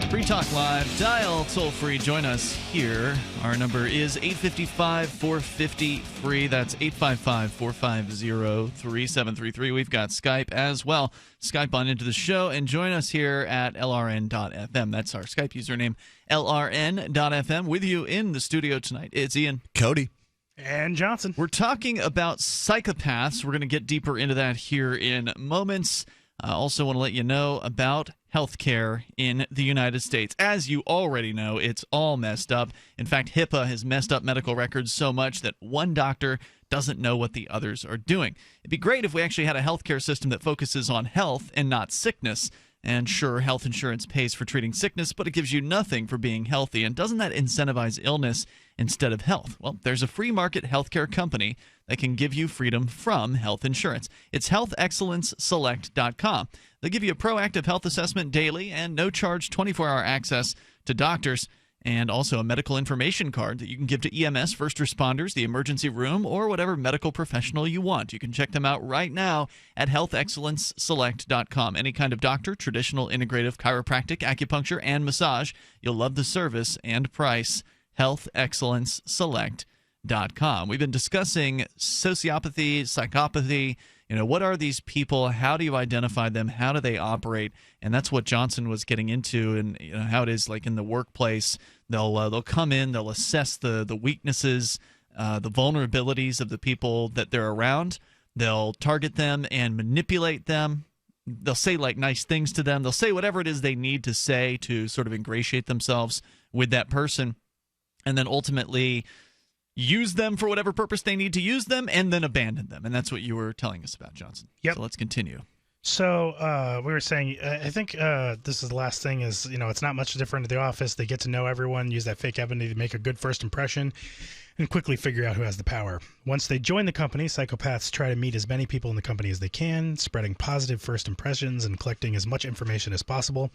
Free Talk Live, dial toll-free, join us here. Our number is 855-450-FREE. That's 855-450-3733. We've got Skype as well. Skype on into the show and join us here at lrn.fm. That's our Skype username, lrn.fm. With you in the studio tonight, it's Ian. Cody. And Johnson. We're talking about psychopaths. We're going to get deeper into that here in moments. I also want to let you know about healthcare in the United States. As you already know, it's all messed up. In fact, HIPAA has messed up medical records so much that one doctor doesn't know what the others are doing. It'd be great if we actually had a healthcare system that focuses on health and not sickness. And sure, health insurance pays for treating sickness, but it gives you nothing for being healthy. And doesn't that incentivize illness instead of health? Well, there's a free market healthcare company that can give you freedom from health insurance. It's healthexcellenceselect.com. They'll give you a proactive health assessment daily and no-charge 24-hour access to doctors, and also a medical information card that you can give to EMS, first responders, the emergency room, or whatever medical professional you want. You can check them out right now at healthexcellenceselect.com. Any kind of doctor, traditional, integrative, chiropractic, acupuncture, and massage. You'll love the service and price. healthexcellenceselect.com. We've been discussing sociopathy, psychopathy. You know, what are these people? How do you identify them? How do they operate? And that's what Johnson was getting into, and you know how it is like in the workplace. They'll come in, they'll assess the weaknesses, the vulnerabilities of the people that they're around. They'll target them and manipulate them. They'll say like nice things to them. They'll say whatever it is they need to say to sort of ingratiate themselves with that person, and then ultimately use them for whatever purpose they need to use them, and then abandon them. And that's what you were telling us about, Johnson. Yep. So let's continue. So we were saying, I think this is the last thing is, you know, it's not much different at the office. They get to know everyone, use that fake evidence to make a good first impression, and quickly figure out who has the power. Once they join the company, psychopaths try to meet as many people in the company as they can, spreading positive first impressions and collecting as much information as possible.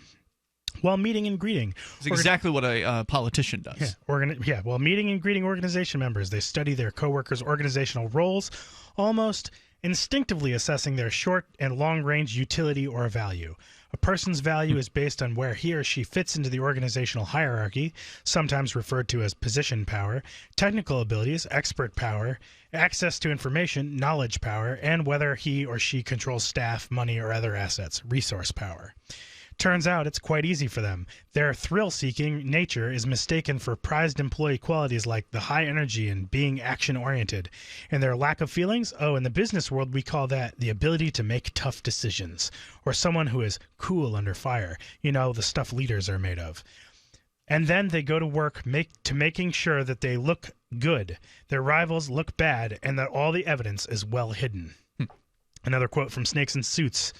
While meeting and greeting. It's exactly what a politician does. Yeah, while meeting and greeting organization members, they study their coworkers' organizational roles, almost instinctively assessing their short and long-range utility or value. A person's value is based on where he or she fits into the organizational hierarchy, sometimes referred to as position power, technical abilities, expert power, access to information, knowledge power, and whether he or she controls staff, money, or other assets, resource power. Turns out it's quite easy for them. Their thrill-seeking nature is mistaken for prized employee qualities like the high energy and being action-oriented. And their lack of feelings? Oh, in the business world, we call that the ability to make tough decisions. Or someone who is cool under fire. You know, the stuff leaders are made of. And then they go to work making sure that they look good, their rivals look bad, and that all the evidence is well hidden. Another quote from Snakes and Suits.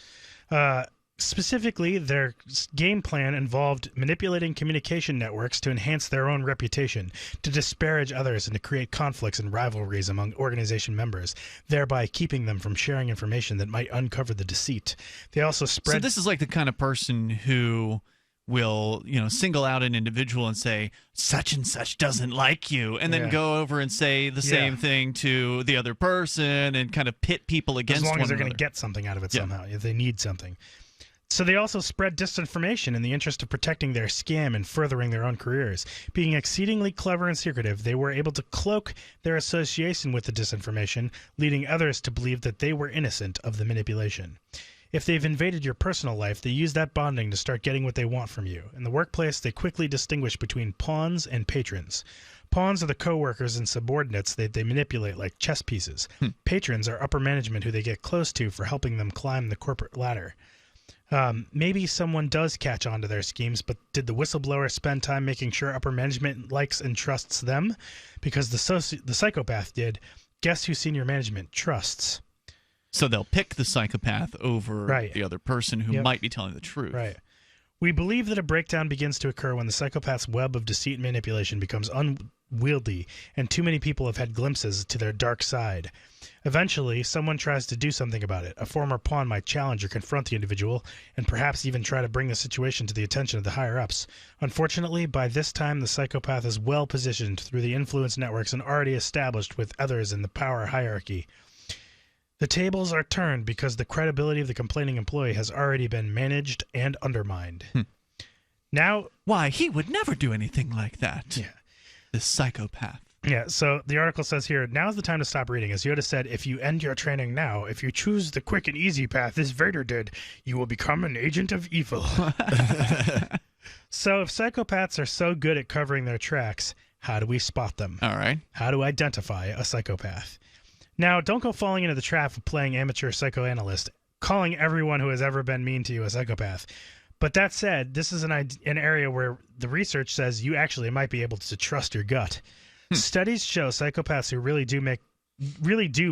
Specifically, their game plan involved manipulating communication networks to enhance their own reputation, to disparage others, and to create conflicts and rivalries among organization members, thereby keeping them from sharing information that might uncover the deceit. They also spread... So this is like the kind of person who will, single out an individual and say, such and such doesn't like you, and then go over and say the same thing to the other person and kind of pit people against one another. As long as they're going to get something out of it somehow, if they need something. So they also spread disinformation in the interest of protecting their scam and furthering their own careers. Being exceedingly clever and secretive, they were able to cloak their association with the disinformation, leading others to believe that they were innocent of the manipulation. If they've invaded your personal life, they use that bonding to start getting what they want from you. In the workplace, they quickly distinguish between pawns and patrons. Pawns are the co-workers and subordinates that they manipulate like chess pieces. Patrons are upper management who they get close to for helping them climb the corporate ladder. Maybe someone does catch on to their schemes, but did the whistleblower spend time making sure upper management likes and trusts them? Because the psychopath did. Guess who senior management trusts? So they'll pick the psychopath over the other person who might be telling the truth. Right. We believe that a breakdown begins to occur when the psychopath's web of deceit and manipulation becomes unwieldy, and too many people have had glimpses to their dark side. Eventually, someone tries to do something about it. A former pawn might challenge or confront the individual, and perhaps even try to bring the situation to the attention of the higher-ups. Unfortunately, by this time, the psychopath is well positioned through the influence networks and already established with others in the power hierarchy. The tables are turned because the credibility of the complaining employee has already been managed and undermined. Now, why, he would never do anything like that. Yeah. This psychopath. Yeah, so the article says here, now's the time to stop reading. As Yoda said, if you end your training now, if you choose the quick and easy path, as Vader did, you will become an agent of evil. So if psychopaths are so good at covering their tracks, how do we spot them? All right. How to identify a psychopath? Now, don't go falling into the trap of playing amateur psychoanalyst, calling everyone who has ever been mean to you a psychopath. But that said, this is an area where the research says you actually might be able to trust your gut. Studies show psychopaths who really do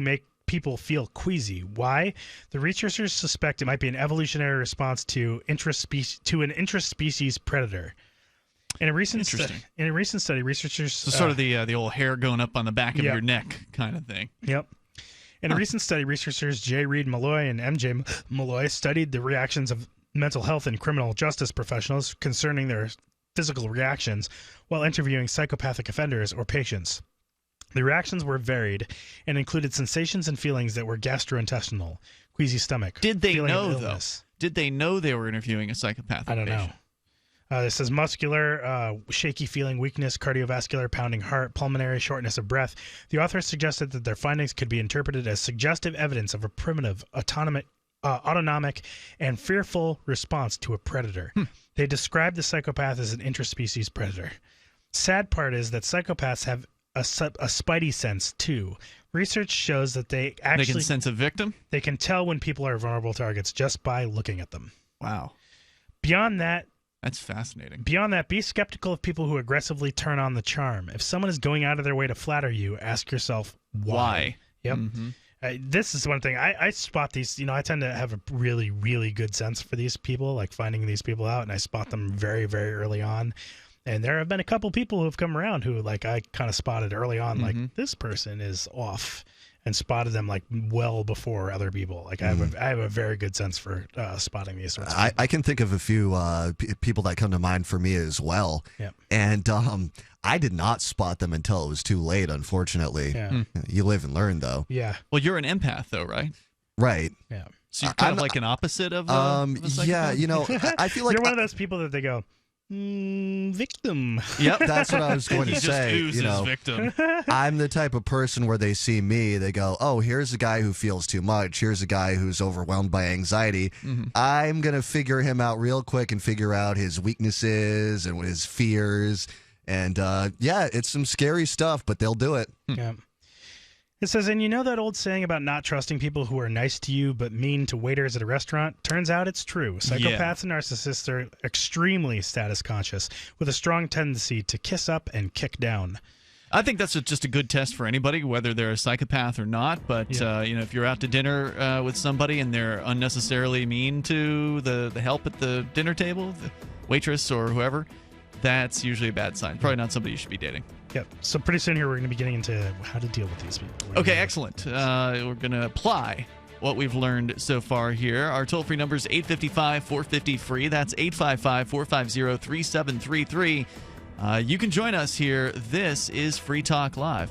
make people feel queasy. Why? The researchers suspect it might be an evolutionary response to an intraspecies predator. In a recent study, researchers sort of the old hair going up on the back of your neck kind of thing. Yep. In a recent study, researchers J. Reed Malloy and M.J. Malloy studied the reactions of mental health and criminal justice professionals concerning their physical reactions while interviewing psychopathic offenders or patients. The reactions were varied and included sensations and feelings that were gastrointestinal, queasy stomach. Did they know, though? Did they know they were interviewing a psychopathic patient? I don't know. This says muscular, shaky feeling, weakness, cardiovascular, pounding heart, pulmonary, shortness of breath. The authors suggested that their findings could be interpreted as suggestive evidence of a primitive, autonomic, and fearful response to a predator. They described the psychopath as an interspecies predator. Sad part is that psychopaths have a spidey sense, too. Research shows that they can sense a victim? They can tell when people are vulnerable targets just by looking at them. Wow. Beyond that, that's fascinating. Beyond that, be skeptical of people who aggressively turn on the charm. If someone is going out of their way to flatter you, ask yourself why. Yep. This is one thing. I spot these. I tend to have a really, really good sense for these people, like finding these people out, and I spot them very, very early on. And there have been a couple people who have come around who, like, I kind of spotted early on, like, this person is off, and spotted them, like, well before other people. Like, I have a very good sense for spotting these sorts of people. I can think of a few people that come to mind for me as well. Yeah. And I did not spot them until it was too late, unfortunately. Yeah. You live and learn, though. Yeah. Well, you're an empath, though, right? Right. Yeah. So you're kind of like an opposite of yeah, I feel like you're one of those people that they go, victim. Yep, that's what I was going to say. Victim. I'm the type of person where they see me, they go, oh, here's a guy who feels too much. Here's a guy who's overwhelmed by anxiety. I'm going to figure him out real quick and figure out his weaknesses and his fears. And yeah, it's some scary stuff, but they'll do it. Yeah. It says, and you know that old saying about not trusting people who are nice to you but mean to waiters at a restaurant? Turns out it's true. Psychopaths and narcissists are extremely status conscious with a strong tendency to kiss up and kick down. I think that's just a good test for anybody, whether they're a psychopath or not. But if you're out to dinner with somebody and they're unnecessarily mean to the help at the dinner table, the waitress or whoever, that's usually a bad sign. Probably not somebody you should be dating. Yep. So pretty soon here we're going to be getting into how to deal with these people. Okay, excellent. We're going to apply what we've learned so far here. Our toll-free number is 855-450-FREE. That's 855-450-3733. You can join us here. This is Free Talk Live.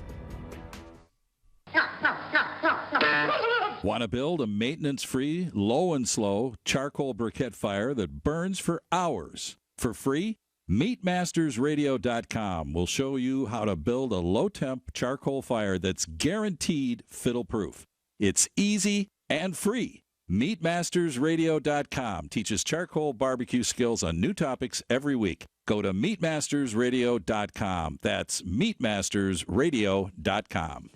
Want to build a maintenance-free, low and slow charcoal briquette fire that burns for hours for free? MeatMastersRadio.com will show you how to build a low-temp charcoal fire that's guaranteed fiddle-proof. It's easy and free. MeatMastersRadio.com teaches charcoal barbecue skills on new topics every week. Go to MeatMastersRadio.com. That's MeatMastersRadio.com.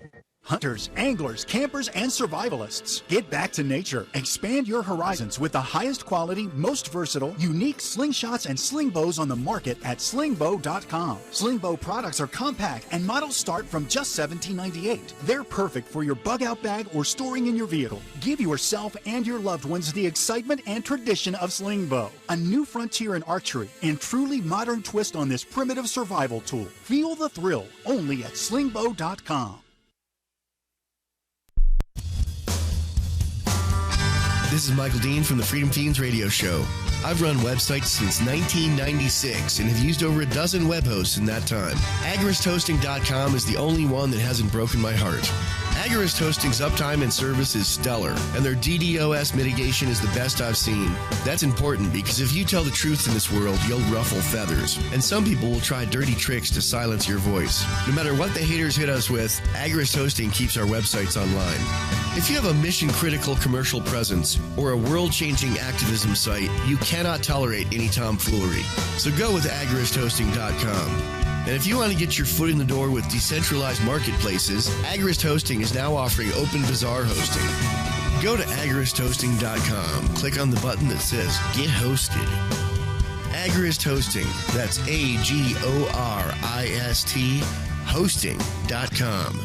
Hunters, anglers, campers, and survivalists. Get back to nature. Expand your horizons with the highest quality, most versatile, unique slingshots and sling bows on the market at slingbow.com. Sling bow products are compact and models start from just $17.98. They're perfect for your bug out bag or storing in your vehicle. Give yourself and your loved ones the excitement and tradition of sling bow. A new frontier in archery and truly modern twist on this primitive survival tool. Feel the thrill only at slingbow.com. This is Michael Dean from the Freedom Fiends radio show. I've run websites since 1996 and have used over a dozen web hosts in that time. AgoristHosting.com is the only one that hasn't broken my heart. Agorist Hosting's uptime and service is stellar, and their DDoS mitigation is the best I've seen. That's important because if you tell the truth in this world, you'll ruffle feathers, and some people will try dirty tricks to silence your voice. No matter what the haters hit us with, Agorist Hosting keeps our websites online. If you have a mission-critical commercial presence or a world-changing activism site, you cannot tolerate any tomfoolery. So go with AgoristHosting.com. And if you want to get your foot in the door with decentralized marketplaces, Agorist Hosting is now offering Open Bazaar hosting. Go to agoristhosting.com. Click on the button that says Get Hosted. Agorist Hosting. That's AGORIST hosting.com.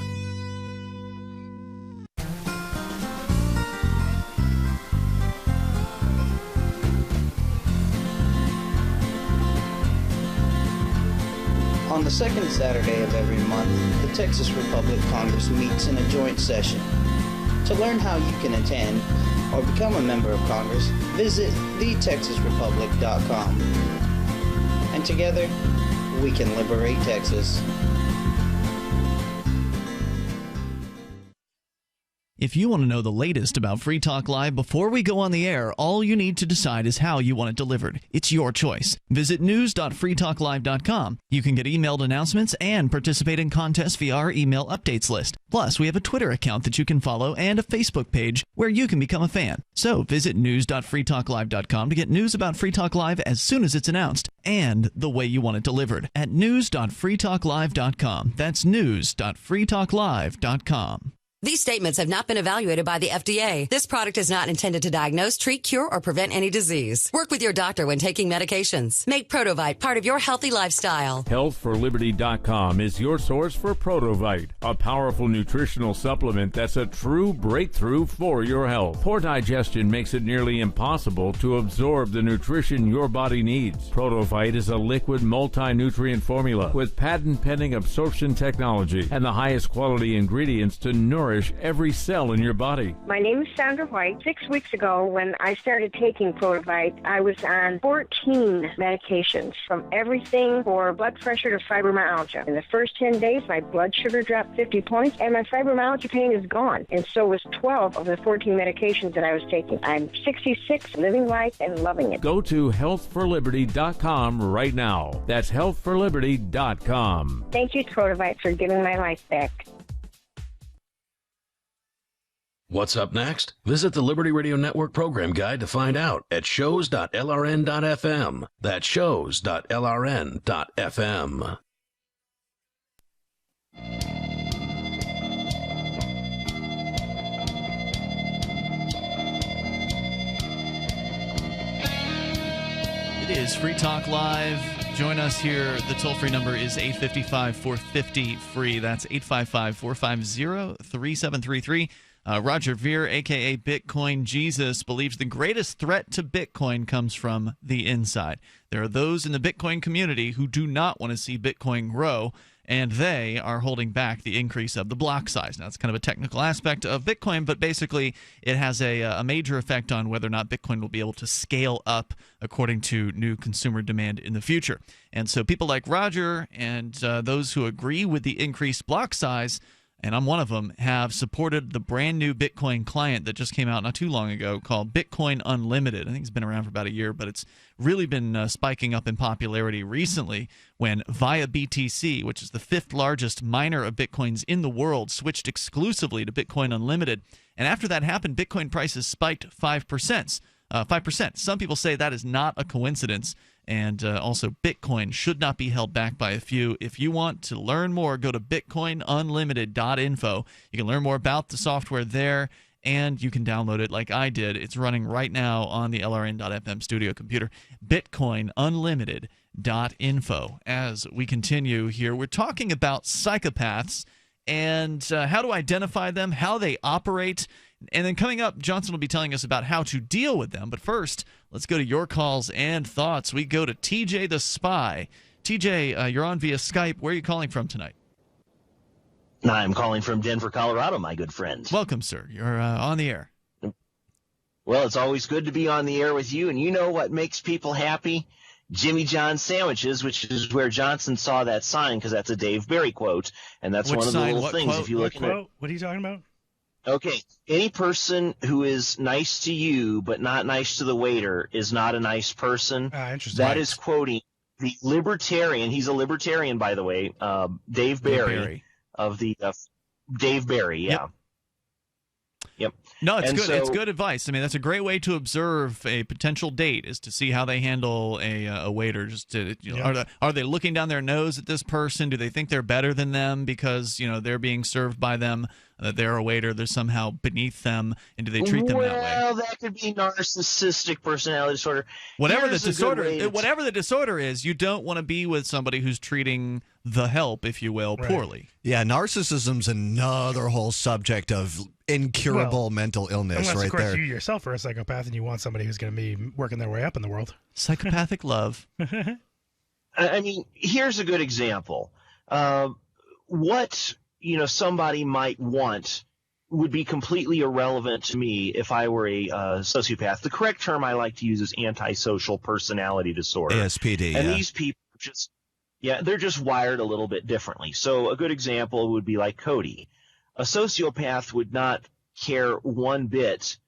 On the second Saturday of every month, the Texas Republic Congress meets in a joint session. To learn how you can attend or become a member of Congress, visit thetexasrepublic.com. And together, we can liberate Texas. If you want to know the latest about Free Talk Live before we go on the air, all you need to decide is how you want it delivered. It's your choice. Visit news.freetalklive.com. You can get emailed announcements and participate in contests via our email updates list. Plus, we have a Twitter account that you can follow and a Facebook page where you can become a fan. So visit news.freetalklive.com to get news about Free Talk Live as soon as it's announced and the way you want it delivered at news.freetalklive.com. That's news.freetalklive.com. These statements have not been evaluated by the FDA. This product is not intended to diagnose, treat, cure, or prevent any disease. Work with your doctor when taking medications. Make Protovite part of your healthy lifestyle. HealthForLiberty.com is your source for Protovite, a powerful nutritional supplement that's a true breakthrough for your health. Poor digestion makes it nearly impossible to absorb the nutrition your body needs. Protovite is a liquid multi-nutrient formula with patent-pending absorption technology and the highest quality ingredients to nourish every cell in your body. My name is Sandra White. 6 weeks ago, when I started taking Protovite, I was on 14 medications, from everything for blood pressure to fibromyalgia. In the first 10 days, my blood sugar dropped 50 points, and my fibromyalgia pain is gone. And so was 12 of the 14 medications that I was taking. I'm 66, living life and loving it. Go to healthforliberty.com right now. That's healthforliberty.com. Thank you, Protovite, for giving my life back. What's up next? Visit the Liberty Radio Network program guide to find out at shows.lrn.fm. That's shows.lrn.fm. It is Free Talk Live. Join us here. The toll-free number is 855-450-FREE. That's 855-450-3733. Roger Ver, a.k.a. Bitcoin Jesus, believes the greatest threat to Bitcoin comes from the inside. There are those in the Bitcoin community who do not want to see Bitcoin grow, and they are holding back the increase of the block size. Now, it's kind of a technical aspect of Bitcoin, but basically it has a major effect on whether or not Bitcoin will be able to scale up according to new consumer demand in the future. And so people like Roger and those who agree with the increased block size, and I'm one of them, have supported the brand new Bitcoin client that just came out not too long ago called Bitcoin Unlimited. I think it's been around for about a year, but it's really been spiking up in popularity recently when via BTC, which is the 5th largest miner of Bitcoins in the world, switched exclusively to Bitcoin Unlimited. And after that happened, Bitcoin prices spiked 5%. 5%. Some people say that is not a coincidence. And also, Bitcoin should not be held back by a few. If you want to learn more, go to bitcoinunlimited.info. You can learn more about the software there, and you can download it like I did. It's running right now on the LRN.FM studio computer. bitcoinunlimited.info. As we continue here, we're talking about psychopaths and how to identify them, how they operate. And then coming up, Johnson will be telling us about how to deal with them. But first, let's go to your calls and thoughts. We go to TJ the Spy. TJ, you're on via Skype. Where are you calling from tonight? I'm calling from Denver, Colorado, my good friend. Welcome, sir. You're on the air. Well, it's always good to be on the air with you. And you know what makes people happy? Jimmy John's sandwiches, which is where Johnson saw that sign, because that's a Dave Barry quote. And that's one of the little things. Quote? If you look at it. What are you talking about? Okay, any person who is nice to you but not nice to the waiter is not a nice person. Interesting. That is quoting the libertarian. He's a libertarian, by the way, Dave Barry of the Dave Barry. Yeah. Yep. No, it's and good. So, it's good advice. I mean, that's a great way to observe a potential date, is to see how they handle a waiter. Just to, are they looking down their nose at this person? Do they think they're better than them because they're being served by them? They're a waiter. They're somehow beneath them, and do they treat them that way? Well, that could be narcissistic personality disorder. Whatever the disorder is, you don't want to be with somebody who's treating the help, if you will, poorly. Yeah, narcissism's another whole subject of incurable mental illness unless, right of course, there. you yourself are a psychopath and you want somebody who's going to be working their way up in the world. Psychopathic love. I mean, here's a good example. What somebody might want would be completely irrelevant to me if I were a sociopath. The correct term I like to use is antisocial personality disorder. ASPD. And these people they're just wired a little bit differently. So a good example would be like Cody. A sociopath would not care one bit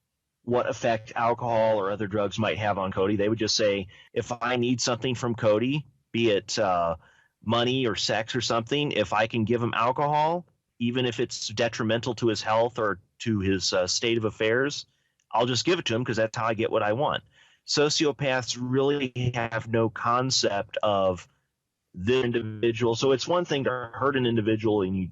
what effect alcohol or other drugs might have on Cody. They would just say, if I need something from Cody, be it money or sex or something, if I can give him alcohol, even if it's detrimental to his health or to his state of affairs, I'll just give it to him because that's how I get what I want. Sociopaths really have no concept of the individual. So it's one thing to hurt an individual and you,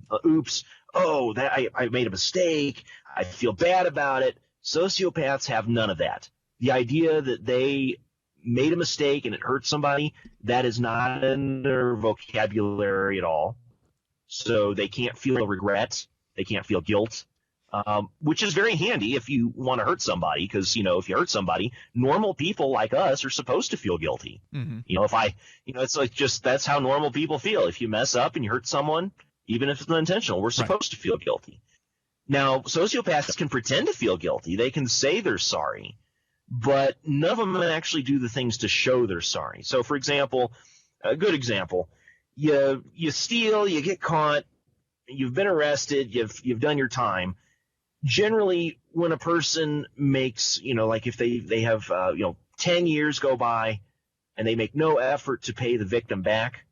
I made a mistake. I feel bad about it. Sociopaths have none of that. The idea that they made a mistake and it hurt somebody, that is not in their vocabulary at all. So they can't feel regret. They can't feel guilt, which is very handy if you want to hurt somebody, because, if you hurt somebody, normal people like us are supposed to feel guilty. Mm-hmm. It's like that's how normal people feel. If you mess up and you hurt someone, even if it's unintentional, we're supposed to feel guilty. Now, sociopaths can pretend to feel guilty. They can say they're sorry, but none of them actually do the things to show they're sorry. So, for example, a good example, you steal, you get caught, you've been arrested, you've done your time. Generally, when a person makes, like if they have, 10 years go by and they make no effort to pay the victim back,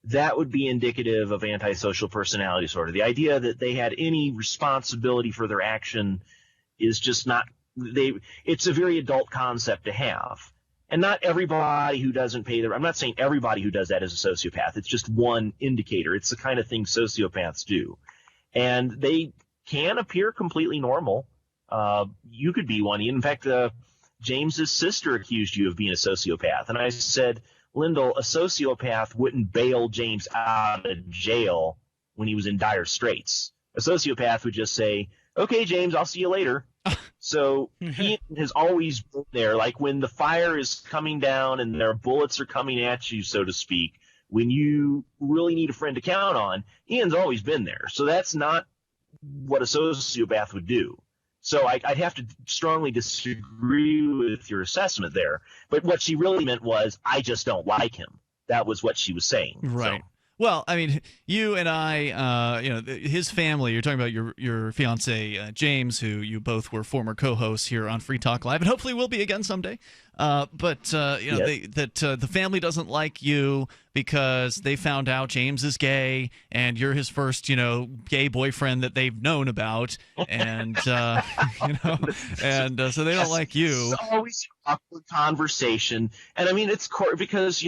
that would be indicative of antisocial personality disorder. The idea that they had any responsibility for their action is just not – it's a very adult concept to have. And not everybody who doesn't pay their – I'm not saying everybody who does that is a sociopath. It's just one indicator. It's the kind of thing sociopaths do. And they can appear completely normal. You could be one. In fact, James's sister accused you of being a sociopath. And I said – Lindell, a sociopath wouldn't bail James out of jail when he was in dire straits. A sociopath would just say, okay, James, I'll see you later. So Ian has always been there. Like when the fire is coming down and their bullets are coming at you, so to speak, when you really need a friend to count on, Ian's always been there. So that's not what a sociopath would do. So I'd have to strongly disagree with your assessment there. But what she really meant was, I just don't like him. That was what she was saying. Right. So. Well, I mean, you and I, his family, you're talking about your fiance, James, who you both were former co-hosts here on Free Talk Live, and hopefully will be again someday. The family doesn't like you because they found out James is gay and you're his first, gay boyfriend that they've known about. And, so they don't like you. It's always an awkward conversation. And I mean, it's because,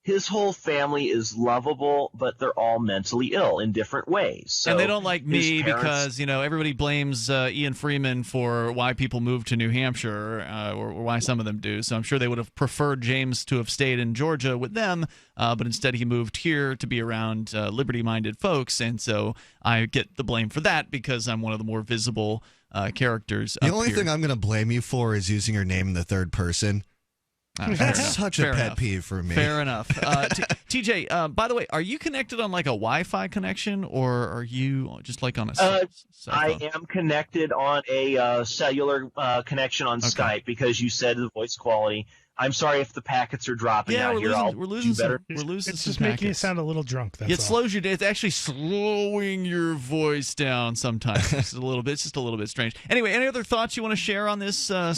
his whole family is lovable, but they're all mentally ill in different ways. So and they don't like me because, everybody blames Ian Freeman for why people move to New Hampshire, or why some of them do. So I'm sure they would have preferred James to have stayed in Georgia with them, but instead he moved here to be around liberty-minded folks. And so I get the blame for that because I'm one of the more visible characters. The only thing I'm going to blame you for is using your name in the third person. That's such a pet peeve for me. Fair enough. TJ, by the way, are you connected on like a Wi-Fi connection, or are you just like on a cell phone? I am connected on a cellular connection on Skype because you said the voice quality. I'm sorry if the packets are dropping out here. We're losing some It's just packets. making you sound a little drunk. That's It slows you down. It's actually slowing your voice down sometimes. It's just a little bit strange. Anyway, any other thoughts you want to share on this I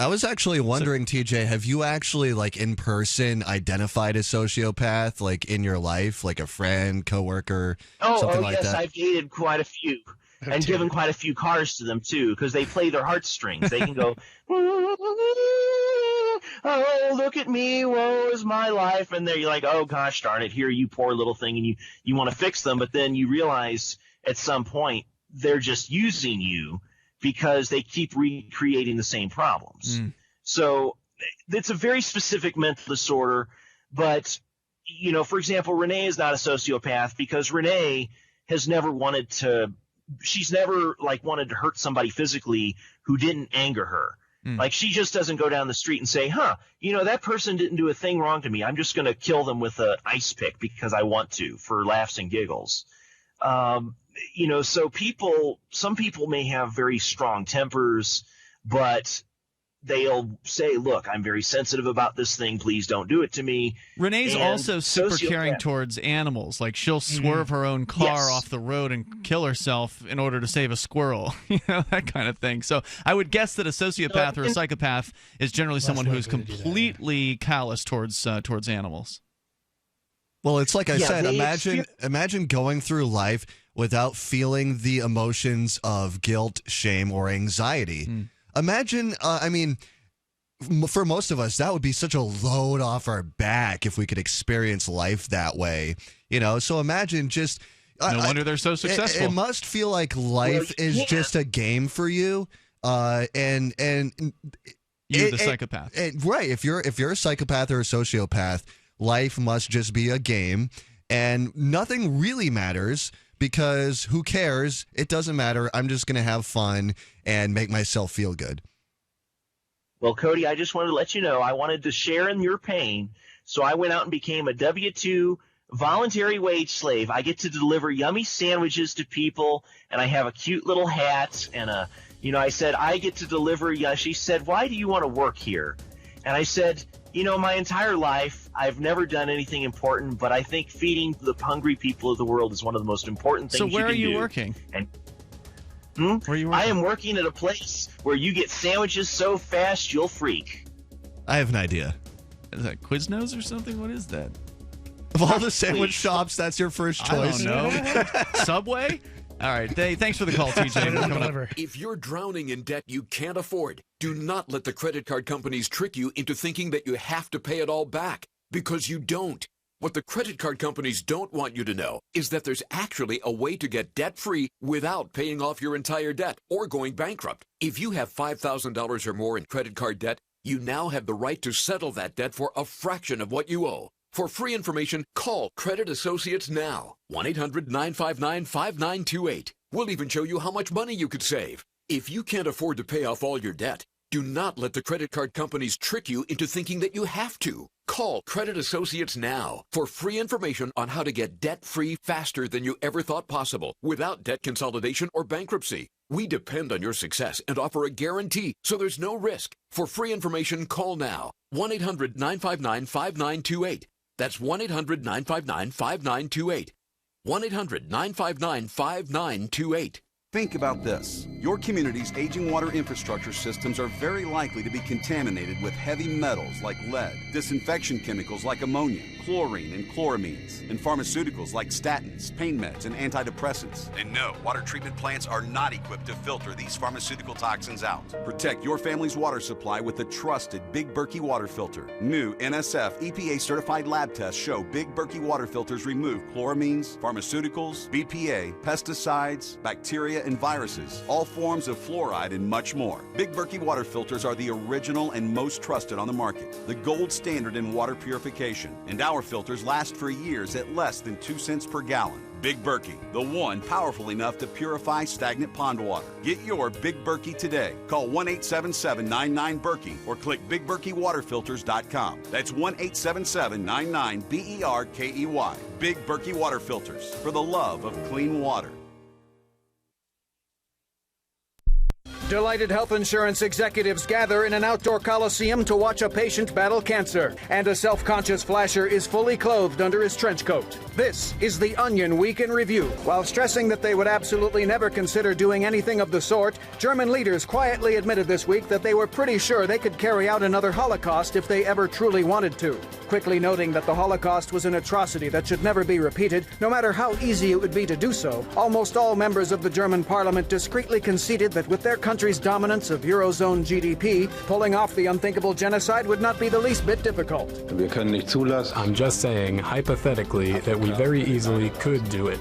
was actually wondering, TJ, have you actually like in person identified a sociopath like in your life, like a friend, coworker, something like yes, that? I've dated quite a few. And given quite a few cars to them, too, because they play their heartstrings. They can go, oh, look at me, woe is my life. And you're like, oh, gosh darn it, here, you poor little thing. And you want to fix them, but then you realize at some point they're just using you because they keep recreating the same problems. So it's a very specific mental disorder. But, for example, Renee is not a sociopath because Renee has never wanted to – she's never wanted to hurt somebody physically who didn't anger her. Like she just doesn't go down the street and say, that person didn't do a thing wrong to me. I'm just going to kill them with an ice pick because I want to for laughs and giggles. So some people may have very strong tempers, but they'll say, look, I'm very sensitive about this thing. Please don't do it to me. Renee's also super caring towards animals. Like she'll swerve her own car off the road and kill herself in order to save a squirrel, that kind of thing. So I would guess that a sociopath or a psychopath is generally someone who's completely callous towards animals. Well, it's like I said, imagine going through life without feeling the emotions of guilt, shame, or anxiety. Imagine, for most of us, that would be such a load off our back if we could experience life that way. So imagine just... No wonder they're so successful. It must feel like life is just a game for you. And you're the psychopath. Right. If you're a psychopath or a sociopath, life must just be a game. And nothing really matters. Because who cares? It doesn't matter. I'm just going to have fun and make myself feel good. Well, Cody, I just wanted to let you know I wanted to share in your pain, so I went out and became a W-2 voluntary wage slave. I get to deliver yummy sandwiches to people, and I have a cute little hat. And, I said, I get to deliver. She said, why do you want to work here? And I said, my entire life, I've never done anything important, but I think feeding the hungry people of the world is one of the most important things you can do. So where are you working? And, Where are you working? I am working at a place where you get sandwiches so fast you'll freak. I have an idea. Is that Quiznos or something? What is that? Of all the sandwich shops, that's your first choice? I don't know. Subway? All right. Thanks for the call, TJ. If you're drowning in debt you can't afford, do not let the credit card companies trick you into thinking that you have to pay it all back, because you don't. What the credit card companies don't want you to know is that there's actually a way to get debt-free without paying off your entire debt or going bankrupt. If you have $5,000 or more in credit card debt, You now have the right to settle that debt for a fraction of what you owe. For free information, call Credit Associates now. 1-800-959-5928. We'll even show you how much money you could save. If you can't afford to pay off all your debt, do not let the credit card companies trick you into thinking that you have to. Call Credit Associates now for free information on how to get debt-free faster than you ever thought possible without debt consolidation or bankruptcy. We depend on your success and offer a guarantee, so there's no risk. For free information, call now. 1-800-959-5928. That's 1-800-959-5928. 1-800-959-5928. Think about this. Your community's aging water infrastructure systems are very likely to be contaminated with heavy metals like lead, disinfection chemicals like ammonia, chlorine and chloramines, and pharmaceuticals like statins, pain meds, and antidepressants. And no, water treatment plants are not equipped to filter these pharmaceutical toxins out. Protect your family's water supply with the trusted Big Berkey water filter. New NSF EPA certified lab tests show Big Berkey water filters remove chloramines, pharmaceuticals, BPA, pesticides, bacteria, and viruses, all forms of fluoride, and much more. Big Berkey water filters are the original and most trusted on the market, the gold standard in water purification, and our filters last for years at less than 2 cents per gallon. Big Berkey, the one powerful enough to purify stagnant pond water. Get your Big Berkey today. Call 1-877-99-BERKEY or click BigBerkeyWaterFilters.com. That's 1-877-99-BERKEY. Big Berkey Water Filters, for the love of clean water. Delighted health insurance executives gather in an outdoor coliseum to watch a patient battle cancer, and a self-conscious flasher is fully clothed under his trench coat. This is the Onion Week in Review. While stressing that they would absolutely never consider doing anything of the sort, German leaders quietly admitted this week that they were pretty sure they could carry out another Holocaust if they ever truly wanted to, quickly noting that the Holocaust was an atrocity that should never be repeated, no matter how easy it would be to do so. Almost all members of the German parliament discreetly conceded that with their country's dominance of Eurozone GDP, pulling off the unthinkable genocide would not be the least bit difficult. I'm just saying, hypothetically, that we very easily could do it.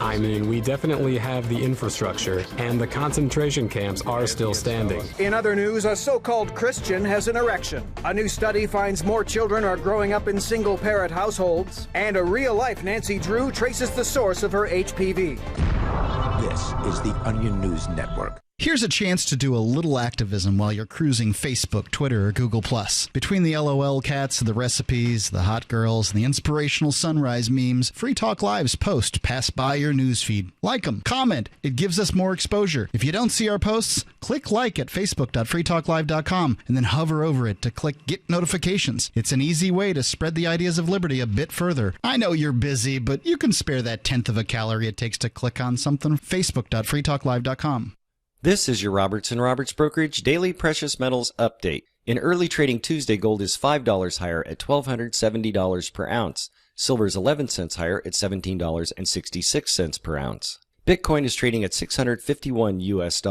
I mean, we definitely have the infrastructure, and the concentration camps are still standing. In other news, a so-called Christian has an erection. A new study finds more children are growing up in single-parent households, and a real-life Nancy Drew traces the source of her HPV. This is the Onion News Network. Here's a chance to do a little activism while you're cruising Facebook, Twitter, or Google+. Between the LOL cats, the recipes, the hot girls, and the inspirational sunrise memes, Free Talk Live's post pass by your newsfeed. Like them, comment. It gives us more exposure. If you don't see our posts, click like at facebook.freetalklive.com and then hover over it to click Get Notifications. It's an easy way to spread the ideas of liberty a bit further. I know you're busy, but you can spare that 1/10 of a calorie it takes to click on something. facebook.freetalklive.com. This is your Robertson Roberts Brokerage Daily Precious Metals Update. In early trading Tuesday, gold is $5 higher at $1,270 per ounce. Silver is 11 cents higher at $17.66 per ounce. Bitcoin is trading at $651 US.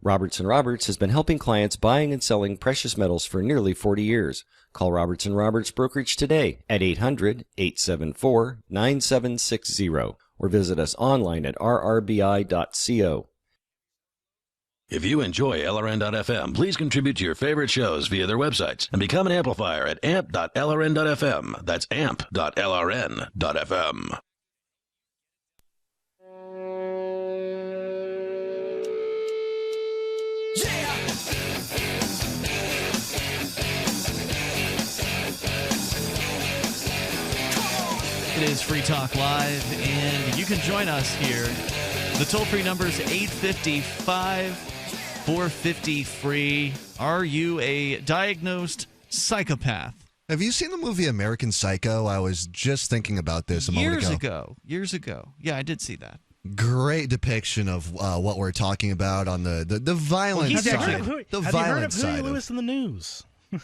Robertson Roberts has been helping clients buying and selling precious metals for nearly 40 years. Call Robertson Roberts Brokerage today at 800-874-9760 or visit us online at rrbi.co. If you enjoy LRN.FM, please contribute to your favorite shows via their websites and become an amplifier at amp.lrn.fm. That's amp.lrn.fm. It is Free Talk Live, and you can join us here. The toll-free number is 855-450-FREE. Are you a diagnosed psychopath? Have you seen the movie American Psycho? I was just thinking about this a moment ago. Years ago. Yeah, I did see that. Great depiction of what we're talking about on the violent side. Have you heard of Huey Lewis in the News? Is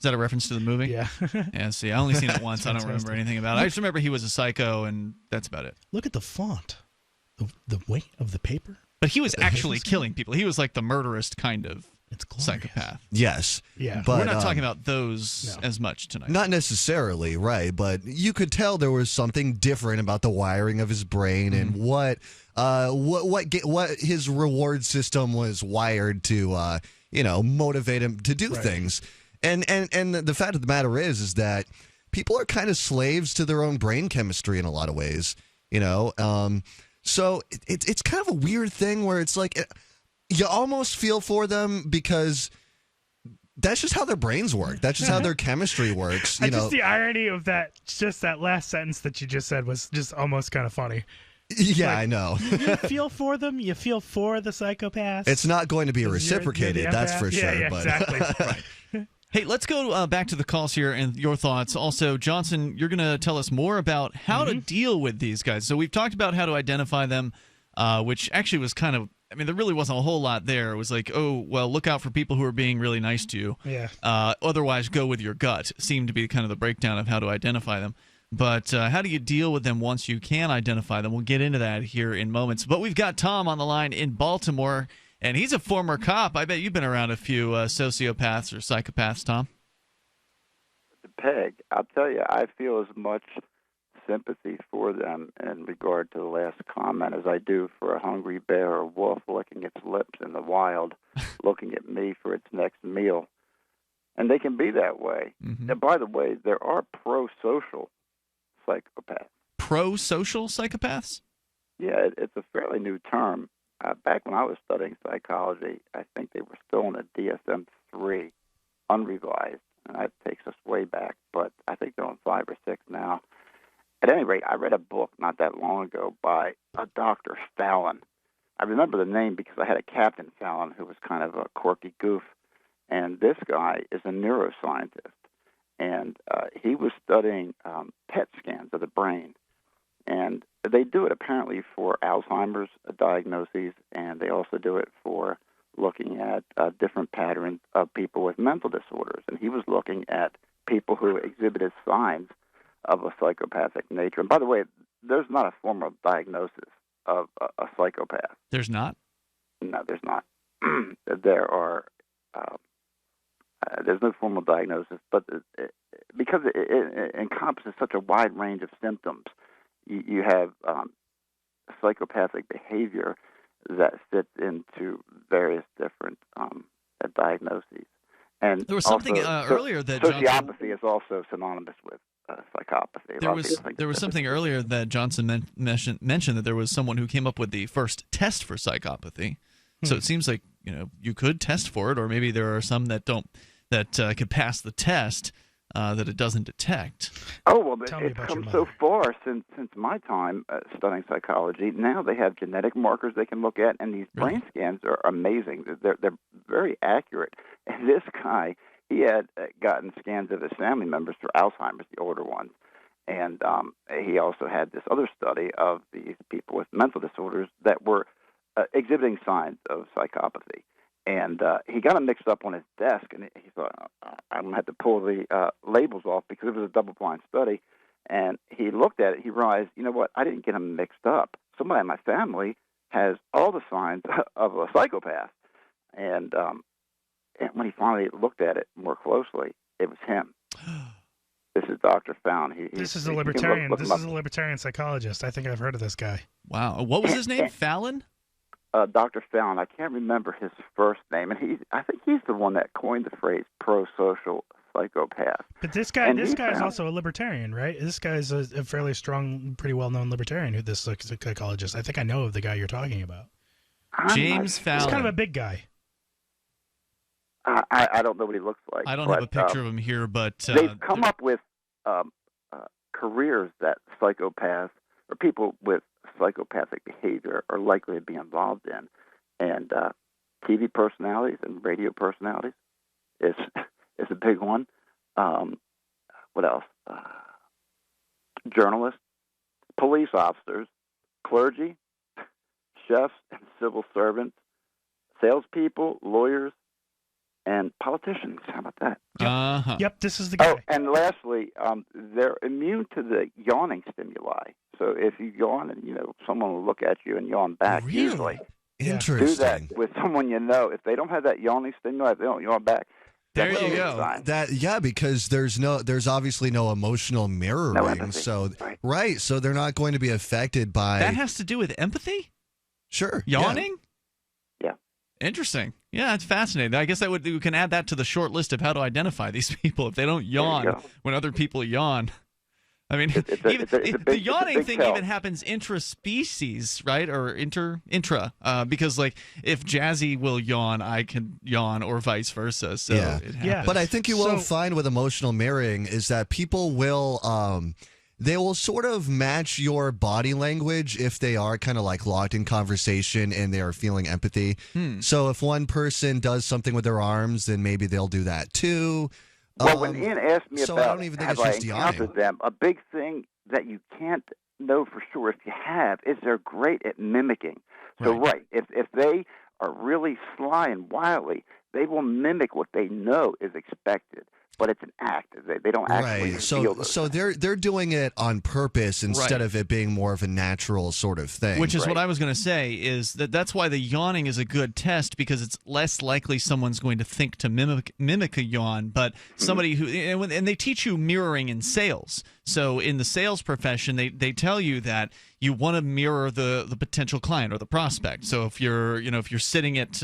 that a reference to the movie? Yeah. Yeah, see, I only seen it once. I don't remember anything about it. I just remember he was a psycho, and that's about it. Look at the font. The weight of the paper. But he was actually killing people. He was like the murderous kind of psychopath. Yes. Yeah. But we're not talking about those as much tonight. Not necessarily, right? But you could tell there was something different about the wiring of his brain and what his reward system was wired to, motivate him to do things. And the fact of the matter is that people are kind of slaves to their own brain chemistry in a lot of ways, you know. So it's kind of a weird thing where it's like you almost feel for them because that's just how their brains work. That's just how their chemistry works. You know, just the irony of that. Just that last sentence that you just said was just almost kind of funny. Yeah, like, I know. You feel for them. You feel for the psychopaths. It's not going to be reciprocated, that's for sure. Yeah, but. Exactly. Right. Hey, let's go back to the calls here and your thoughts. Also, Johnson, you're going to tell us more about how to deal with these guys. So we've talked about how to identify them, which actually was kind of, I mean, there really wasn't a whole lot there. It was like, oh, well, look out for people who are being really nice to you. Yeah. Otherwise, go with your gut seemed to be kind of the breakdown of how to identify them. But how do you deal with them once you can identify them? We'll get into that here in moments. But we've got Tom on the line in Baltimore, and he's a former cop. I bet you've been around a few sociopaths or psychopaths, Tom. Peg, I'll tell you, I feel as much sympathy for them in regard to the last comment as I do for a hungry bear or wolf licking its lips in the wild, looking at me for its next meal. And they can be that way. And by the way, there are pro-social psychopaths. Pro-social psychopaths? Yeah, it's a fairly new term. Back when I was studying psychology, I think they were still in the DSM-3, unrevised, and that takes us way back, but I think they're on 5 or 6 now. At any rate, I read a book not that long ago by a Dr. Fallon. I remember the name because I had a Captain Fallon who was kind of a quirky goof, and this guy is a neuroscientist. And he was studying PET scans of the brain. And they do it apparently for Alzheimer's diagnoses, and they also do it for looking at different patterns of people with mental disorders. And he was looking at people who exhibited signs of a psychopathic nature. And by the way, there's not a formal diagnosis of a psychopath. There's not? No, there's not. There are... there's no formal diagnosis, but because it encompasses such a wide range of symptoms, you have psychopathic behavior that fits into various different diagnoses. And there was something earlier that sociopathy is also synonymous with psychopathy. There was something earlier that Johnson mentioned that there was someone who came up with the first test for psychopathy. So it seems like you could test for it, or maybe there are some that don't could pass the test that it doesn't detect. Oh well, it's come so far since my time studying psychology. Now they have genetic markers they can look at, and these brain scans are amazing. They're very accurate. And this guy, he had gotten scans of his family members for Alzheimer's, the older ones, and he also had this other study of these people with mental disorders that were exhibiting signs of psychopathy. And he got them mixed up on his desk, and he thought, I'm going to have to pull the labels off because it was a double-blind study. And he looked at it. He realized, you know what, I didn't get them mixed up. Somebody in my family has all the signs of a psychopath. And when he finally looked at it more closely, it was him. This is Dr. Fallon. This is a libertarian. This is a libertarian psychologist. I think I've heard of this guy. Wow. What was his name? Fallon? Dr. Fallon. I can't remember his first name, and I think he's the one that coined the phrase pro-social psychopath. But this guy is also a libertarian, right? This guy is a fairly strong, pretty well-known libertarian. Who this psychologist? I think I know of the guy you're talking about. James Fallon. He's kind of a big guy. I don't know what he looks like. I don't have a picture of him here, but they've come up with careers that psychopaths or people with psychopathic behavior are likely to be involved in, and TV personalities and radio personalities is a big one. What else? Journalists, police officers, clergy, chefs and civil servants, salespeople, lawyers, and politicians. How about that? Yep, this is the guy. Oh, and lastly, they're immune to the yawning stimuli. So if you yawn and, someone will look at you and yawn back, usually. Interesting. Do that with someone you know. If they don't have that yawning stimuli, if they don't yawn back, there you go. Because there's obviously no emotional mirroring. So so they're not going to be affected by. That has to do with empathy? Sure. Yawning? Yeah. Interesting. Yeah, it's fascinating. I guess we can add that to the short list of how to identify these people if they don't yawn when other people yawn. I mean, the yawning thing even happens intraspecies, right? Or intra, because like if Jazzy will yawn, I can yawn, or vice versa. So it happens. But I think you will find with emotional mirroring is that people will they will sort of match your body language if they are kind of like locked in conversation and they are feeling empathy. So if one person does something with their arms, then maybe they'll do that too. Well, when Ian asked me so about I don't even think have it's I just encountered them, a big thing that you can't know for sure if you have is they're great at mimicking. So if they are really sly and wily, they will mimic what they know is expected. But it's an act. They don't actually feel those So they're doing it on purpose instead of it being more of a natural sort of thing. Which is what I was going to say, is that's why the yawning is a good test, because it's less likely someone's going to think to mimic a yawn, but somebody who and they teach you mirroring in sales. So in the sales profession, they tell you that you want to mirror the potential client or the prospect. So if you're sitting at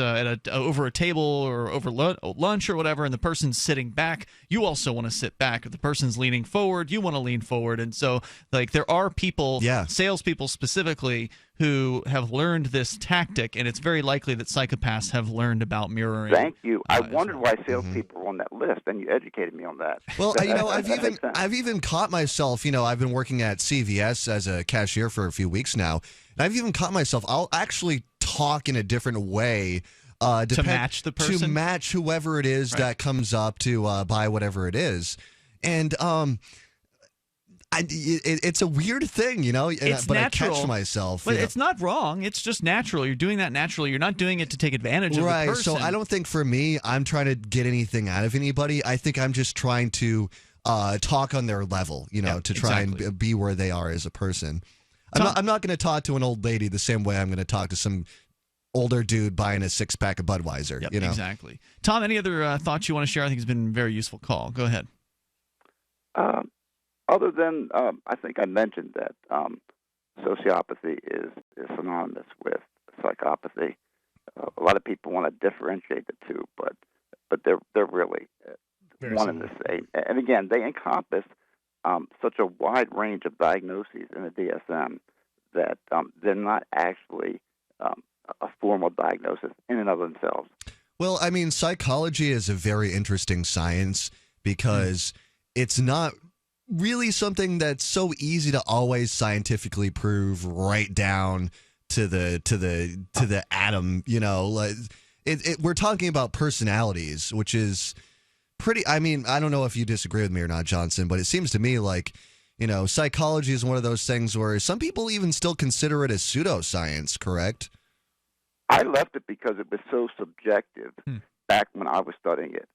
over a table or over lunch or whatever, and the person's sitting back, you also want to sit back. If the person's leaning forward, you want to lean forward. And so like there are people, salespeople specifically, who have learned this tactic, and it's very likely that psychopaths have learned about mirroring. Thank you. I wondered why salespeople were on that list, and you educated me on that. Well, I've even caught myself. I've been working at CVS as a cashier for a few weeks now, and I've even caught myself. I'll actually talk in a different way to match the person, to match whoever it is that comes up to buy whatever it is, and it's a weird thing, It's but natural, I catch myself. But it's not wrong. It's just natural. You're doing that naturally. You're not doing it to take advantage of the person. So I don't think for me, I'm trying to get anything out of anybody. I think I'm just trying to talk on their level, to try and be where they are as a person. I'm not going to talk to an old lady the same way I'm going to talk to some older dude buying a 6-pack of Budweiser. Exactly. Tom, any other thoughts you want to share? I think it's been a very useful call. Go ahead. Other than, I think I mentioned that sociopathy is synonymous with psychopathy. A lot of people want to differentiate the two, but they're really one and the same. And again, they encompass such a wide range of diagnoses in the DSM that they're not actually a formal diagnosis in and of themselves. Well, I mean, psychology is a very interesting science because it's not really something that's so easy to always scientifically prove right down to the atom. Like we're talking about personalities, which is pretty. I mean, I don't know if you disagree with me or not, Johnson, but it seems to me like psychology is one of those things where some people even still consider it as pseudoscience. Correct? I left it because it was so subjective back when I was studying it.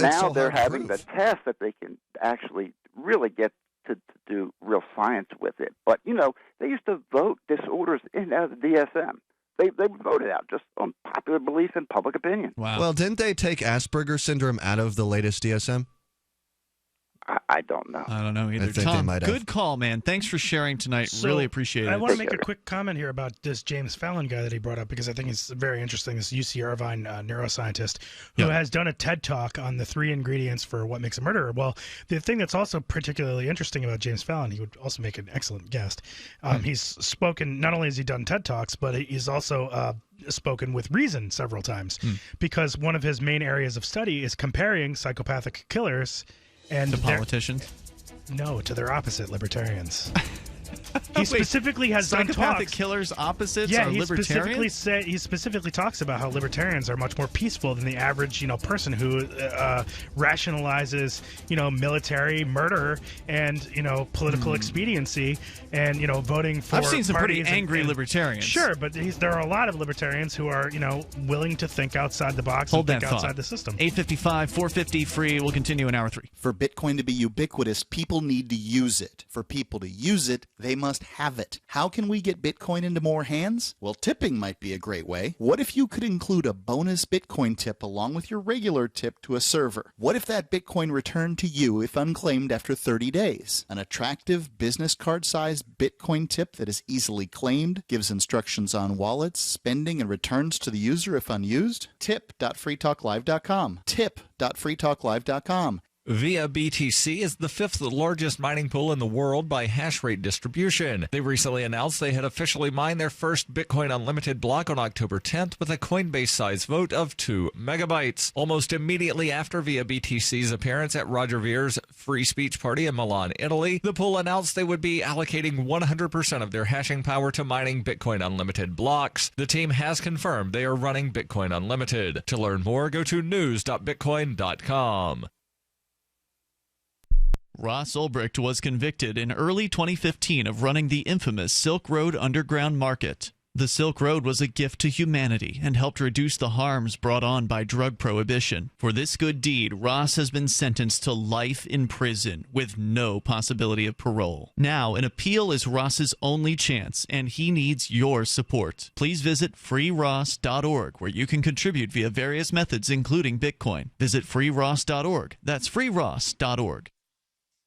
Now they're having the test that they can actually really get to do real science with it. But, they used to vote disorders in as the DSM. They voted out just on popular belief and public opinion. Wow. Well, didn't they take Asperger's syndrome out of the latest DSM? I don't know. I don't know either. I think Tom, they might have. good call, man. Thanks for sharing tonight. Really appreciate it. I want to make a quick comment here about this James Fallon guy that he brought up, because I think it's very interesting. This UC Irvine neuroscientist who has done a TED Talk on the 3 ingredients for what makes a murderer. Well, the thing that's also particularly interesting about James Fallon, he would also make an excellent guest. He's spoken, not only has he done TED Talks, but he's also spoken with Reason several times, because one of his main areas of study is comparing psychopathic killers and the politicians? No, to their opposite, libertarians. He specifically has done psychopathic talks. Killers opposites are libertarians? He specifically talks about how libertarians are much more peaceful than the average, person who rationalizes, military murder and, political expediency and, voting for. I've seen some pretty parties angry libertarians. Sure, but there are a lot of libertarians who are, willing to think outside the box Hold and that think thought. outside the system. 855, 450 free. We'll continue in hour 3. For Bitcoin to be ubiquitous, people need to use it. For people to use it, they must have it. How can we get Bitcoin into more hands? Well, tipping might be a great way. What if you could include a bonus Bitcoin tip along with your regular tip to a server? What if that Bitcoin returned to you if unclaimed after 30 days? An attractive business card-sized Bitcoin tip that is easily claimed, gives instructions on wallets, spending, and returns to the user if unused? Tip.freetalklive.com. Tip.freetalklive.com. Via BTC is the fifth largest mining pool in the world by hash rate distribution. They recently announced they had officially mined their first Bitcoin Unlimited block on October 10th with a Coinbase size vote of 2 megabytes. Almost immediately after Via BTC's appearance at Roger Vere's free speech party in Milan, Italy, the pool announced they would be allocating 100% of their hashing power to mining Bitcoin Unlimited blocks. The team has confirmed they are running Bitcoin Unlimited. To learn more, go to news.bitcoin.com. Ross Ulbricht was convicted in early 2015 of running the infamous Silk Road Underground Market. The Silk Road was a gift to humanity and helped reduce the harms brought on by drug prohibition. For this good deed, Ross has been sentenced to life in prison with no possibility of parole. Now, an appeal is Ross's only chance, and he needs your support. Please visit freeross.org, where you can contribute via various methods, including Bitcoin. Visit freeross.org. That's freeross.org.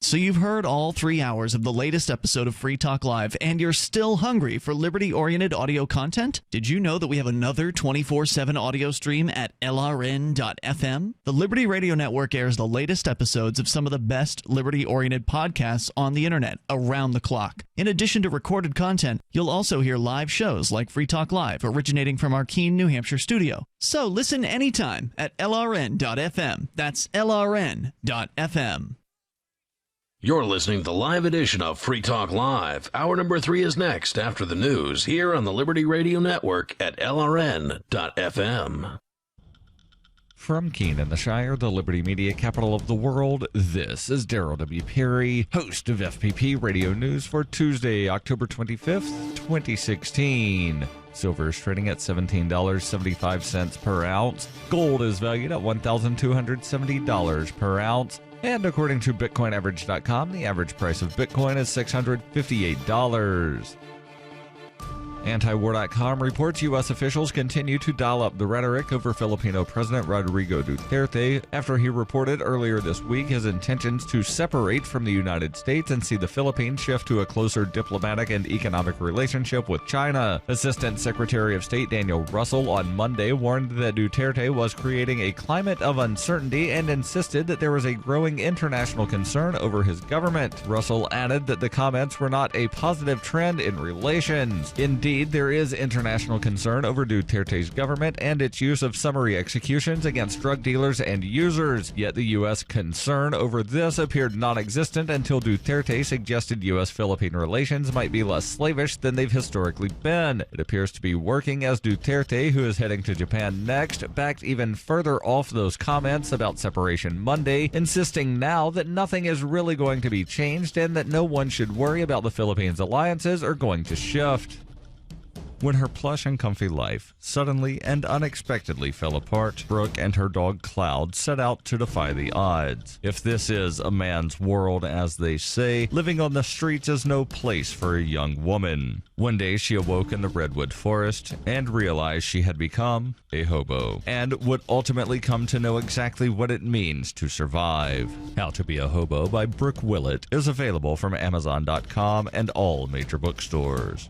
So you've heard all 3 hours of the latest episode of Free Talk Live, and you're still hungry for liberty-oriented audio content? Did you know that we have another 24/7 audio stream at LRN.FM? The Liberty Radio Network airs the latest episodes of some of the best liberty-oriented podcasts on the internet around the clock. In addition to recorded content, you'll also hear live shows like Free Talk Live, originating from our Keene, New Hampshire studio. So listen anytime at LRN.FM. That's LRN.FM. You're listening to the live edition of Free Talk Live. Hour number 3 is next after the news here on the Liberty Radio Network at LRN.FM. From Keene in the Shire, the Liberty Media capital of the world, this is Darrell W. Perry, host of FPP Radio News for Tuesday, October 25th, 2016. Silver is trading at $17.75 per ounce. Gold is valued at $1,270 per ounce. And according to BitcoinAverage.com, the average price of Bitcoin is $658. Antiwar.com reports U.S. officials continue to dial up the rhetoric over Filipino President Rodrigo Duterte after he reported earlier this week his intentions to separate from the United States and see the Philippines shift to a closer diplomatic and economic relationship with China. Assistant Secretary of State Daniel Russell on Monday warned that Duterte was creating a climate of uncertainty and insisted that there was a growing international concern over his government. Russell added that the comments were not a positive trend in relations. Indeed, there is international concern over Duterte's government and its use of summary executions against drug dealers and users. Yet the U.S. concern over this appeared non-existent until Duterte suggested U.S.-Philippine relations might be less slavish than they've historically been. It appears to be working, as Duterte, who is heading to Japan next, backed even further off those comments about separation Monday, insisting now that nothing is really going to be changed and that no one should worry about the Philippines' alliances are going to shift. When her plush and comfy life suddenly and unexpectedly fell apart, Brooke and her dog Cloud set out to defy the odds. If this is a man's world, as they say, living on the streets is no place for a young woman. One day she awoke in the redwood forest and realized she had become a hobo, and would ultimately come to know exactly what it means to survive. How to Be a Hobo by Brooke Willett is available from Amazon.com and all major bookstores.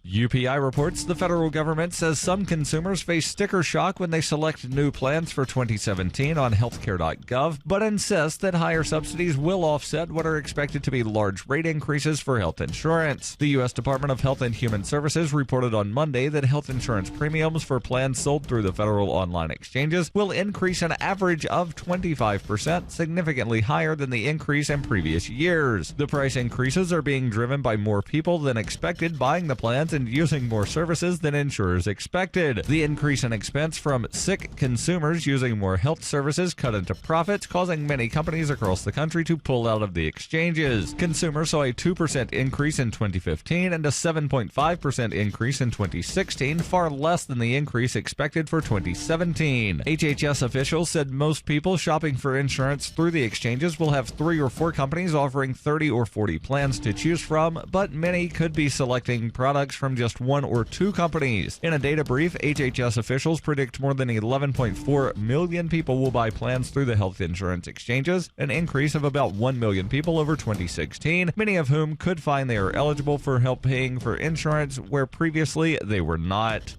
UPI reports the federal government says some consumers face sticker shock when they select new plans for 2017 on healthcare.gov, but insists that higher subsidies will offset what are expected to be large rate increases for health insurance. The U.S. Department of Health and Human Services reported on Monday that health insurance premiums for plans sold through the federal online exchanges will increase an average of 25%, significantly higher than the increase in previous years. The price increases are being driven by more people than expected buying the plans plans and using more services than insurers expected. The increase in expense from sick consumers using more health services cut into profits, causing many companies across the country to pull out of the exchanges. Consumers saw a 2% increase in 2015 and a 7.5% increase in 2016, far less than the increase expected for 2017. HHS officials said most people shopping for insurance through the exchanges will have 3 or 4 companies offering 30 or 40 plans to choose from, but many could be selecting products from just 1 or 2 companies. In a data brief, HHS officials predict more than 11.4 million people will buy plans through the health insurance exchanges, an increase of about 1 million people over 2016, many of whom could find they are eligible for help paying for insurance where previously they were not.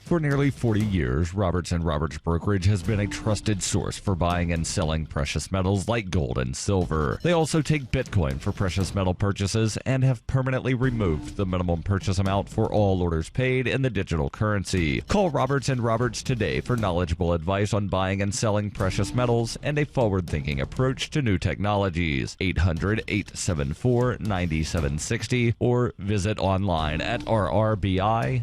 For nearly 40 years, Roberts & Roberts Brokerage has been a trusted source for buying and selling precious metals like gold and silver. They also take Bitcoin for precious metal purchases and have permanently removed the minimum purchase amount for all orders paid in the digital currency. Call Roberts & Roberts today for knowledgeable advice on buying and selling precious metals and a forward-thinking approach to new technologies. 800-874-9760 or visit online at rrbi.co.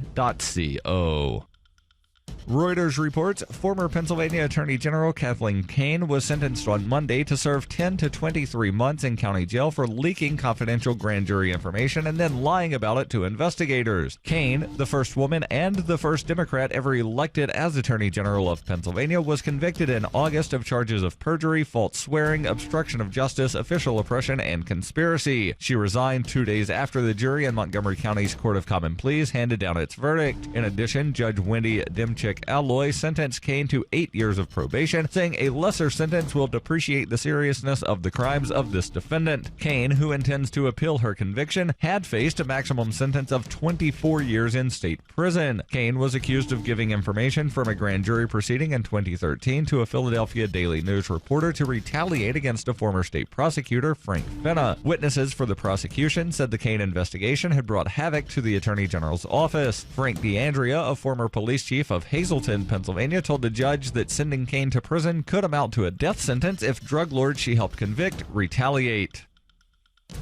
Reuters reports former Pennsylvania Attorney General Kathleen Kane was sentenced on Monday to serve 10 to 23 months in county jail for leaking confidential grand jury information and then lying about it to investigators. Kane, the first woman and the first Democrat ever elected as Attorney General of Pennsylvania, was convicted in August of charges of perjury, false swearing, obstruction of justice, official oppression, and conspiracy. She resigned 2 days after the jury in Montgomery County's Court of Common Pleas handed down its verdict. In addition, Judge Wendy Demchick Alloy sentenced Kane to 8 years of probation, saying a lesser sentence will depreciate the seriousness of the crimes of this defendant. Kane, who intends to appeal her conviction, had faced a maximum sentence of 24 years in state prison. Kane was accused of giving information from a grand jury proceeding in 2013 to a Philadelphia Daily News reporter to retaliate against a former state prosecutor, Frank Fenna. Witnesses for the prosecution said the Kane investigation had brought havoc to the Attorney General's office. Frank D'Andrea, a former police chief of Hazleton, Pennsylvania, told the judge that sending Kane to prison could amount to a death sentence if drug lords she helped convict retaliate.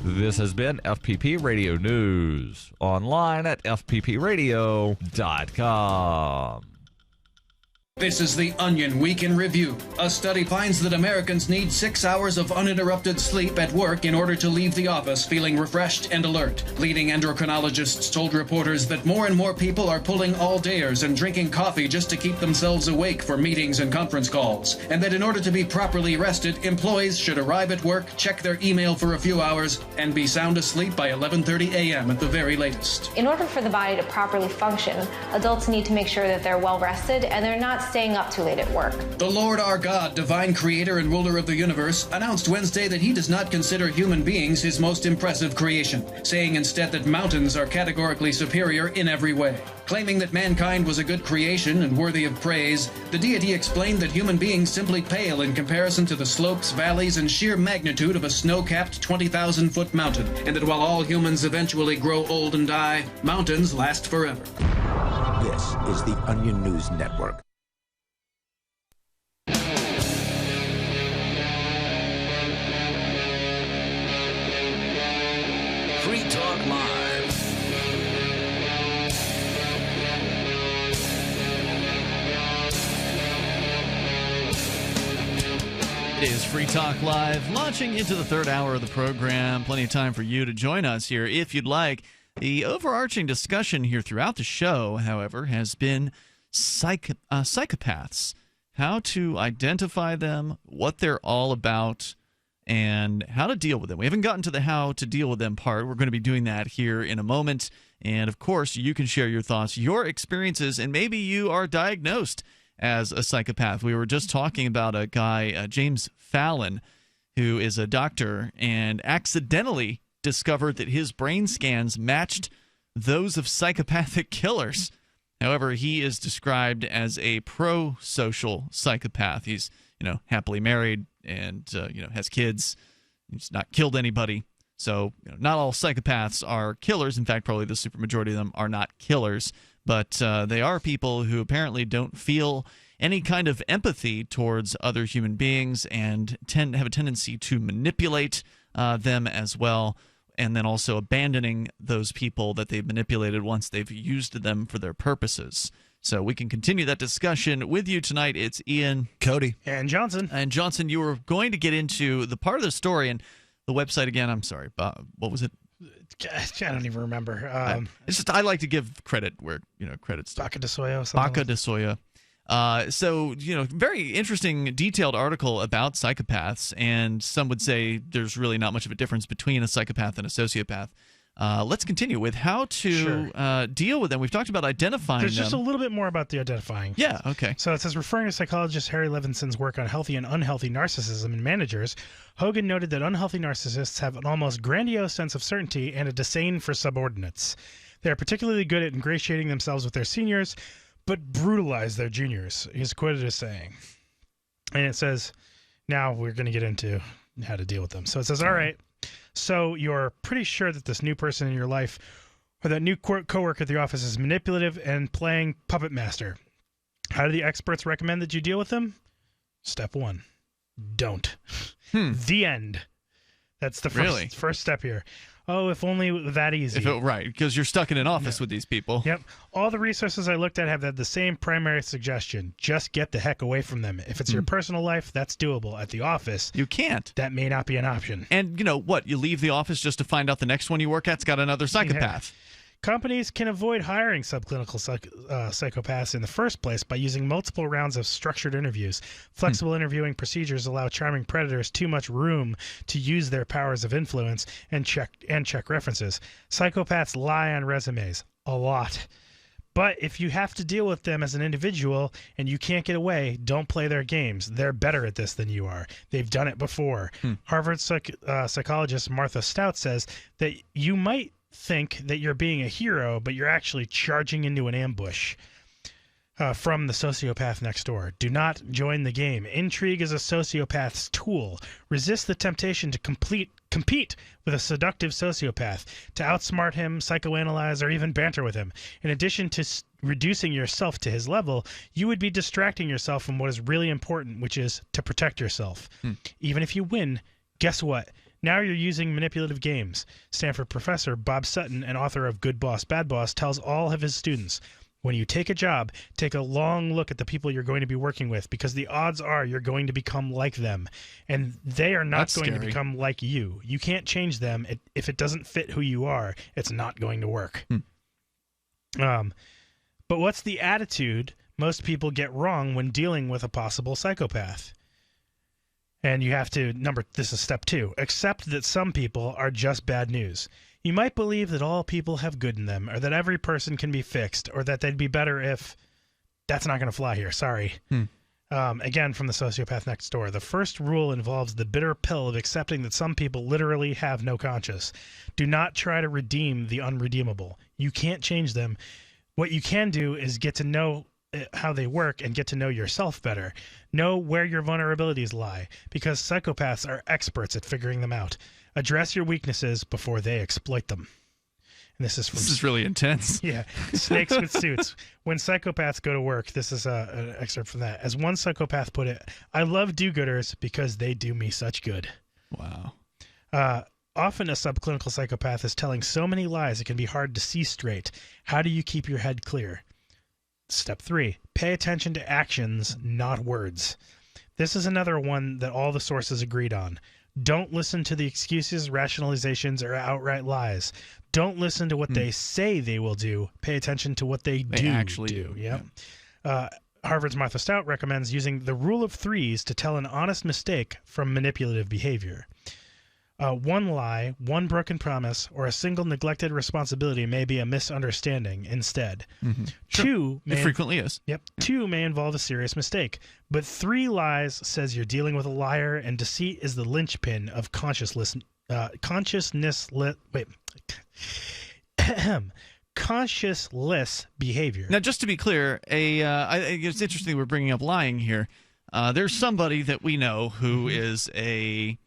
This has been FPP Radio News, online at fppradio.com. This is the Onion Week in Review. A study finds that Americans need 6 hours of uninterrupted sleep at work in order to leave the office feeling refreshed and alert. Leading endocrinologists told reporters that more and more people are pulling all-dayers and drinking coffee just to keep themselves awake for meetings and conference calls, and that in order to be properly rested, employees should arrive at work, check their email for a few hours, and be sound asleep by 11:30 a.m. at the very latest. In order for the body to properly function, adults need to make sure that they're well rested and they're not staying up too late at work. The Lord our God, divine creator and ruler of the universe, announced Wednesday that he does not consider human beings his most impressive creation, saying instead that mountains are categorically superior in every way. Claiming that mankind was a good creation and worthy of praise, the deity explained that human beings simply pale in comparison to the slopes, valleys, and sheer magnitude of a snow-capped 20,000-foot mountain, and that while all humans eventually grow old and die, mountains last forever. This is the Onion News Network. Free Talk Live. It is Free Talk Live, launching into the third hour of the program. Plenty of time for you to join us here if you'd like. The overarching discussion here throughout the show, however, has been psychopaths, how to identify them, what they're all about, and how to deal with them. We haven't gotten to the how to deal with them part. We're going to be doing that here in a moment. And, of course, you can share your thoughts, your experiences, and maybe you are diagnosed as a psychopath. We were just talking about a guy, James Fallon, who is a doctor and accidentally discovered that his brain scans matched those of psychopathic killers. However, he is described as a pro-social psychopath. He's, happily married and, has kids. He's not killed anybody. So, not all psychopaths are killers. In fact, probably the supermajority of them are not killers. But they are people who apparently don't feel any kind of empathy towards other human beings and have a tendency to manipulate them as well. and then also abandoning those people that they've manipulated once they've used them for their purposes. So we can continue that discussion with you tonight. It's Ian, Cody, and Johnson. And Johnson, you were going to get into the part of the story and the website again. I'm sorry, what was it? I don't even remember. It's just I like to give credit where credit's due. Baca de Soya. Baca de Soya. So, very interesting, detailed article about psychopaths, and some would say there's really not much of a difference between a psychopath and a sociopath. Let's continue with how to deal with them. We've talked about identifying There's them. just a little bit more about the identifying. Yeah, okay. So it says, referring to psychologist Harry Levinson's work on healthy and unhealthy narcissism in managers, Hogan noted that unhealthy narcissists have an almost grandiose sense of certainty and a disdain for subordinates. They are particularly good at ingratiating themselves with their seniors, but brutalize their juniors, he's quoted as saying. And it says, now we're going to get into how to deal with them. So it says, all right, so you're pretty sure that this new person in your life or that new coworker at the office is manipulative and playing puppet master. How do the experts recommend that you deal with them? Step 1, don't. The end. That's the first step here. Oh, if only that easy. Right, because you're stuck in an office with these people. Yep. All the resources I looked at have had the same primary suggestion. Just get the heck away from them. If it's your personal life, that's doable. At the office, you can't. That may not be an option. And what? You leave the office just to find out the next one you work at's got another psychopath. Yeah. Companies can avoid hiring subclinical psychopaths in the first place by using multiple rounds of structured interviews. Flexible interviewing procedures allow charming predators too much room to use their powers of influence and check references. Psychopaths lie on resumes a lot. But if you have to deal with them as an individual and you can't get away, don't play their games. They're better at this than you are. They've done it before. Harvard psychologist Martha Stout says that you might think that you're being a hero, but you're actually charging into an ambush from the sociopath next door. Do not join the game. Intrigue is a sociopath's tool. Resist the temptation to compete with a seductive sociopath, to outsmart him, psychoanalyze, or even banter with him. In addition to reducing yourself to his level, you would be distracting yourself from what is really important, which is to protect yourself. Even if you win, guess what? Now you're using manipulative games. Stanford professor Bob Sutton, and author of Good Boss, Bad Boss, tells all of his students, when you take a job, take a long look at the people you're going to be working with, because the odds are you're going to become like them, and they are not going to become like you. You can't change them. If it doesn't fit who you are, it's not going to work. But what's the attitude most people get wrong when dealing with a possible psychopath? And you have to, this is step 2, accept that some people are just bad news. You might believe that all people have good in them, or that every person can be fixed, or that they'd be better if... That's not going to fly here, sorry. Again, from the sociopath next door. The first rule involves the bitter pill of accepting that some people literally have no conscience. Do not try to redeem the unredeemable. You can't change them. What you can do is get to know how they work and get to know yourself better. Know where your vulnerabilities lie, because psychopaths are experts at figuring them out. Address your weaknesses before they exploit them. And this is really intense. Yeah. Snakes with Suits. When psychopaths go to work, this is an excerpt from that. As one psychopath put it, I love do-gooders because they do me such good. Wow. Often a subclinical psychopath is telling so many lies it can be hard to see straight. How do you keep your head clear? Step 3, pay attention to actions, not words. This is another one that all the sources agreed on. Don't listen to the excuses, rationalizations, or outright lies. Don't listen to what they say they will do. Pay attention to what they do actually do. Yep. Harvard's Martha Stout recommends using the rule of threes to tell an honest mistake from manipulative behavior. One lie, one broken promise, or a single neglected responsibility may be a misunderstanding instead. Sure. It frequently is. Yep. 2 may involve a serious mistake. But 3 lies says you're dealing with a liar, and deceit is the linchpin of conscienceless behavior. Now, just to be clear, it's interesting we're bringing up lying here. There's somebody that we know who is a...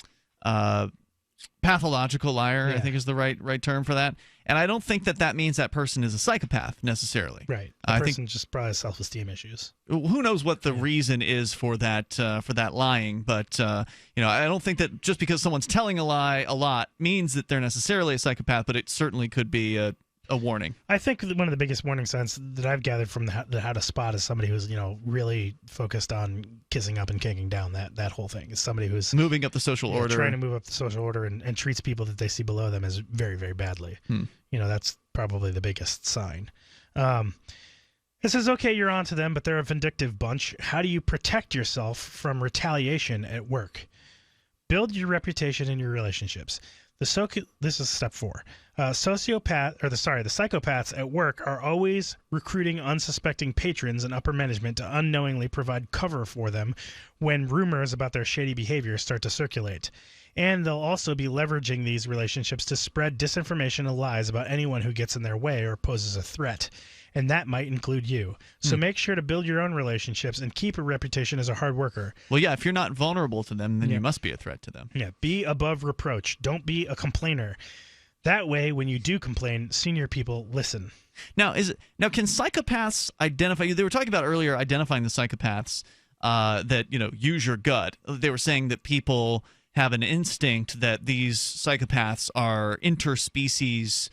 pathological liar, I think is the right term for that. And I don't think that means that person is a psychopath necessarily. Right. I person think just probably has self-esteem issues. Who knows what the reason is for that lying? But I don't think that just because someone's telling a lie a lot means that they're necessarily a psychopath. But it certainly could be a warning. I think one of the biggest warning signs that I've gathered from the how to spot is somebody who's really focused on kissing up and kicking down. That whole thing is somebody who's moving up the social order, trying to move up the social order, and treats people that they see below them as very, very badly. That's probably the biggest sign. It says, okay, you're on to them, but they're a vindictive bunch. How do you protect yourself from retaliation at work? Build your reputation in your relationships. This is step 4. The psychopaths at work are always recruiting unsuspecting patrons and upper management to unknowingly provide cover for them when rumors about their shady behavior start to circulate. And they'll also be leveraging these relationships to spread disinformation and lies about anyone who gets in their way or poses a threat. And that might include you. So make sure to build your own relationships and keep a reputation as a hard worker. Well, yeah, if you're not vulnerable to them, then you must be a threat to them. Yeah, be above reproach. Don't be a complainer. That way, when you do complain, senior people listen. Now, can psychopaths identify? They were talking about earlier identifying the psychopaths that use your gut. They were saying that people have an instinct that these psychopaths are interspecies.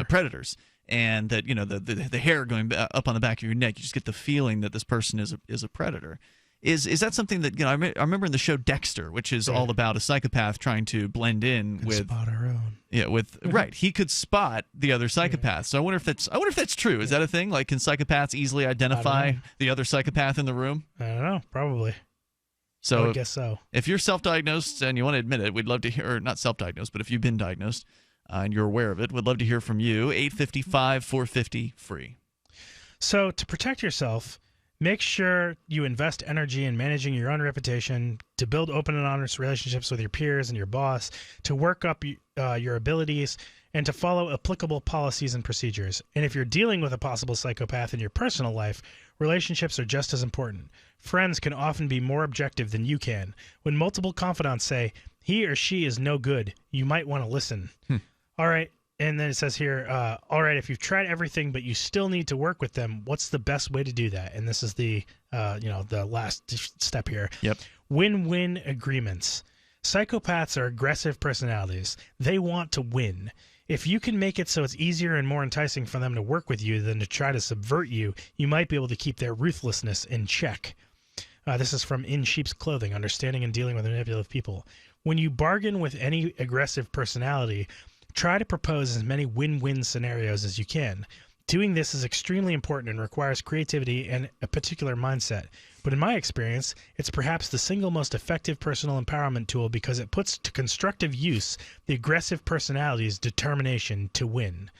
Predators. And that the hair going up on the back of your neck, you just get the feeling that this person is a predator. Is that something that I remember in the show Dexter, which is all about a psychopath trying to blend in with spot our own. Yeah, right. He could spot the other psychopaths. Yeah. So I wonder if that's true. Is that a thing? Like, can psychopaths easily identify the other psychopath in the room? I don't know. Probably. So I would guess so. If you're self-diagnosed and you want to admit it, we'd love to hear. Or not self-diagnosed, but if you've been diagnosed. And you're aware of it, we'd love to hear from you. 855-450-FREE. So to protect yourself, make sure you invest energy in managing your own reputation, to build open and honest relationships with your peers and your boss, to work up your abilities, and to follow applicable policies and procedures. And if you're dealing with a possible psychopath in your personal life, relationships are just as important. Friends can often be more objective than you can. When multiple confidants say, he or she is no good, you might want to listen. All right, and then it says here, all right, if you've tried everything but you still need to work with them, what's the best way to do that? And this is the last step here. Yep. Win-win agreements. Psychopaths are aggressive personalities. They want to win. If you can make it so it's easier and more enticing for them to work with you than to try to subvert you, you might be able to keep their ruthlessness in check. This is from In Sheep's Clothing, Understanding and Dealing with Manipulative People. When you bargain with any aggressive personality, try to propose as many win-win scenarios as you can. Doing this is extremely important and requires creativity and a particular mindset. But in my experience, it's perhaps the single most effective personal empowerment tool because it puts to constructive use the aggressive personality's determination to win.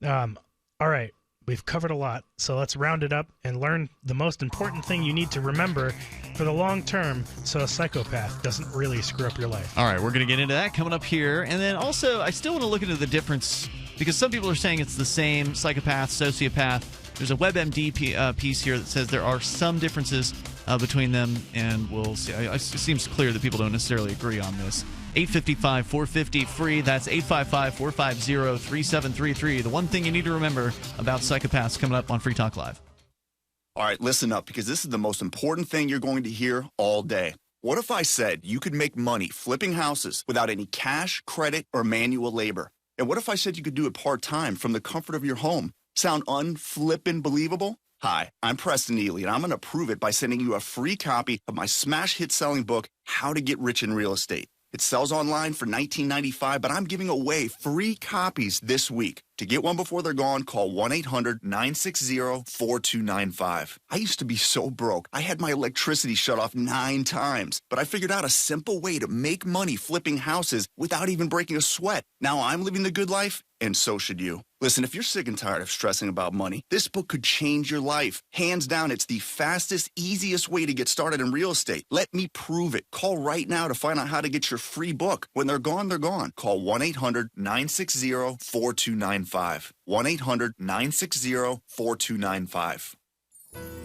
All right, we've covered a lot, so let's round it up and learn the most important thing you need to remember for the long term so a psychopath doesn't really screw up your life. All right, we're going to get into that coming up here. And then also, I still want to look into the difference, because some people are saying it's the same psychopath, sociopath. There's a WebMD piece here that says there are some differences between them, and we'll see. It seems clear that people don't necessarily agree on this. 855-450-FREE. That's 855-450-3733. The one thing you need to remember about psychopaths coming up on Free Talk Live. All right, listen up, because this is the most important thing you're going to hear all day. What if I said you could make money flipping houses without any cash, credit, or manual labor? And what if I said you could do it part-time from the comfort of your home? Sound unflippin' believable? Hi, I'm Preston Ely, and I'm going to prove it by sending you a free copy of my smash hit selling book, How to Get Rich in Real Estate. It sells online for $19.95, but I'm giving away free copies this week. To get one before they're gone, call 1-800-960-4295. I used to be so broke, I had my electricity shut off 9 times, but I figured out a simple way to make money flipping houses without even breaking a sweat. Now I'm living the good life, and so should you. Listen, if you're sick and tired of stressing about money, this book could change your life. Hands down, it's the fastest, easiest way to get started in real estate. Let me prove it. Call right now to find out how to get your free book. When they're gone, they're gone. Call 1-800-960-4295. 1-800-960-4295.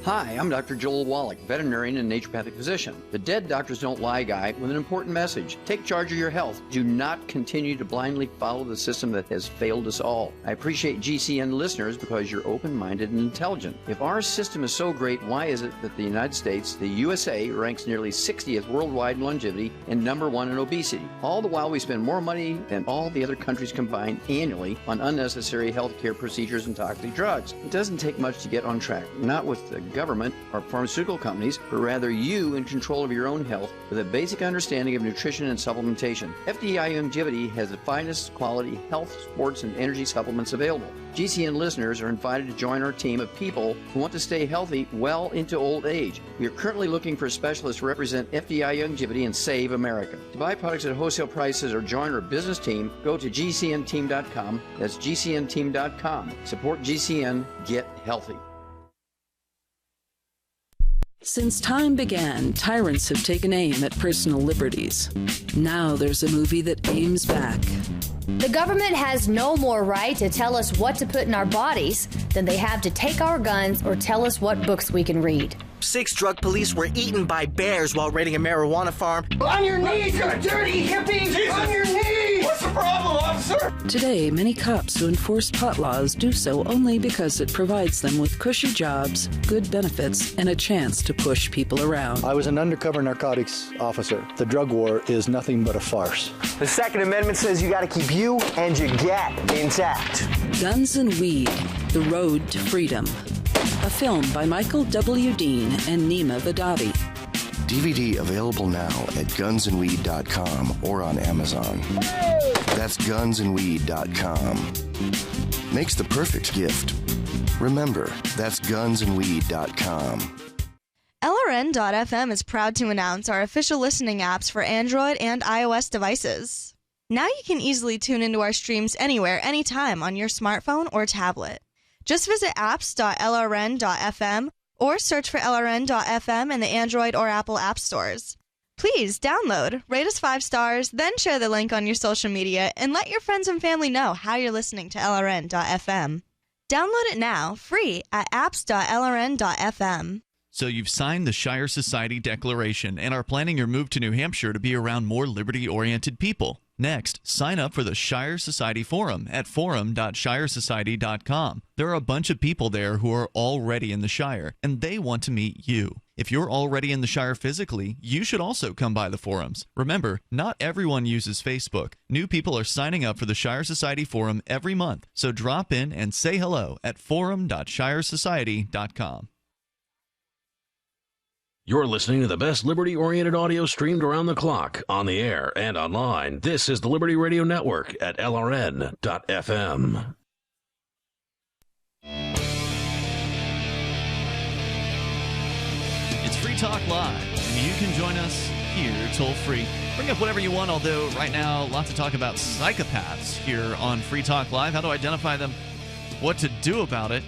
Hi, I'm Dr. Joel Wallach, veterinarian and naturopathic physician. The Dead Doctors Don't Lie guy with an important message. Take charge of your health. Do not continue to blindly follow the system that has failed us all. I appreciate GCN listeners because you're open-minded and intelligent. If our system is so great, why is it that the United States, the USA, ranks nearly 60th worldwide in longevity and #1 in obesity? All the while we spend more money than all the other countries combined annually on unnecessary healthcare procedures and toxic drugs. It doesn't take much to get on track. Not with the government or pharmaceutical companies, but rather you in control of your own health with a basic understanding of nutrition and supplementation. FDI Longevity has the finest quality health, sports, and energy supplements available. GCN listeners are invited to join our team of people who want to stay healthy well into old age. We are currently looking for specialists to represent FDI Longevity and Save America. To buy products at wholesale prices or join our business team, go to gcnteam.com. That's gcnteam.com. Support GCN. Get healthy. Since time began, tyrants have taken aim at personal liberties. Now there's a movie that aims back. The government has no more right to tell us what to put in our bodies than they have to take our guns or tell us what books we can read. 6 drug police were eaten by bears while raiding a marijuana farm. On your knees, you dirty hippie! Jesus. On your knees! What's the problem, officer? Today, many cops who enforce pot laws do so only because it provides them with cushy jobs, good benefits, and a chance to push people around. I was an undercover narcotics officer. The drug war is nothing but a farce. The Second Amendment says you got to keep you and your gat intact. Guns and Weed, The Road to Freedom. A film by Michael W. Dean and Nima Vadadi. DVD available now at gunsandweed.com or on Amazon. That's gunsandweed.com. Makes the perfect gift. Remember, that's gunsandweed.com. LRN.FM is proud to announce our official listening apps for Android and iOS devices. Now you can easily tune into our streams anywhere, anytime on your smartphone or tablet. Just visit apps.lrn.fm or search for LRN.FM in the Android or Apple app stores. Please download, rate us 5 stars, then share the link on your social media and let your friends and family know how you're listening to LRN.FM. Download it now, free at apps.lrn.fm. So you've signed the Shire Society Declaration and are planning your move to New Hampshire to be around more liberty-oriented people. Next, sign up for the Shire Society Forum at forum.shiresociety.com. There are a bunch of people there who are already in the Shire, and they want to meet you. If you're already in the Shire physically, you should also come by the forums. Remember, not everyone uses Facebook. New people are signing up for the Shire Society Forum every month, so drop in and say hello at forum.shiresociety.com. You're listening to the best liberty-oriented audio streamed around the clock, on the air, and online. This is the Liberty Radio Network at LRN.FM. It's Free Talk Live, and you can join us here toll-free. Bring up whatever you want, although right now, lots to talk about psychopaths here on Free Talk Live. How to identify them, what to do about it.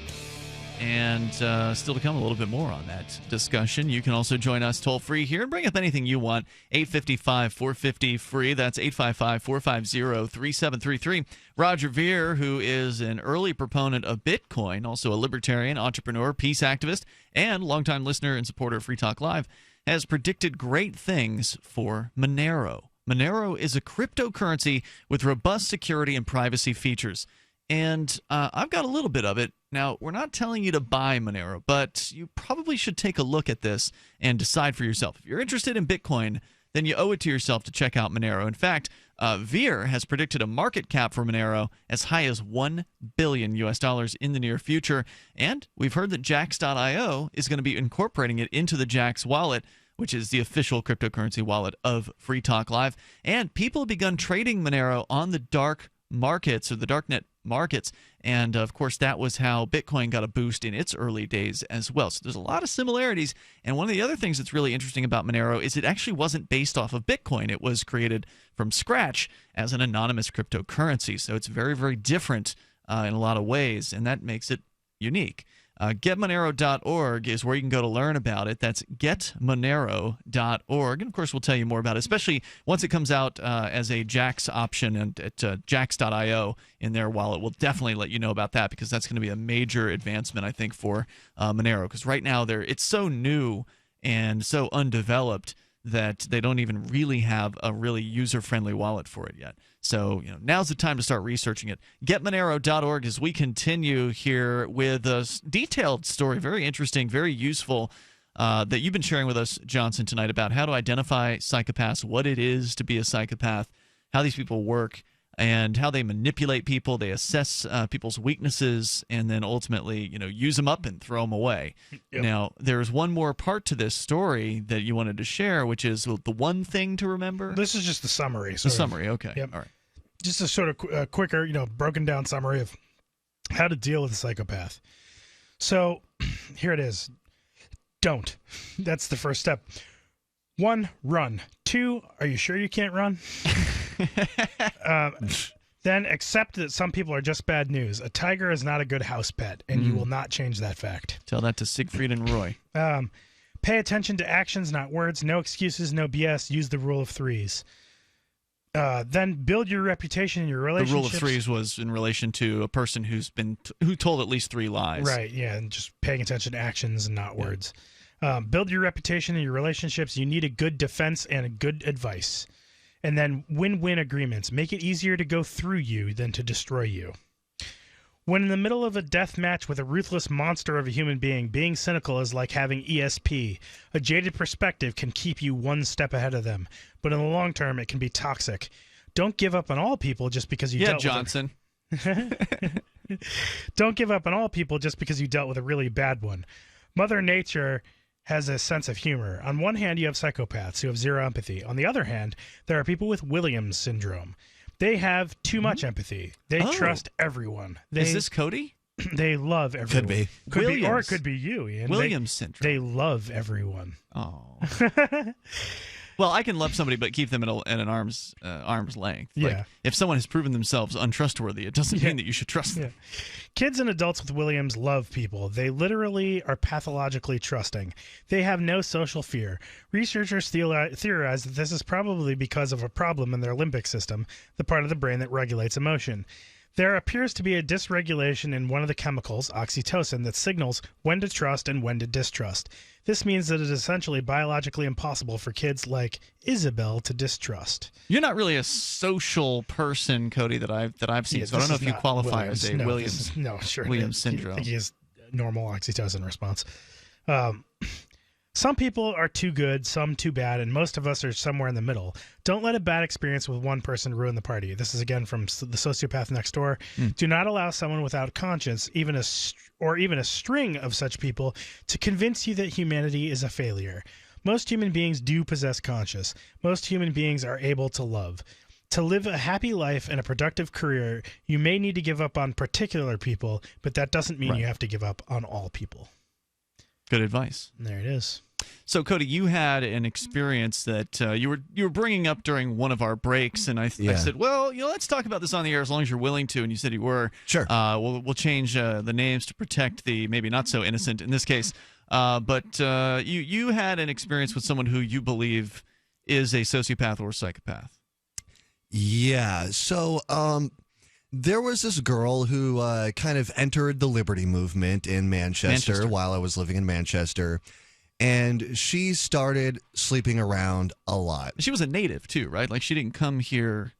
And still to come, a little bit more on that discussion. You can also join us toll-free here and bring up anything you want. 855-450-FREE. That's 855-450-3733. Roger Ver, who is an early proponent of Bitcoin, also a libertarian, entrepreneur, peace activist, and longtime listener and supporter of Free Talk Live, has predicted great things for Monero. Monero is a cryptocurrency with robust security and privacy features. And I've got a little bit of it. Now, we're not telling you to buy Monero, but you probably should take a look at this and decide for yourself. If you're interested in Bitcoin, then you owe it to yourself to check out Monero. In fact, Veer has predicted a market cap for Monero as high as $1 billion in the near future. And we've heard that Jax.io is going to be incorporating it into the Jax wallet, which is the official cryptocurrency wallet of Free Talk Live. And people have begun trading Monero on the dark markets, or the darknet markets, and of course that was how Bitcoin got a boost in its early days as well. So there's a lot of similarities, and one of the other things that's really interesting about Monero is it actually wasn't based off of Bitcoin. It was created from scratch as an anonymous cryptocurrency, so it's very, very different in a lot of ways, and that makes it unique. GetMonero.org is where you can go to learn about it. That's GetMonero.org. And, of course, we'll tell you more about it, especially once it comes out as a Jax option and at Jax.io in their wallet. We'll definitely let you know about that because that's going to be a major advancement, I think, for Monero. Because right now it's so new and so undeveloped that they don't even really have a really user-friendly wallet for it yet. So, now's the time to start researching it. GetMonero.org as we continue here with a detailed story, very interesting, very useful, that you've been sharing with us, Johnson, tonight about how to identify psychopaths, what it is to be a psychopath, how these people work, and how they manipulate people. They assess people's weaknesses and then ultimately, use them up and throw them away. Yep. Now, there's one more part to this story that you wanted to share, which is the one thing to remember. This is just the summary. The summary, okay. Yep. All right. Just a sort of quicker, broken down summary of how to deal with a psychopath. So here it is. Don't. That's the first step. 1, run. 2, are you sure you can't run? Then accept that some people are just bad news. A tiger is not a good house pet, and you will not change that fact. Tell that to Siegfried and Roy. Pay attention to actions, not words. No excuses, no BS. Use the rule of threes. Then build your reputation in your relationships. The rule of threes was in relation to a person who told at least 3 lies. Right, yeah, and just paying attention to actions and not words. Build your reputation in your relationships. You need a good defense and a good advice. And then win-win agreements. Make it easier to go through you than to destroy you. When in the middle of a death match with a ruthless monster of a human being cynical is like having ESP. A jaded perspective can keep you one step ahead of them, but in the long term, it can be toxic. Don't give up on all people just because you dealt Johnson. Don't give up on all people just because you dealt with a really bad one. Mother Nature has a sense of humor. On one hand, you have psychopaths who have zero empathy. On the other hand, there are people with Williams syndrome. They have too much empathy. They trust everyone. Is this Cody? They love everyone. Could be. Or it could be you, Ian. Williams syndrome. They love everyone. Oh. Well, I can love somebody but keep them at an arm's length. Yeah. If someone has proven themselves untrustworthy, it doesn't mean that you should trust them. Kids and adults with Williams love people. They literally are pathologically trusting. They have no social fear. Researchers theorize that this is probably because of a problem in their limbic system, the part of the brain that regulates emotion. There appears to be a dysregulation in one of the chemicals, oxytocin, that signals when to trust and when to distrust. This means that it is essentially biologically impossible for kids like Isabel to distrust. You're not really a social person, Cody, that I've seen. So I don't know if you qualify as a Williams syndrome. I think he has normal oxytocin response. Some people are too good, some too bad, and most of us are somewhere in the middle. Don't let a bad experience with one person ruin the party. This is again from The Sociopath Next Door. Do not allow someone without conscience, even a string of such people, to convince you that humanity is a failure. Most human beings do possess conscience. Most human beings are able to love. To live a happy life and a productive career, you may need to give up on particular people, but that doesn't mean you have to give up on all people. Good advice. There it is. So, Cody, you had an experience that you were bringing up during one of our breaks, and I said, well, let's talk about this on the air as long as you're willing to, and you said you were. Sure. We'll change the names to protect the maybe not so innocent in this case. But you had an experience with someone who you believe is a sociopath or psychopath. Yeah. So, there was this girl who kind of entered the Liberty movement in Manchester while I was living in Manchester. And she started sleeping around a lot. She was a native, too, right? Like, she didn't come here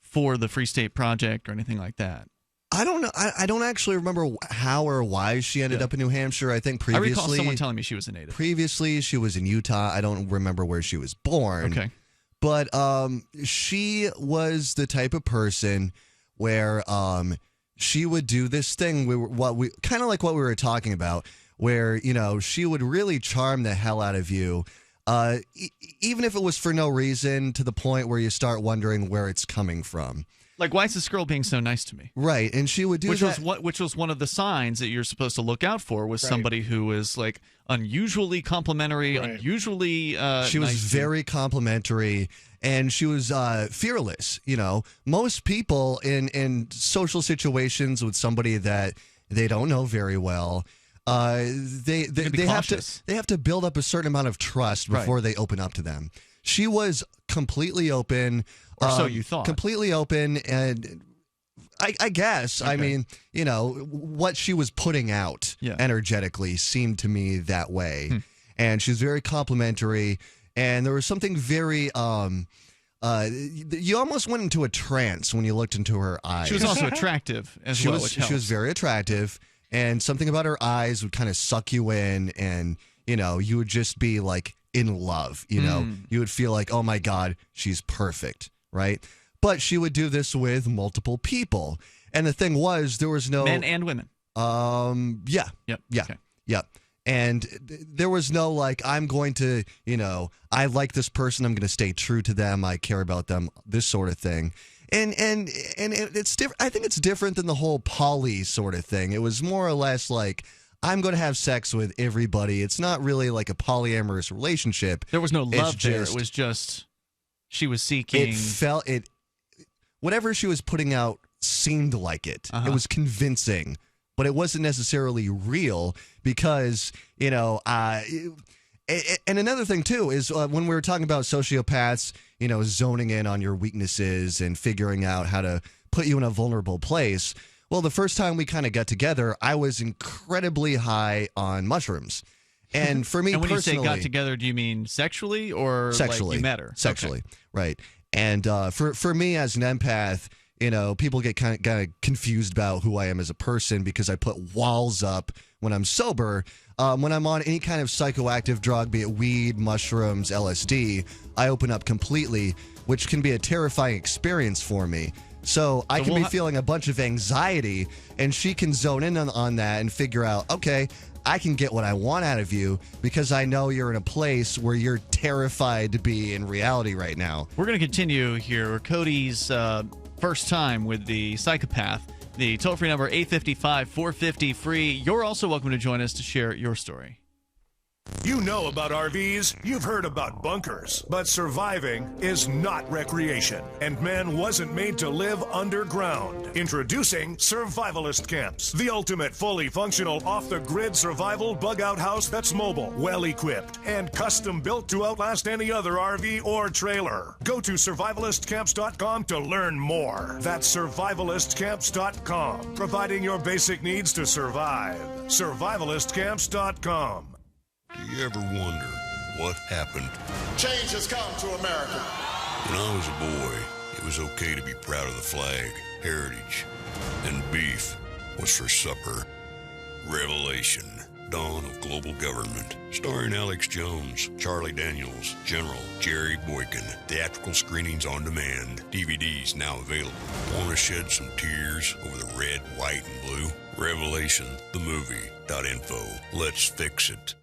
for the Free State Project or anything like that. I don't know. I don't actually remember how or why she ended up in New Hampshire. I think previously... I recall someone telling me she was a native. Previously, she was in Utah. I don't remember where she was born. Okay. But she was the type of person where she would do this thing, kind of like what we were talking about, where, she would really charm the hell out of you, even if it was for no reason, to the point where you start wondering where it's coming from. Like, why is this girl being so nice to me? Right, and she would do that. Which was one of the signs that you're supposed to look out for, was somebody who was, like, unusually complimentary, unusually She was very complimentary, and she was fearless. Most people in social situations with somebody that they don't know very well, they have to build up a certain amount of trust before they open up to them. She was completely open, or so you thought. Completely open, and I guess I mean, what she was putting out energetically seemed to me that way, and she's very complimentary, and there was something very you almost went into a trance when you looked into her eyes. She was also attractive as well. She was very attractive, and something about her eyes would kind of suck you in, and you would just be like in love. You would feel like, oh my God, she's perfect, right? But she would do this with multiple people, and the thing was, there was no men and women. Yeah. Yep. Yeah. Okay. Yep. And there was no like, I'm going to, I like this person, I'm going to stay true to them, I care about them, this sort of thing. And it's different. I think it's different than the whole poly sort of thing. It was more or less like, I'm going to have sex with everybody. It's not really like a polyamorous relationship. There was no love there. It was just she was seeking. Whatever she was putting out seemed like it. It was convincing. But it wasn't necessarily real because, and another thing, too, is when we were talking about sociopaths, zoning in on your weaknesses and figuring out how to put you in a vulnerable place. Well, the first time we kind of got together, I was incredibly high on mushrooms. And for me and when personally, you say got together, do you mean sexually or sexually? Like you met her? Sexually, right. And for me as an empath, people get kind of confused about who I am as a person because I put walls up when I'm sober. When I'm on any kind of psychoactive drug, be it weed, mushrooms, LSD, I open up completely, which can be a terrifying experience for me. So I can be feeling a bunch of anxiety, and she can zone in on that and figure out, okay, I can get what I want out of you because I know you're in a place where you're terrified to be in reality right now. We're going to continue here. Cody's first time with the Psychopath. The toll-free number, 855-450-FREE. You're also welcome to join us to share your story. You know about RVs, you've heard about bunkers, but surviving is not recreation, and man wasn't made to live underground. Introducing Survivalist Camps, the ultimate fully functional off-the-grid survival bug-out house that's mobile, well-equipped, and custom-built to outlast any other RV or trailer. Go to survivalistcamps.com to learn more. That's survivalistcamps.com, providing your basic needs to survive. Survivalistcamps.com. Do you ever wonder what happened? Change has come to America. When I was a boy, it was okay to be proud of the flag, heritage, and beef was for supper. Revelation, Dawn of Global Government, starring Alex Jones, Charlie Daniels, General Jerry Boykin. Theatrical screenings on demand. DVDs now available. Want to shed some tears over the red, white, and blue? Revelation, the movie.info. Let's fix it.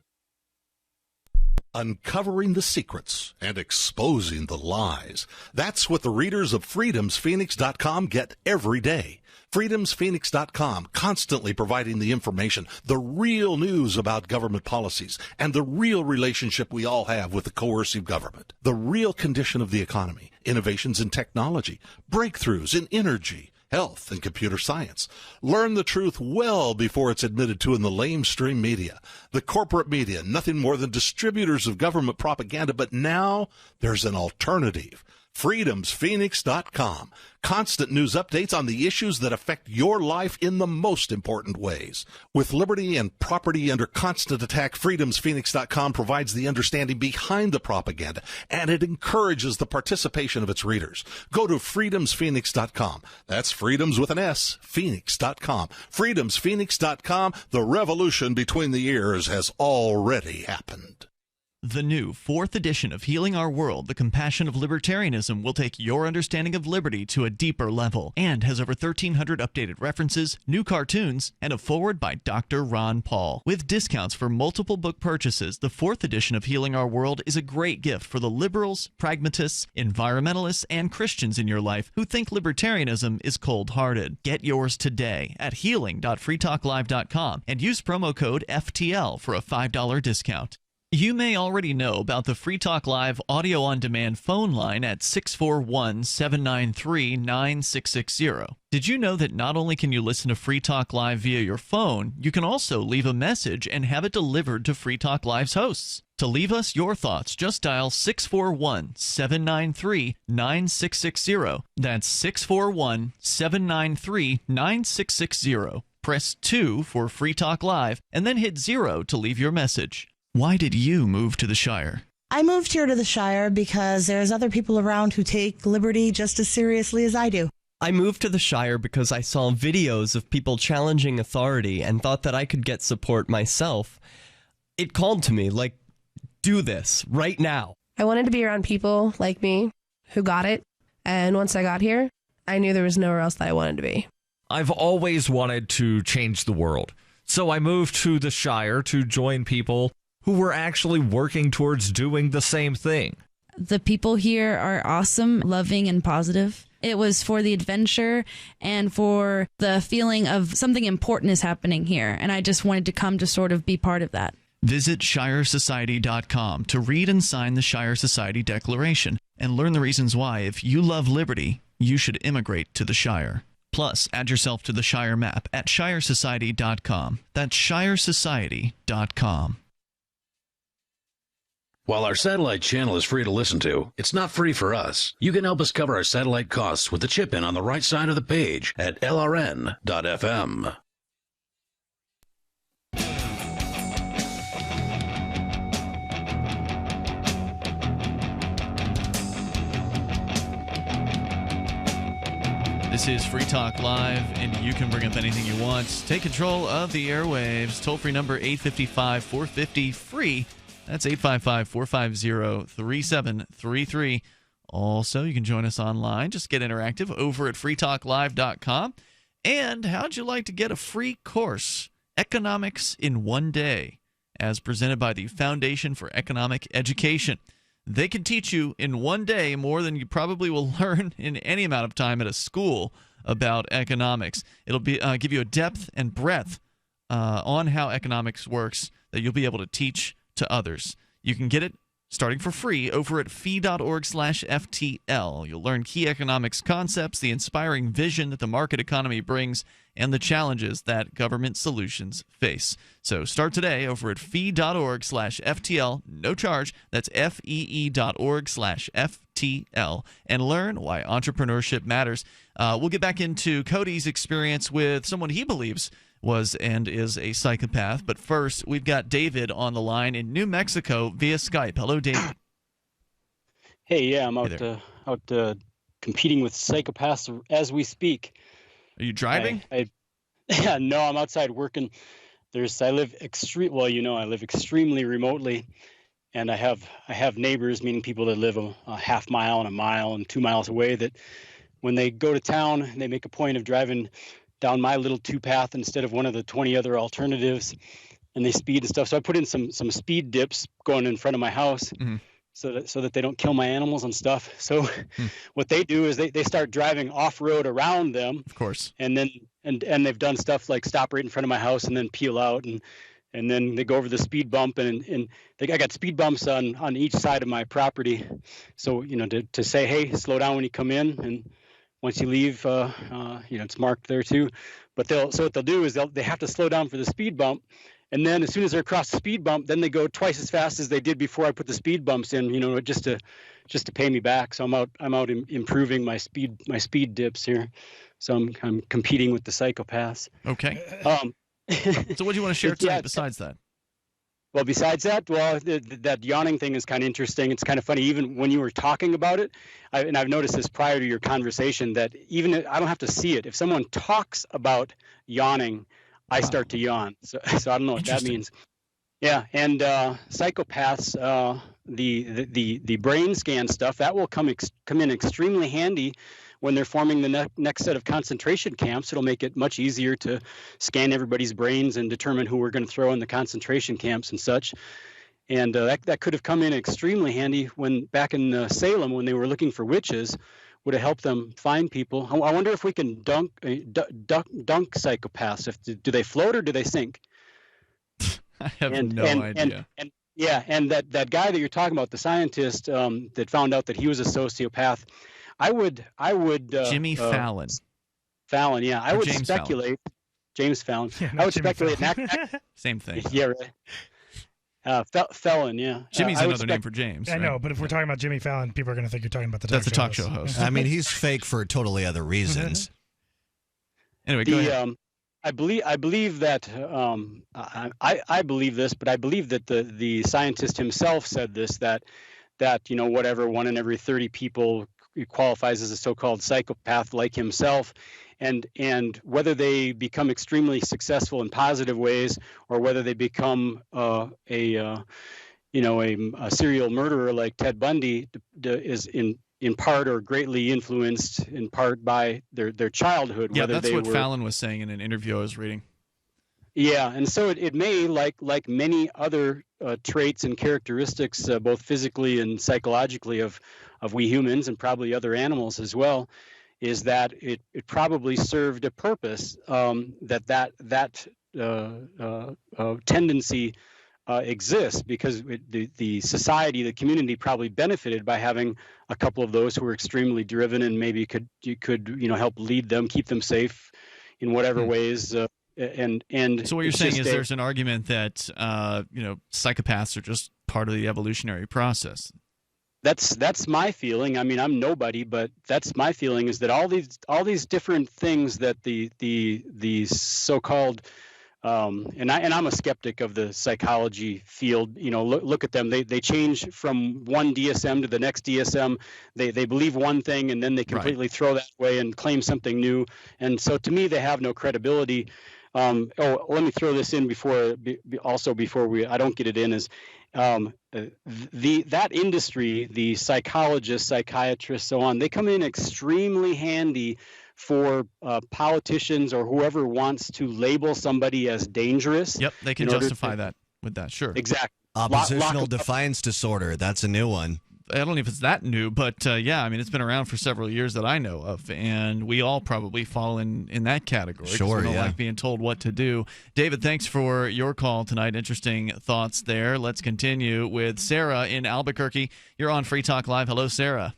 Uncovering the secrets and exposing the lies. That's what the readers of freedomsphoenix.com get every day. freedomsphoenix.com, constantly providing the information, the real news about government policies, and the real relationship we all have with the coercive government. The real condition of the economy, innovations in technology, breakthroughs in energy, health, and computer science. Learn the truth well before it's admitted to in the lamestream media. The corporate media, nothing more than distributors of government propaganda, but now there's an alternative. freedomsphoenix.com. Constant news updates on the issues that affect your life in the most important ways. With liberty and property under constant attack, freedomsphoenix.com provides the understanding behind the propaganda, and it encourages the participation of its readers. Go to freedomsphoenix.com. That's freedoms with an S, phoenix.com. freedomsphoenix.com. The revolution between the ears has already happened. The new 4th edition of Healing Our World, The Compassion of Libertarianism, will take your understanding of liberty to a deeper level and has over 1,300 updated references, new cartoons, and a foreword by Dr. Ron Paul. With discounts for multiple book purchases, the 4th edition of Healing Our World is a great gift for the liberals, pragmatists, environmentalists, and Christians in your life who think libertarianism is cold-hearted. Get yours today at healing.freetalklive.com and use promo code FTL for a $5 discount. You may already know about the Free Talk Live audio-on-demand phone line at 641-793-9660. Did you know that not only can you listen to Free Talk Live via your phone, you can also leave a message and have it delivered to Free Talk Live's hosts? To leave us your thoughts, just dial 641-793-9660. That's 641-793-9660. Press 2 for Free Talk Live, and then hit 0 to leave your message. Why did you move to the Shire? I moved here to the Shire because there's other people around who take liberty just as seriously as I do. I moved to the Shire because I saw videos of people challenging authority and thought that I could get support myself. It called to me, like, do this right now. I wanted to be around people like me who got it, and once I got here, I knew there was nowhere else that I wanted to be. I've always wanted to change the world, so I moved to the Shire to join people who were actually working towards doing the same thing. The people here are awesome, loving, and positive. It was for the adventure and for the feeling of something important is happening here, and I just wanted to come to sort of be part of that. Visit ShireSociety.com to read and sign the Shire Society Declaration and learn the reasons why, if you love liberty, you should immigrate to the Shire. Plus, add yourself to the Shire map at ShireSociety.com. That's ShireSociety.com. While our satellite channel is free to listen to, it's not free for us. You can help us cover our satellite costs with the chip-in on the right side of the page at LRN.FM. This is Free Talk Live, and you can bring up anything you want. Take control of the airwaves. Toll-free number 855-450-FREE. That's 855-450-3733. Also, you can join us online. Just get interactive over at freetalklive.com. And how'd you like to get a free course, Economics in One Day, as presented by the Foundation for Economic Education? They can teach you in one day more than you probably will learn in any amount of time at a school about economics. It'll be give you a depth and breadth on how economics works that you'll be able to teach to others. You can get it starting for free over at fee.org/FTL. You'll learn key economics concepts, the inspiring vision that the market economy brings, and the challenges that government solutions face. So start today over at fee.org/FTL, no charge. That's fee.org/FTL, and learn why entrepreneurship matters. We'll get back into Cody's experience with someone he believes was and is a psychopath. But first, we've got David on the line in New Mexico via Skype. Hello, David. Hey, yeah, I'm out competing with psychopaths as we speak. Are you driving? Yeah, no, I'm outside working. I live extremely remotely, and I have neighbors, meaning people that live a half mile and a mile and 2 miles away, that when they go to town, they make a point of driving down my little two-path instead of one of the 20 other alternatives, and they speed and stuff. So I put in some speed dips going in front of my house, so that they don't kill my animals and stuff. So what they do is they start driving off-road around them, of course, and then and they've done stuff like stop right in front of my house and then peel out, and then they go over the speed bump, and I got speed bumps on each side of my property, so to say, hey, slow down when you come in, and once you leave, it's marked there too. But what they'll do is they have to slow down for the speed bump, and then as soon as they're across the speed bump, then they go twice as fast as they did before I put the speed bumps in. Just to pay me back. So I'm out improving my speed dips here. So I'm competing with the psychopaths. Okay. So what do you want to share tonight besides that? Well, besides that, that yawning thing is kind of interesting. It's kind of funny, even when you were talking about it, and I've noticed this prior to your conversation, that even I don't have to see it. If someone talks about yawning, I start to yawn. So I don't know what that means. Yeah, and psychopaths, the brain scan stuff, that will come in extremely handy when they're forming the next set of concentration camps. It'll make it much easier to scan everybody's brains and determine who we're going to throw in the concentration camps and such. And that could have come in extremely handy when back in Salem, when they were looking for witches, would have helped them find people. I wonder if we can dunk psychopaths. Do they float or do they sink? I have no idea. Yeah, and that guy that you're talking about, the scientist that found out that he was a sociopath, I would Jimmy Fallon. Fallon, yeah, I would James speculate. Fallon. James Fallon. Yeah, I would Jimmy speculate. Fallon. Same thing. Yeah, right. Felon, yeah. Jimmy's I would another name for James. I right? know, but if we're talking about Jimmy Fallon, people are going to think you're talking about the That's a talk show host. I mean, he's fake for totally other reasons. Anyway, go ahead. I believe that I believe this, but I believe that the scientist himself said this, that whatever, 1 in every 30 people qualifies as a so-called psychopath like himself, and whether they become extremely successful in positive ways or whether they become a serial murderer like Ted Bundy is in part or greatly influenced in part by their childhood. Yeah, whether that's they what were, Fallon was saying in an interview I was reading. Yeah, and so it may, like many other traits and characteristics, both physically and psychologically of we humans and probably other animals as well, is that it probably served a purpose, that tendency exists because the society, the community probably benefited by having a couple of those who were extremely driven and maybe could help lead them, keep them safe in whatever ways. And so what you're saying is there's an argument that psychopaths are just part of the evolutionary process. That's my feeling. I mean, I'm nobody, but that's my feeling, is that all these different things that the so-called and I'm a skeptic of the psychology field. Look at them. They change from one DSM to the next DSM. They believe one thing and then they completely throw that away and claim something new. And so to me, they have no credibility. Let me throw this in before I don't get it in, is that industry, the psychologists, psychiatrists, so on, they come in extremely handy for politicians or whoever wants to label somebody as dangerous. Yep, they can justify that with that, sure. Exactly. Oppositional defiance disorder, that's a new one. I don't know if it's that new, but yeah, I mean, it's been around for several years that I know of, and we all probably fall in that category. Sure, we don't yeah. like being told what to do. David, thanks for your call tonight. Interesting thoughts there. Let's continue with Sarah in Albuquerque. You're on Free Talk Live. Hello, Sarah.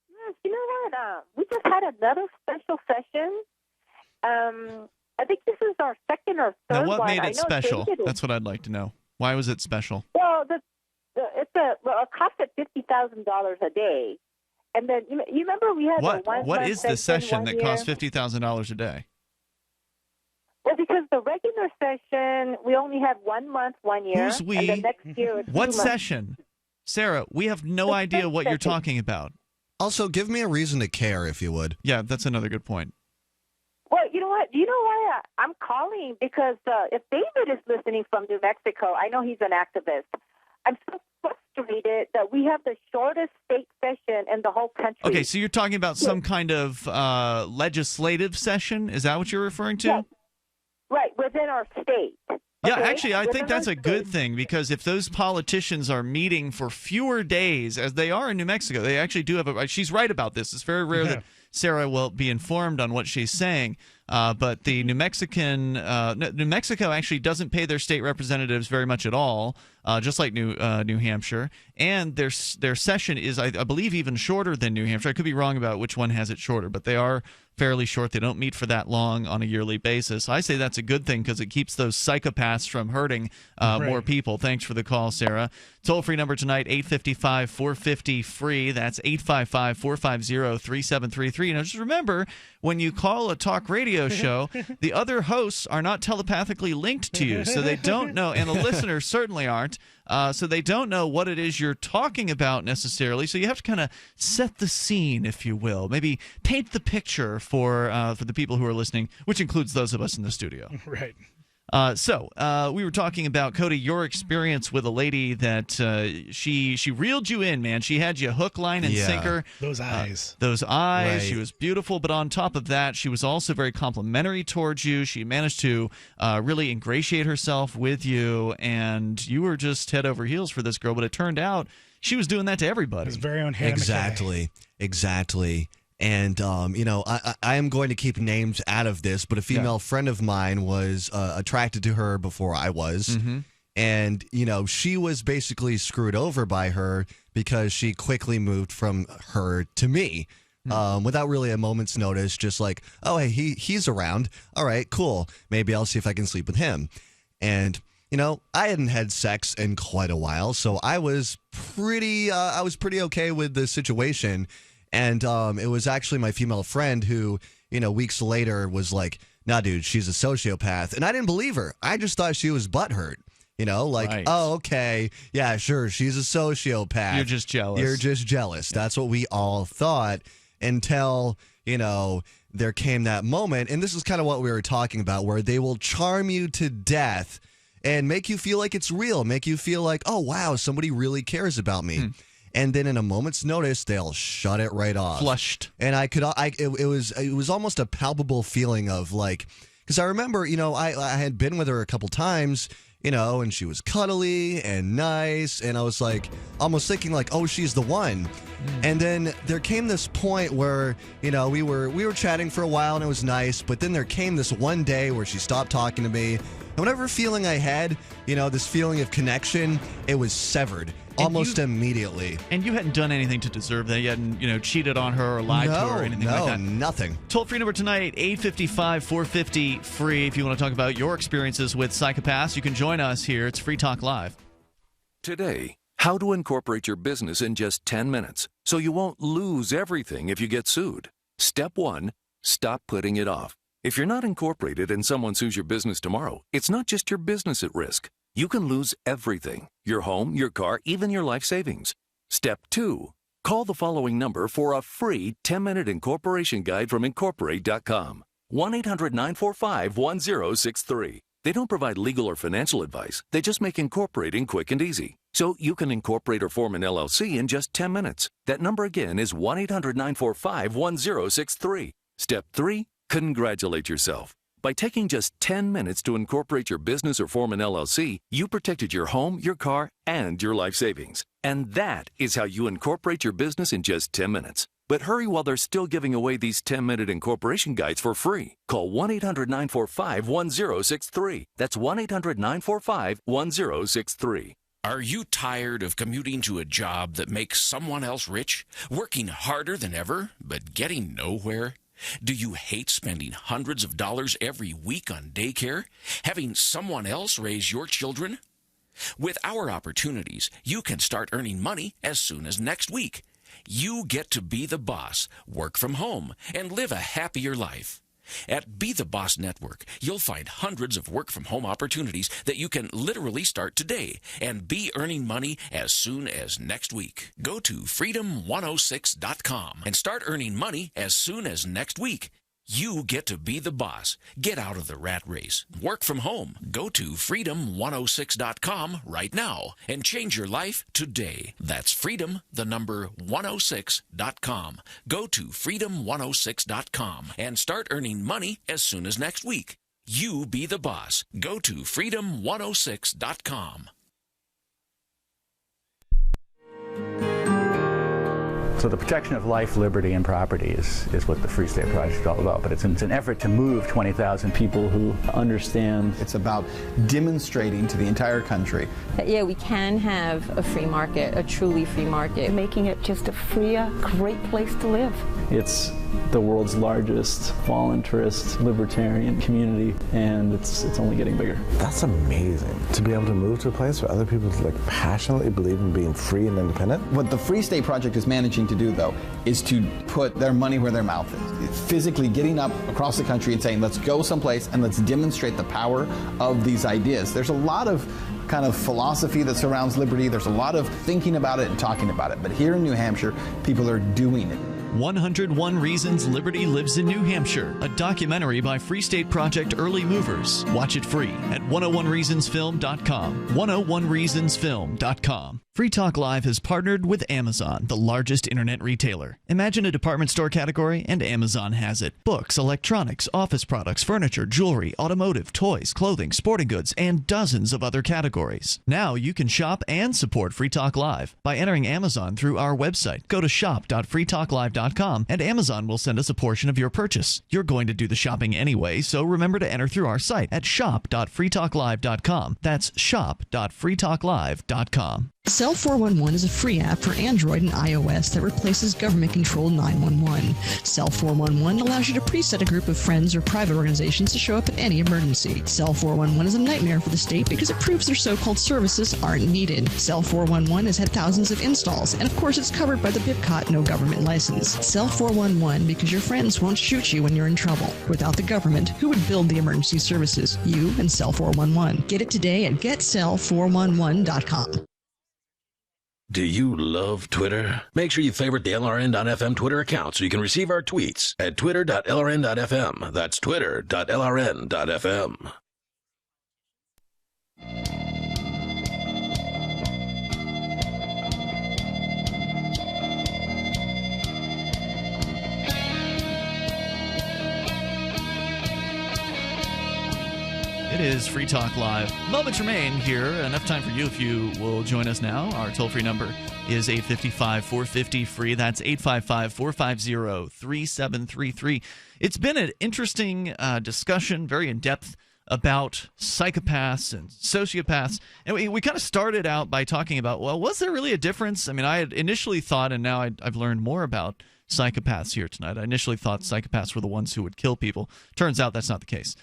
Yes, you know what? We just had another special session. I think this is our second or third one. Now, what made it special? David That's what I'd like to know. Why was it special? Well, it's a cost at $50,000 a day, and then you remember we had what is the session that costs $50,000 a day? Well, because the regular session we only had 1 month, 1 year. Who's we? And the next year it's What 2 months. session? Sarah, we have no idea what you're talking about. Also, give me a reason to care, if you would. Yeah, that's another good point. Well, you know what? Do you know why I'm calling? Because if David is listening from New Mexico, I know he's an activist. I'm so frustrated that we have the shortest state session in the whole country. Okay, so you're talking about some kind of legislative session? Is that what you're referring to? Yes. Right, within our state. Yeah, Okay? actually, I think Within that's our a good thing, because if those politicians are meeting for fewer days, as they are in New Mexico, they actually do have she's right about this. It's very rare that Sarah will be informed on what she's saying. But the New Mexico actually doesn't pay their state representatives very much at all, just like New Hampshire. And their session is, I believe, even shorter than New Hampshire. I could be wrong about which one has it shorter, but they are fairly short. They don't meet for that long on a yearly basis. I say that's a good thing because it keeps those psychopaths from hurting more people. Thanks for the call, Sarah. Toll-free number tonight, 855-450-FREE. That's 855-450-3733. Now, just remember, when you call a talk radio show, the other hosts are not telepathically linked to you, so they don't know, and the listeners certainly aren't, so they don't know what it is you're talking about necessarily. So you have to kind of set the scene, if you will. Maybe paint the picture for the people who are listening, which includes those of us in the studio. Right. So we were talking about, Cody, your experience with a lady that she reeled you in, man. She had you hook, line, and sinker. Those eyes. Those eyes. Right. She was beautiful, but on top of that, she was also very complimentary towards you. She managed to really ingratiate herself with you, and you were just head over heels for this girl. But it turned out she was doing that to everybody. His very own Hannah Exactly. And, I am going to keep names out of this, but a female friend of mine was attracted to her before I was. Mm-hmm. And, she was basically screwed over by her because she quickly moved from her to me. Without really a moment's notice, just like, oh, hey, he's around. All right, cool. Maybe I'll see if I can sleep with him. And, I hadn't had sex in quite a while, so I was pretty okay with the situation. And it was actually my female friend who, weeks later was like, nah, dude, she's a sociopath. And I didn't believe her. I just thought she was butthurt. Right. Oh, okay. Yeah, sure. She's a sociopath. You're just jealous. That's what we all thought until, there came that moment. And this is kind of what we were talking about, where they will charm you to death and make you feel like it's real, make you feel like, oh, wow, somebody really cares about me. And then in a moment's notice, they'll shut it right off. Flushed. And it was almost a palpable feeling of like, because I remember, I had been with her a couple times, and she was cuddly and nice. And I was like, almost thinking like, oh, she's the one. And then there came this point where, we were chatting for a while and it was nice. But then there came this one day where she stopped talking to me. And whatever feeling I had, this feeling of connection, it was severed almost immediately. And you hadn't done anything to deserve that. You hadn't, cheated on her or lied to her or anything like that. No, nothing. Toll-free number tonight, 855-450-FREE. If you want to talk about your experiences with Psychopaths, you can join us here. It's Free Talk Live. Today, how to incorporate your business in just 10 minutes so you won't lose everything if you get sued. Step 1, stop putting it off. If you're not incorporated and someone sues your business tomorrow, it's not just your business at risk. You can lose everything: your home, your car, even your life savings. Step 2, call the following number for a free 10-minute incorporation guide from Incorporate.com. 1-800-945-1063. They don't provide legal or financial advice. They just make incorporating quick and easy. So you can incorporate or form an LLC in just 10 minutes. That number again is 1-800-945-1063. Step 3, congratulate yourself. By taking just 10 minutes to incorporate your business or form an LLC, you protected your home, your car, and your life savings. And that is how you incorporate your business in just 10 minutes. But hurry while they're still giving away these 10-minute incorporation guides for free. Call 1-800-945-1063. That's 1-800-945-1063. Are you tired of commuting to a job that makes someone else rich? Working harder than ever, but getting nowhere? Do you hate spending hundreds of dollars every week on daycare? Having someone else raise your children? With our opportunities, you can start earning money as soon as next week. You get to be the boss, work from home, and live a happier life. At Be the Boss Network, you'll find hundreds of work-from-home opportunities that you can literally start today and be earning money as soon as next week. Go to freedom106.com and start earning money as soon as next week. You get to be the boss. Get out of the rat race. Work from home. Go to freedom106.com right now and change your life today. That's freedom, the number 106.com. Go to freedom106.com and start earning money as soon as next week. You be the boss. Go to freedom106.com. So the protection of life, liberty, and property is what the Free State Project is all about. But it's an effort to move 20,000 people who understand. It's about demonstrating to the entire country that, yeah, we can have a free market, a truly free market. Making it just a freer, great place to live. It's the world's largest voluntarist libertarian community, and it's only getting bigger. That's amazing, to be able to move to a place where other people passionately believe in being free and independent. What the Free State Project is managing to do, though, is to put their money where their mouth is. It's physically getting up across the country and saying, let's go someplace and let's demonstrate the power of these ideas. There's a lot of kind of philosophy that surrounds liberty. There's a lot of thinking about it and talking about it. But here in New Hampshire, people are doing it. 101 Reasons Liberty Lives in New Hampshire, a documentary by Free State Project Early Movers. Watch it free at 101reasonsfilm.com. 101reasonsfilm.com. Free Talk Live has partnered with Amazon, the largest internet retailer. Imagine a department store category, and Amazon has it. Books, electronics, office products, furniture, jewelry, automotive, toys, clothing, sporting goods, and dozens of other categories. Now you can shop and support Free Talk Live by entering Amazon through our website. Go to shop.freetalklive.com, and Amazon will send us a portion of your purchase. You're going to do the shopping anyway, so remember to enter through our site at shop.freetalklive.com. That's shop.freetalklive.com. Cell 411 is a free app for Android and iOS that replaces government-controlled 911. Cell 411 allows you to preset a group of friends or private organizations to show up in any emergency. Cell 411 is a nightmare for the state because it proves their so-called services aren't needed. Cell 411 has had thousands of installs, and of course it's covered by the BIPCOT no government license. Cell 411 because your friends won't shoot you when you're in trouble. Without the government, who would build the emergency services? You and Cell 411. Get it today at getcell411.com. Do you love Twitter? Make sure you favorite the LRN.FM Twitter account so you can receive our tweets at twitter.lrn.fm. That's twitter.lrn.fm. It is Free Talk Live. Moments remain here. Enough time for you if you will join us now. Our toll-free number is 855-450-FREE. That's 855-450-3733. It's been an interesting discussion, very in-depth, about psychopaths and sociopaths. And we kind of started out by talking about, well, was there really a difference? I mean, I had initially thought, and now I've learned more about psychopaths here tonight. I initially thought psychopaths were the ones who would kill people. Turns out that's not the case.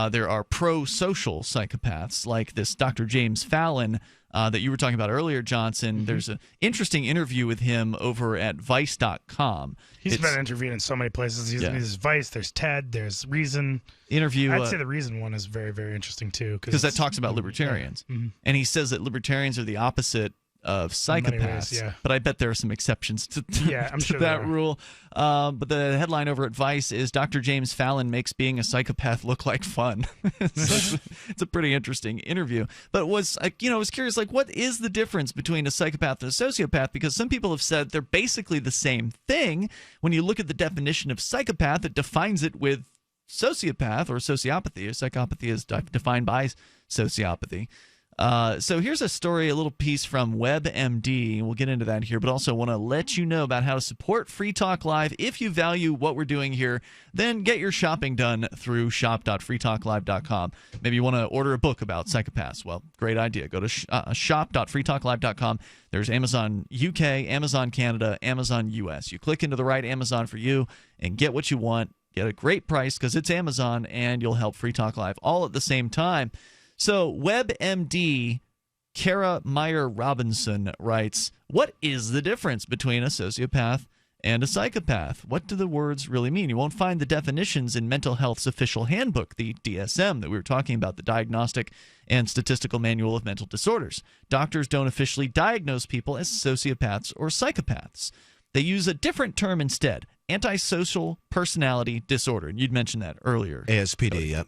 There are pro-social psychopaths like this Dr. James Fallon that you were talking about earlier, Johnson. Mm-hmm. There's an interesting interview with him over at Vice.com. He's been interviewed in so many places. There's Vice, there's TED, there's Reason. I'd say the Reason one is very, very interesting, too. Because that talks about libertarians. Yeah. Mm-hmm. And he says that libertarians are the opposite of psychopaths, ways, yeah. But I bet there are some exceptions to I'm sure that rule. But the headline over at Vice is Dr. James Fallon makes being a psychopath look like fun. It's a pretty interesting interview. But was I was curious, like, what is the difference between a psychopath and a sociopath? Because some people have said they're basically the same thing. When you look at the definition of psychopath, it defines it with sociopath or sociopathy. Or psychopathy is defined by sociopathy. So here's a story, a little piece from WebMD. We'll get into that here, but also want to let you know about how to support Free Talk Live. If you value what we're doing here, then get your shopping done through shop.freetalklive.com. Maybe you want to order a book about psychopaths. Well, great idea. Go to shop.freetalklive.com. There's Amazon UK, Amazon Canada, Amazon US. You click into the right Amazon for you and get what you want. Get a great price because it's Amazon, and you'll help Free Talk Live all at the same time. So WebMD Kara Meyer Robinson writes, what is the difference between a sociopath and a psychopath? What do the words really mean? You won't find the definitions in Mental Health's official handbook, the DSM that we were talking about, the Diagnostic and Statistical Manual of Mental Disorders. Doctors don't officially diagnose people as sociopaths or psychopaths. They use a different term instead, antisocial personality disorder. And you'd mentioned that earlier. ASPD, yep.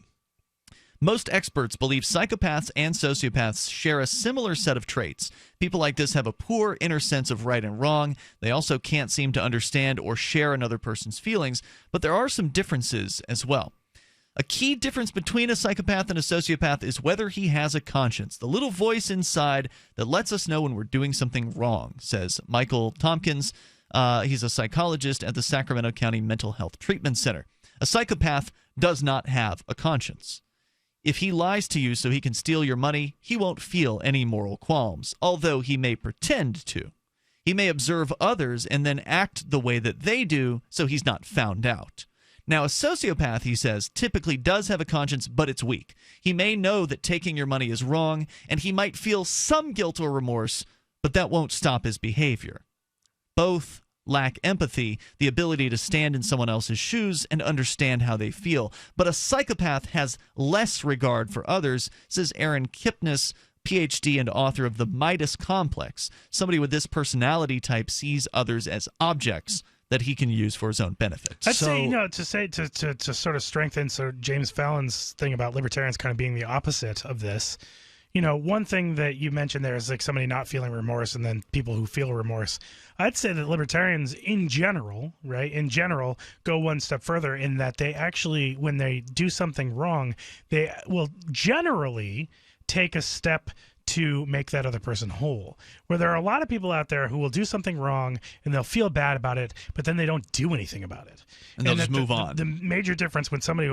Most experts believe psychopaths and sociopaths share a similar set of traits. People like this have a poor inner sense of right and wrong. They also can't seem to understand or share another person's feelings, but there are some differences as well. A key difference between a psychopath and a sociopath is whether he has a conscience, the little voice inside that lets us know when we're doing something wrong, says Michael Tompkins. He's a psychologist at the Sacramento County Mental Health Treatment Center. A psychopath does not have a conscience. If he lies to you so he can steal your money, he won't feel any moral qualms, although he may pretend to. He may observe others and then act the way that they do so he's not found out. Now, a sociopath, he says, typically does have a conscience, but it's weak. He may know that taking your money is wrong, and he might feel some guilt or remorse, but that won't stop his behavior. Both lack empathy, the ability to stand in someone else's shoes and understand how they feel. But a psychopath has less regard for others, says Aaron Kipnis, PhD and author of The Midas Complex. Somebody with this personality type sees others as objects that he can use for his own benefit. I'd say, to sort of strengthen James Fallon's thing about libertarians kind of being the opposite of this, one thing that you mentioned there is like somebody not feeling remorse and then people who feel remorse. I'd say that libertarians in general, go one step further in that they actually, when they do something wrong, they will generally take a step to make that other person whole. Where there are a lot of people out there who will do something wrong and they'll feel bad about it, but then they don't do anything about it. And they'll just move on. The major difference when somebody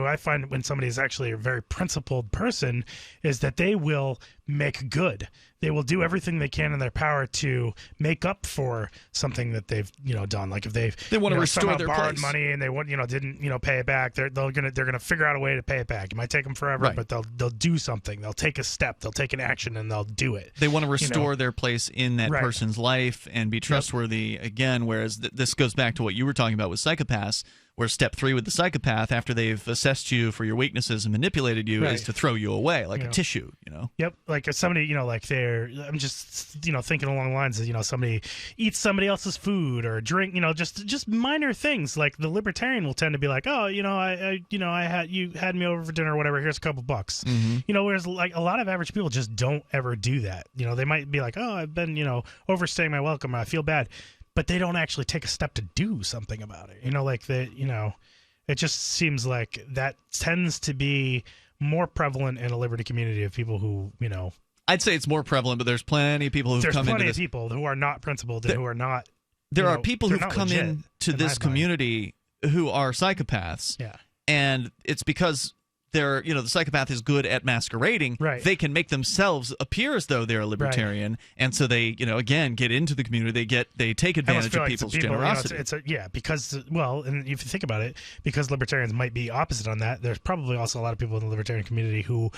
is actually a very principled person is that they will make good. They will do everything they can in their power to make up for something that they've done. Like if they want to restore their borrowed place. money and they didn't pay it back, they're gonna figure out a way to pay it back. It might take them forever, Right. but they'll do something. They'll take a step. They'll take an action, and they'll do it. They want to restore their place in that Right. person's life and be trustworthy again, whereas this goes back to what you were talking about with psychopaths, where step 3 with the psychopath, after they've assessed you for your weaknesses and manipulated you, Right. is to throw you away like a tissue, Yep, like if somebody, I'm just, thinking along the lines of, somebody eats somebody else's food or drink, just minor things. Like the libertarian will tend to be like, oh, you had me over for dinner or whatever. Here's a couple bucks. Mm-hmm. Whereas like a lot of average people just don't ever do that. They might be like, oh, I've been, overstaying my welcome. I feel bad. But they don't actually take a step to do something about it. It just seems like that tends to be more prevalent in a liberty community of people who, I'd say it's more prevalent, but there's plenty of people who've there's come into plenty this. of people who are not principled and who are not. There are people they're who've not come legit, into in this my mind. community who are psychopaths. Yeah. And it's because they're, the psychopath is good at masquerading. Right. They can make themselves appear as though they're a libertarian. And so they, again, get into the community. They take I almost advantage feel of like it's people's people, generosity. because and if you think about it, because libertarians might be opposite on that, there's probably also a lot of people in the libertarian community who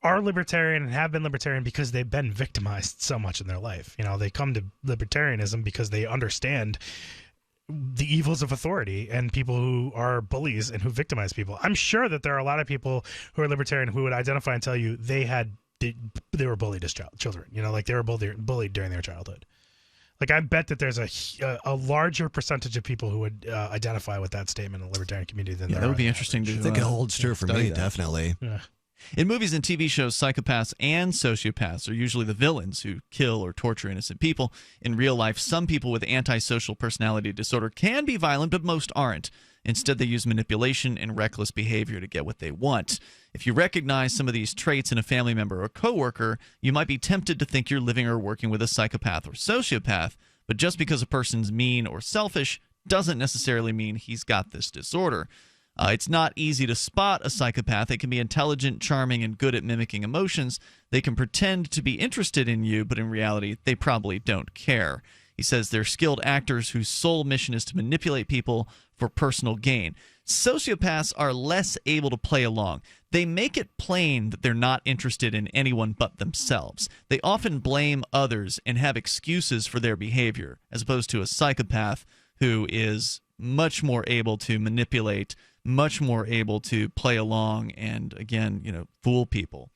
are libertarian and have been libertarian because they've been victimized so much in their life. They come to libertarianism because they understand the evils of authority and people who are bullies and who victimize people. I'm sure that there are a lot of people who are libertarian who would identify and tell you they were bullied as children. Like they were bullied during their childhood. Like I bet that there's a larger percentage of people who would identify with that statement in the libertarian community than there that are would be the interesting average. to I think it holds true for study me, that. definitely. Yeah. In movies and TV shows, psychopaths and sociopaths are usually the villains who kill or torture innocent people. In real life, some people with antisocial personality disorder can be violent, but most aren't. Instead, they use manipulation and reckless behavior to get what they want. If you recognize some of these traits in a family member or coworker, you might be tempted to think you're living or working with a psychopath or sociopath. But just because a person's mean or selfish doesn't necessarily mean he's got this disorder. It's not easy to spot a psychopath. They can be intelligent, charming, and good at mimicking emotions. They can pretend to be interested in you, but in reality, they probably don't care. He says they're skilled actors whose sole mission is to manipulate people for personal gain. Sociopaths are less able to play along. They make it plain that they're not interested in anyone but themselves. They often blame others and have excuses for their behavior, as opposed to a psychopath who is much more able to manipulate, much more able to play along and, again, fool people.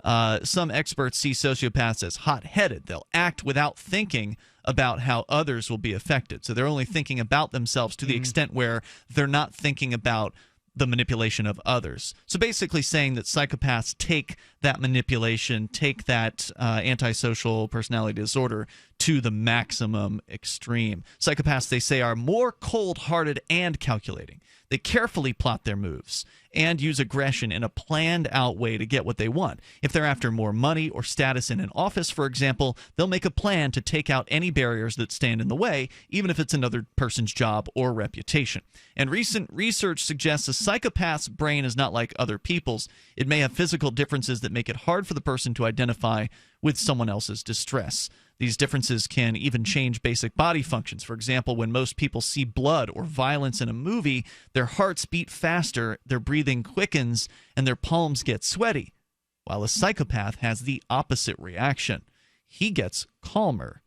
Some experts see sociopaths as hot-headed. They'll act without thinking about how others will be affected. So they're only thinking about themselves to the extent where they're not thinking about the manipulation of others. So basically saying that psychopaths take that manipulation, take that antisocial personality disorder to the maximum extreme. Psychopaths, they say, are more cold-hearted and calculating. They carefully plot their moves and use aggression in a planned-out way to get what they want. If they're after more money or status in an office, for example, they'll make a plan to take out any barriers that stand in the way, even if it's another person's job or reputation. And recent research suggests a psychopath's brain is not like other people's. It may have physical differences that make it hard for the person to identify with someone else's distress. These differences can even change basic body functions. For example, when most people see blood or violence in a movie, their hearts beat faster, their breathing quickens, and their palms get sweaty, while a psychopath has the opposite reaction. He gets calmer.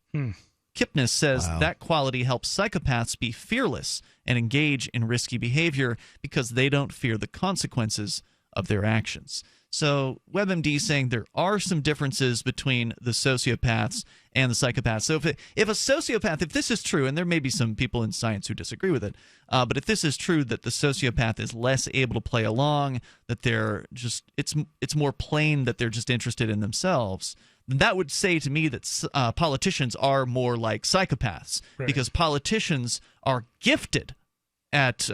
Kipnis says that quality helps psychopaths be fearless and engage in risky behavior because they don't fear the consequences of their actions. So WebMD saying there are some differences between the sociopaths and the psychopaths. So if a sociopath, if this is true, and there may be some people in science who disagree with it, but if this is true that the sociopath is less able to play along, that they're just it's more plain that they're just interested in themselves, then that would say to me that politicians are more like psychopaths, because politicians are gifted at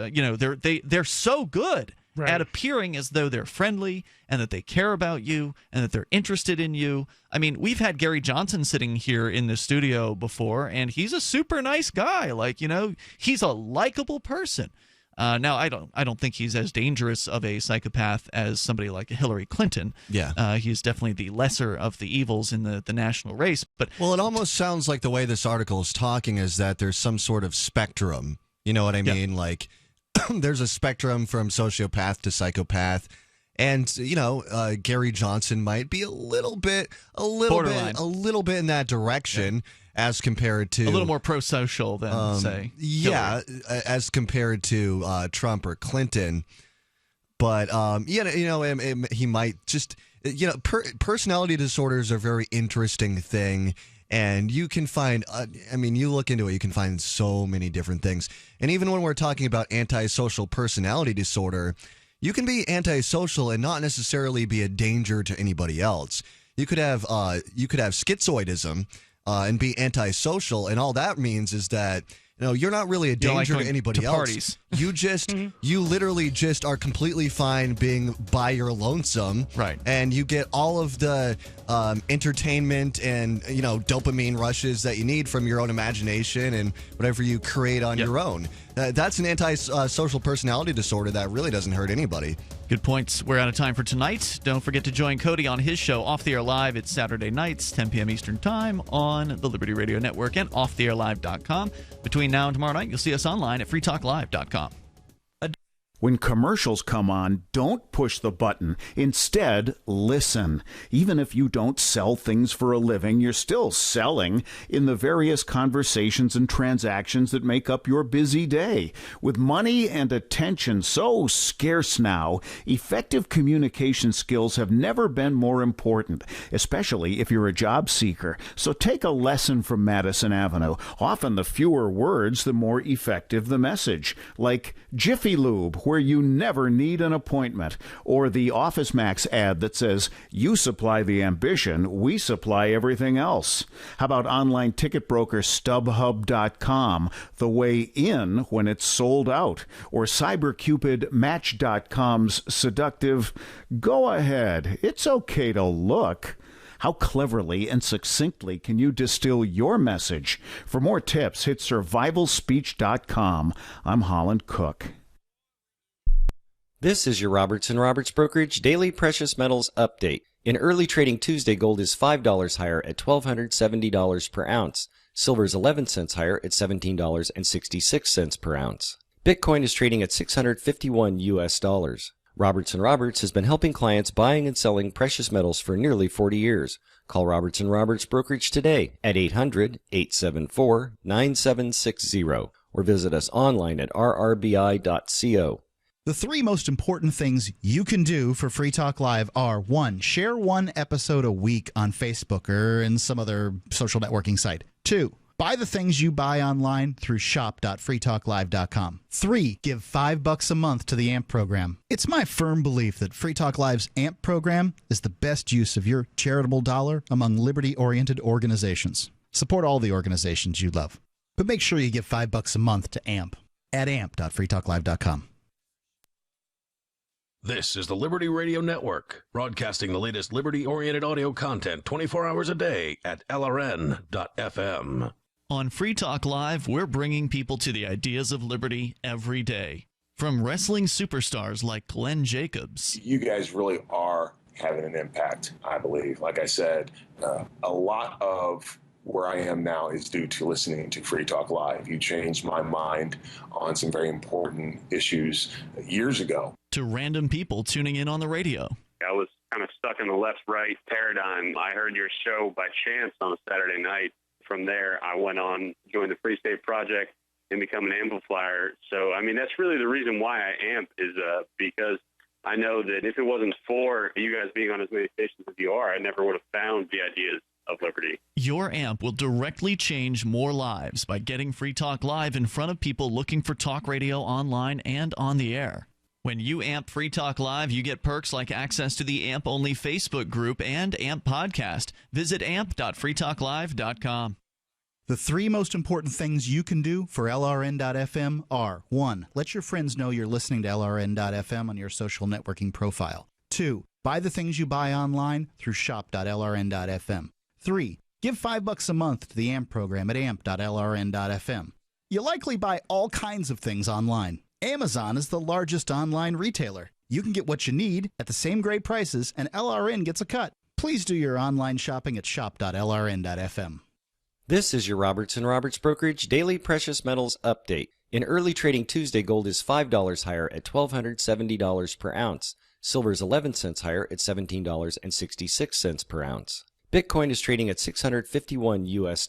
they're so good at appearing as though they're friendly and that they care about you and that they're interested in you. I mean, we've had Gary Johnson sitting here in the studio before, and he's a super nice guy. Like, he's a likable person. Now, I don't think he's as dangerous of a psychopath as somebody like Hillary Clinton. Yeah. He's definitely the lesser of the evils in the national race. But well, it almost sounds like the way this article is talking is that there's some sort of spectrum. You know what I mean? Like, there's a spectrum from sociopath to psychopath, and Gary Johnson might be a little bit in that direction as compared to a little more pro-social than say Hillary. As compared to Trump or Clinton. But he might just personality disorders are a very interesting thing. And you can find, you look into it, you can find so many different things. And even when we're talking about antisocial personality disorder, you can be antisocial and not necessarily be a danger to anybody else. You could have schizoidism and be antisocial, and all that means is that you're not really a danger to anybody else. Parties. You just, you literally just are completely fine being by your lonesome. Right. And you get all of the entertainment and, dopamine rushes that you need from your own imagination and whatever you create on your own. That's an anti-social personality disorder that really doesn't hurt anybody. Good points. We're out of time for tonight. Don't forget to join Cody on his show, Off the Air Live. It's Saturday nights, 10 p.m. Eastern Time on the Liberty Radio Network and offtheairlive.com. Between now and tomorrow night, you'll see us online at freetalklive.com. When commercials come on, don't push the button. Instead, listen. Even if you don't sell things for a living, you're still selling in the various conversations and transactions that make up your busy day. With money and attention so scarce now, effective communication skills have never been more important, especially if you're a job seeker. So take a lesson from Madison Avenue. Often the fewer words, the more effective the message. Like Jiffy Lube, where you never need an appointment, or the Office Max ad that says, you supply the ambition, we supply everything else. How about online ticket broker StubHub.com, the way in when it's sold out, or CyberCupidMatch.com's seductive, go ahead, it's okay to look. How cleverly and succinctly can you distill your message? For more tips, hit survivalspeech.com. I'm Holland Cook. This is your Robertson Roberts Brokerage Daily Precious Metals Update. In early trading Tuesday, gold is $5 higher at $1,270 per ounce. Silver is 11 cents higher at $17.66 per ounce. Bitcoin is trading at $651 US. Robertson Roberts has been helping clients buying and selling precious metals for nearly 40 years. Call Robertson Roberts Brokerage today at 800-874-9760 or visit us online at rrbi.co. The three most important things you can do for Free Talk Live are: 1, share one episode a week on Facebook or in some other social networking site. 2, buy the things you buy online through shop.freetalklive.com. 3, give $5 a month to the AMP program. It's my firm belief that Free Talk Live's AMP program is the best use of your charitable dollar among liberty-oriented organizations. Support all the organizations you love, but make sure you give $5 a month to AMP at amp.freetalklive.com. This is the Liberty Radio Network, broadcasting the latest liberty-oriented audio content 24 hours a day at LRN.FM. On Free Talk Live, we're bringing people to the ideas of liberty every day. From wrestling superstars like Glenn Jacobs. You guys really are having an impact, I believe. Like I said, a lot of where I am now is due to listening to Free Talk Live. You changed my mind on some very important issues years ago. To random people tuning in on the radio. I was kind of stuck in the left-right paradigm. I heard your show by chance on a Saturday night. From there, I went on, joined the Free State Project, and become an amplifier. So, I mean, that's really the reason why I amp is because I know that if it wasn't for you guys being on as many stations as you are, I never would have found the ideas of liberty. Your AMP will directly change more lives by getting Free Talk Live in front of people looking for talk radio online and on the air. When you AMP Free Talk Live, you get perks like access to the AMP-only Facebook group and AMP podcast. Visit amp.freetalklive.com. The three most important things you can do for LRN.FM are: 1. Let your friends know you're listening to LRN.FM on your social networking profile. 2. Buy the things you buy online through shop.lrn.fm. 3. Give $5 a month to the AMP program at amp.lrn.fm. You likely buy all kinds of things online. Amazon is the largest online retailer. You can get what you need at the same great prices, and LRN gets a cut. Please do your online shopping at shop.lrn.fm. This is your Roberts & Roberts Brokerage Daily Precious Metals Update. In early trading Tuesday, gold is $5 higher at $1,270 per ounce. Silver is 11 cents higher at $17.66 per ounce. Bitcoin is trading at $651 US.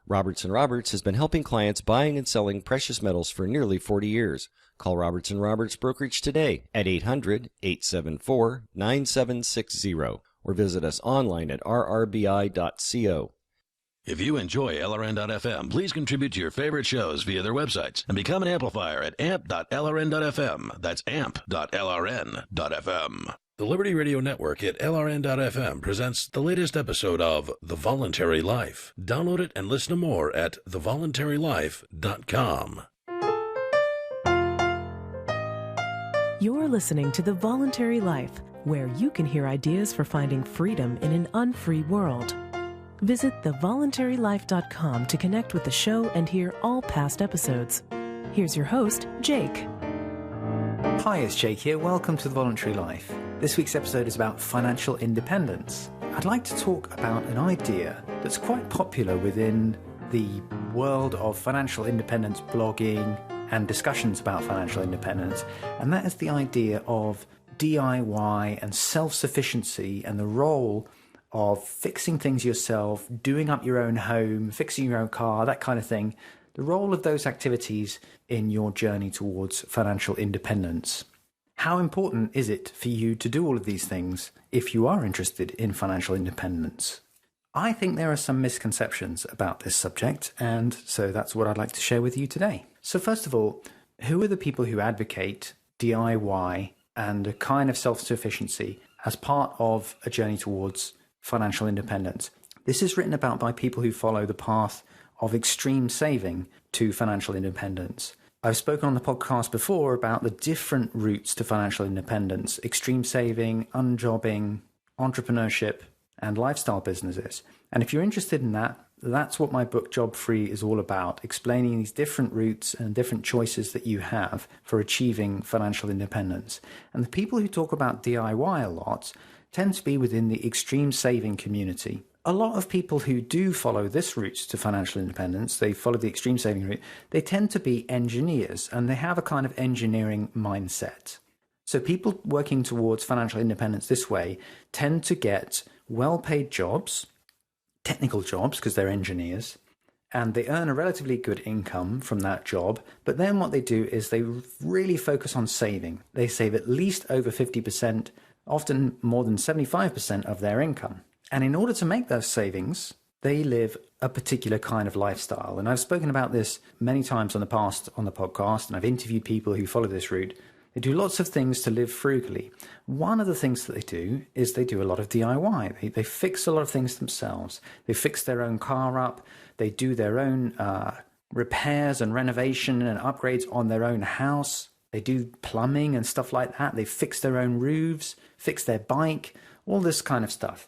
Roberts & Roberts has been helping clients buying and selling precious metals for nearly 40 years. Call Roberts & Roberts Brokerage today at 800-874-9760 or visit us online at rrbi.co. If you enjoy LRN.FM, please contribute to your favorite shows via their websites and become an amplifier at amp.lrn.fm. That's amp.lrn.fm. The Liberty Radio Network at LRN.FM presents the latest episode of The Voluntary Life. Download it and listen to more at thevoluntarylife.com. You're listening to The Voluntary Life, where you can hear ideas for finding freedom in an unfree world. Visit thevoluntarylife.com to connect with the show and hear all past episodes. Here's your host, Jake. Hi, it's Jake here. Welcome to The Voluntary Life. This week's episode is about financial independence. I'd like to talk about an idea that's quite popular within the world of financial independence blogging and discussions about financial independence, and that is the idea of DIY and self-sufficiency and the role of fixing things yourself, doing up your own home, fixing your own car, that kind of thing. The role of those activities in your journey towards financial independence. How important is it for you to do all of these things if you are interested in financial independence? I think there are some misconceptions about this subject, and so that's what I'd like to share with you today. So first of all, who are the people who advocate DIY and a kind of self-sufficiency as part of a journey towards financial independence? This is written about by people who follow the path of extreme saving to financial independence. I've spoken on the podcast before about the different routes to financial independence: extreme saving, unjobbing, entrepreneurship, and lifestyle businesses. And if you're interested in that, that's what my book Job Free is all about, explaining these different routes and different choices that you have for achieving financial independence. And the people who talk about DIY a lot tend to be within the extreme saving community. A lot of people who do follow this route to financial independence, they follow the extreme saving route, they tend to be engineers, and they have a kind of engineering mindset. So people working towards financial independence this way tend to get well-paid jobs, technical jobs because they're engineers, and they earn a relatively good income from that job. But then what they do is they really focus on saving. They save at least over 50%, often more than 75% of their income. And in order to make those savings, they live a particular kind of lifestyle. And I've spoken about this many times in the past on the podcast, and I've interviewed people who follow this route. They do lots of things to live frugally. One of the things that they do is they do a lot of DIY. They fix a lot of things themselves. They fix their own car up. They do their own repairs and renovation and upgrades on their own house. They do plumbing and stuff like that. They fix their own roofs, fix their bike, all this kind of stuff.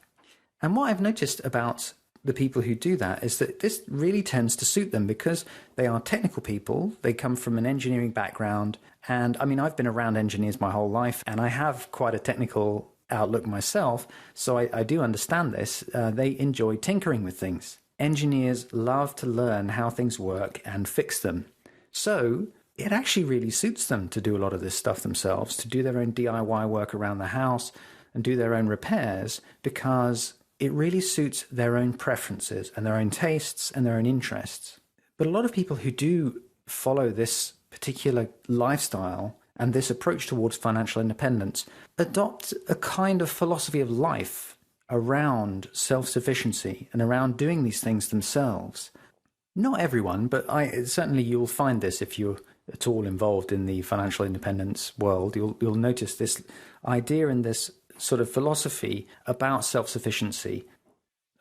And what I've noticed about the people who do that is that this really tends to suit them because they are technical people. They come from an engineering background. And I mean, I've been around engineers my whole life, and I have quite a technical outlook myself. So I do understand this. They enjoy tinkering with things. Engineers love to learn how things work and fix them. So it actually really suits them to do a lot of this stuff themselves, to do their own DIY work around the house and do their own repairs, because it really suits their own preferences and their own tastes and their own interests. But a lot of people who do follow this particular lifestyle and this approach towards financial independence adopt a kind of philosophy of life around self-sufficiency and around doing these things themselves. Not everyone, but certainly you'll find this if you're at all involved in the financial independence world. You'll notice this idea and this sort of philosophy about self-sufficiency.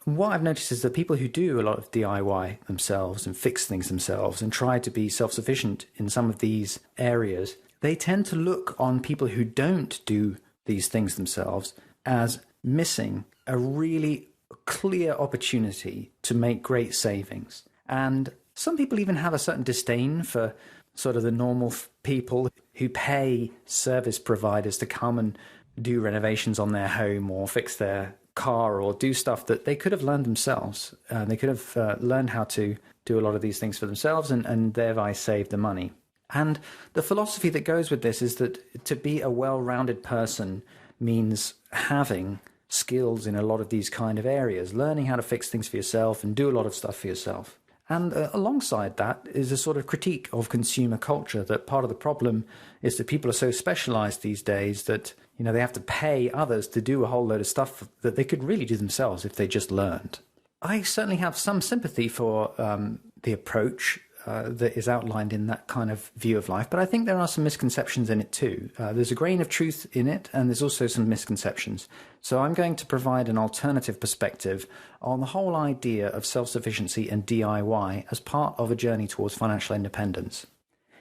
What I've noticed is that people who do a lot of DIY themselves and fix things themselves and try to be self-sufficient in some of these areas, they tend to look on people who don't do these things themselves as missing a really clear opportunity to make great savings. And some people even have a certain disdain for sort of the normal people who pay service providers to come and do renovations on their home or fix their car or do stuff that they could have learned themselves. They could have learned how to do a lot of these things for themselves and thereby save the money. And the philosophy that goes with this is that to be a well-rounded person means having skills in a lot of these kind of areas, learning how to fix things for yourself and do a lot of stuff for yourself. And alongside that is a sort of critique of consumer culture, that part of the problem is that people are so specialized these days that, you know, they have to pay others to do a whole load of stuff that they could really do themselves if they just learned. I certainly have some sympathy for the approach that is outlined in that kind of view of life, but I think there are some misconceptions in it too. There's a grain of truth in it, and there's also some misconceptions. So I'm going to provide an alternative perspective on the whole idea of self-sufficiency and DIY as part of a journey towards financial independence.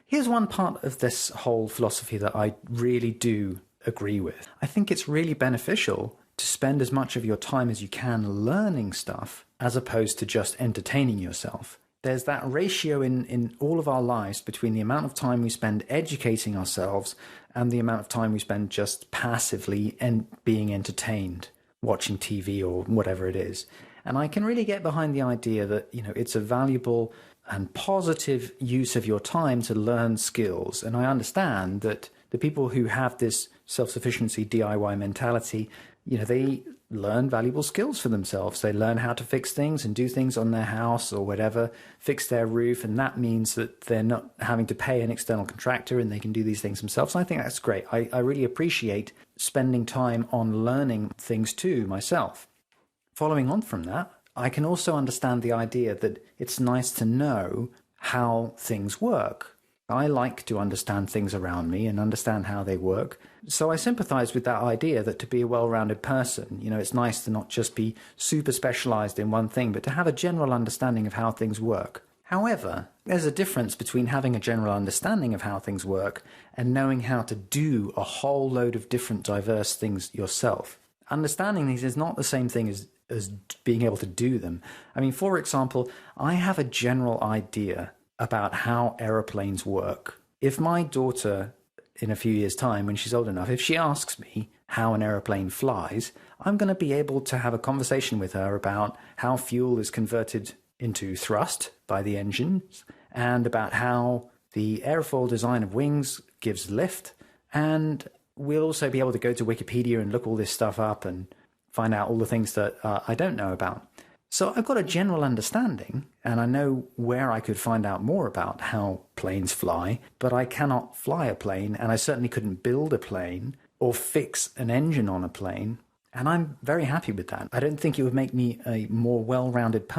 Here's one part of this whole philosophy that I really do agree with. I think it's really beneficial to spend as much of your time as you can learning stuff as opposed to just entertaining yourself. There's that ratio in all of our lives between the amount of time we spend educating ourselves and the amount of time we spend just passively and being entertained, watching TV or whatever it is. And I can really get behind the idea that, you know, it's a valuable and positive use of your time to learn skills. And I understand that the people who have this self-sufficiency DIY mentality, you know, they learn valuable skills for themselves. They learn how to fix things and do things on their house or whatever, fix their roof, and that means that they're not having to pay an external contractor and they can do these things themselves. And I think that's great. I really appreciate spending time on learning things too myself. Following on from that, I can also understand the idea that it's nice to know how things work. I like to understand things around me and understand how they work. So I sympathize with that idea that to be a well-rounded person, you know, it's nice to not just be super specialized in one thing, but to have a general understanding of how things work. However, there's a difference between having a general understanding of how things work and knowing how to do a whole load of different diverse things yourself. Understanding these is not the same thing as being able to do them. I mean, for example, I have a general idea about how aeroplanes work. If my daughter, in a few years' time, when she's old enough, if she asks me how an aeroplane flies, I'm going to be able to have a conversation with her about how fuel is converted into thrust by the engines and about how the airfoil design of wings gives lift. And we'll also be able to go to Wikipedia and look all this stuff up and find out all the things that I don't know about. So I've got a general understanding, and I know where I could find out more about how planes fly, but I cannot fly a plane, and I certainly couldn't build a plane or fix an engine on a plane, and I'm very happy with that. I don't think it would make me a more well-rounded person.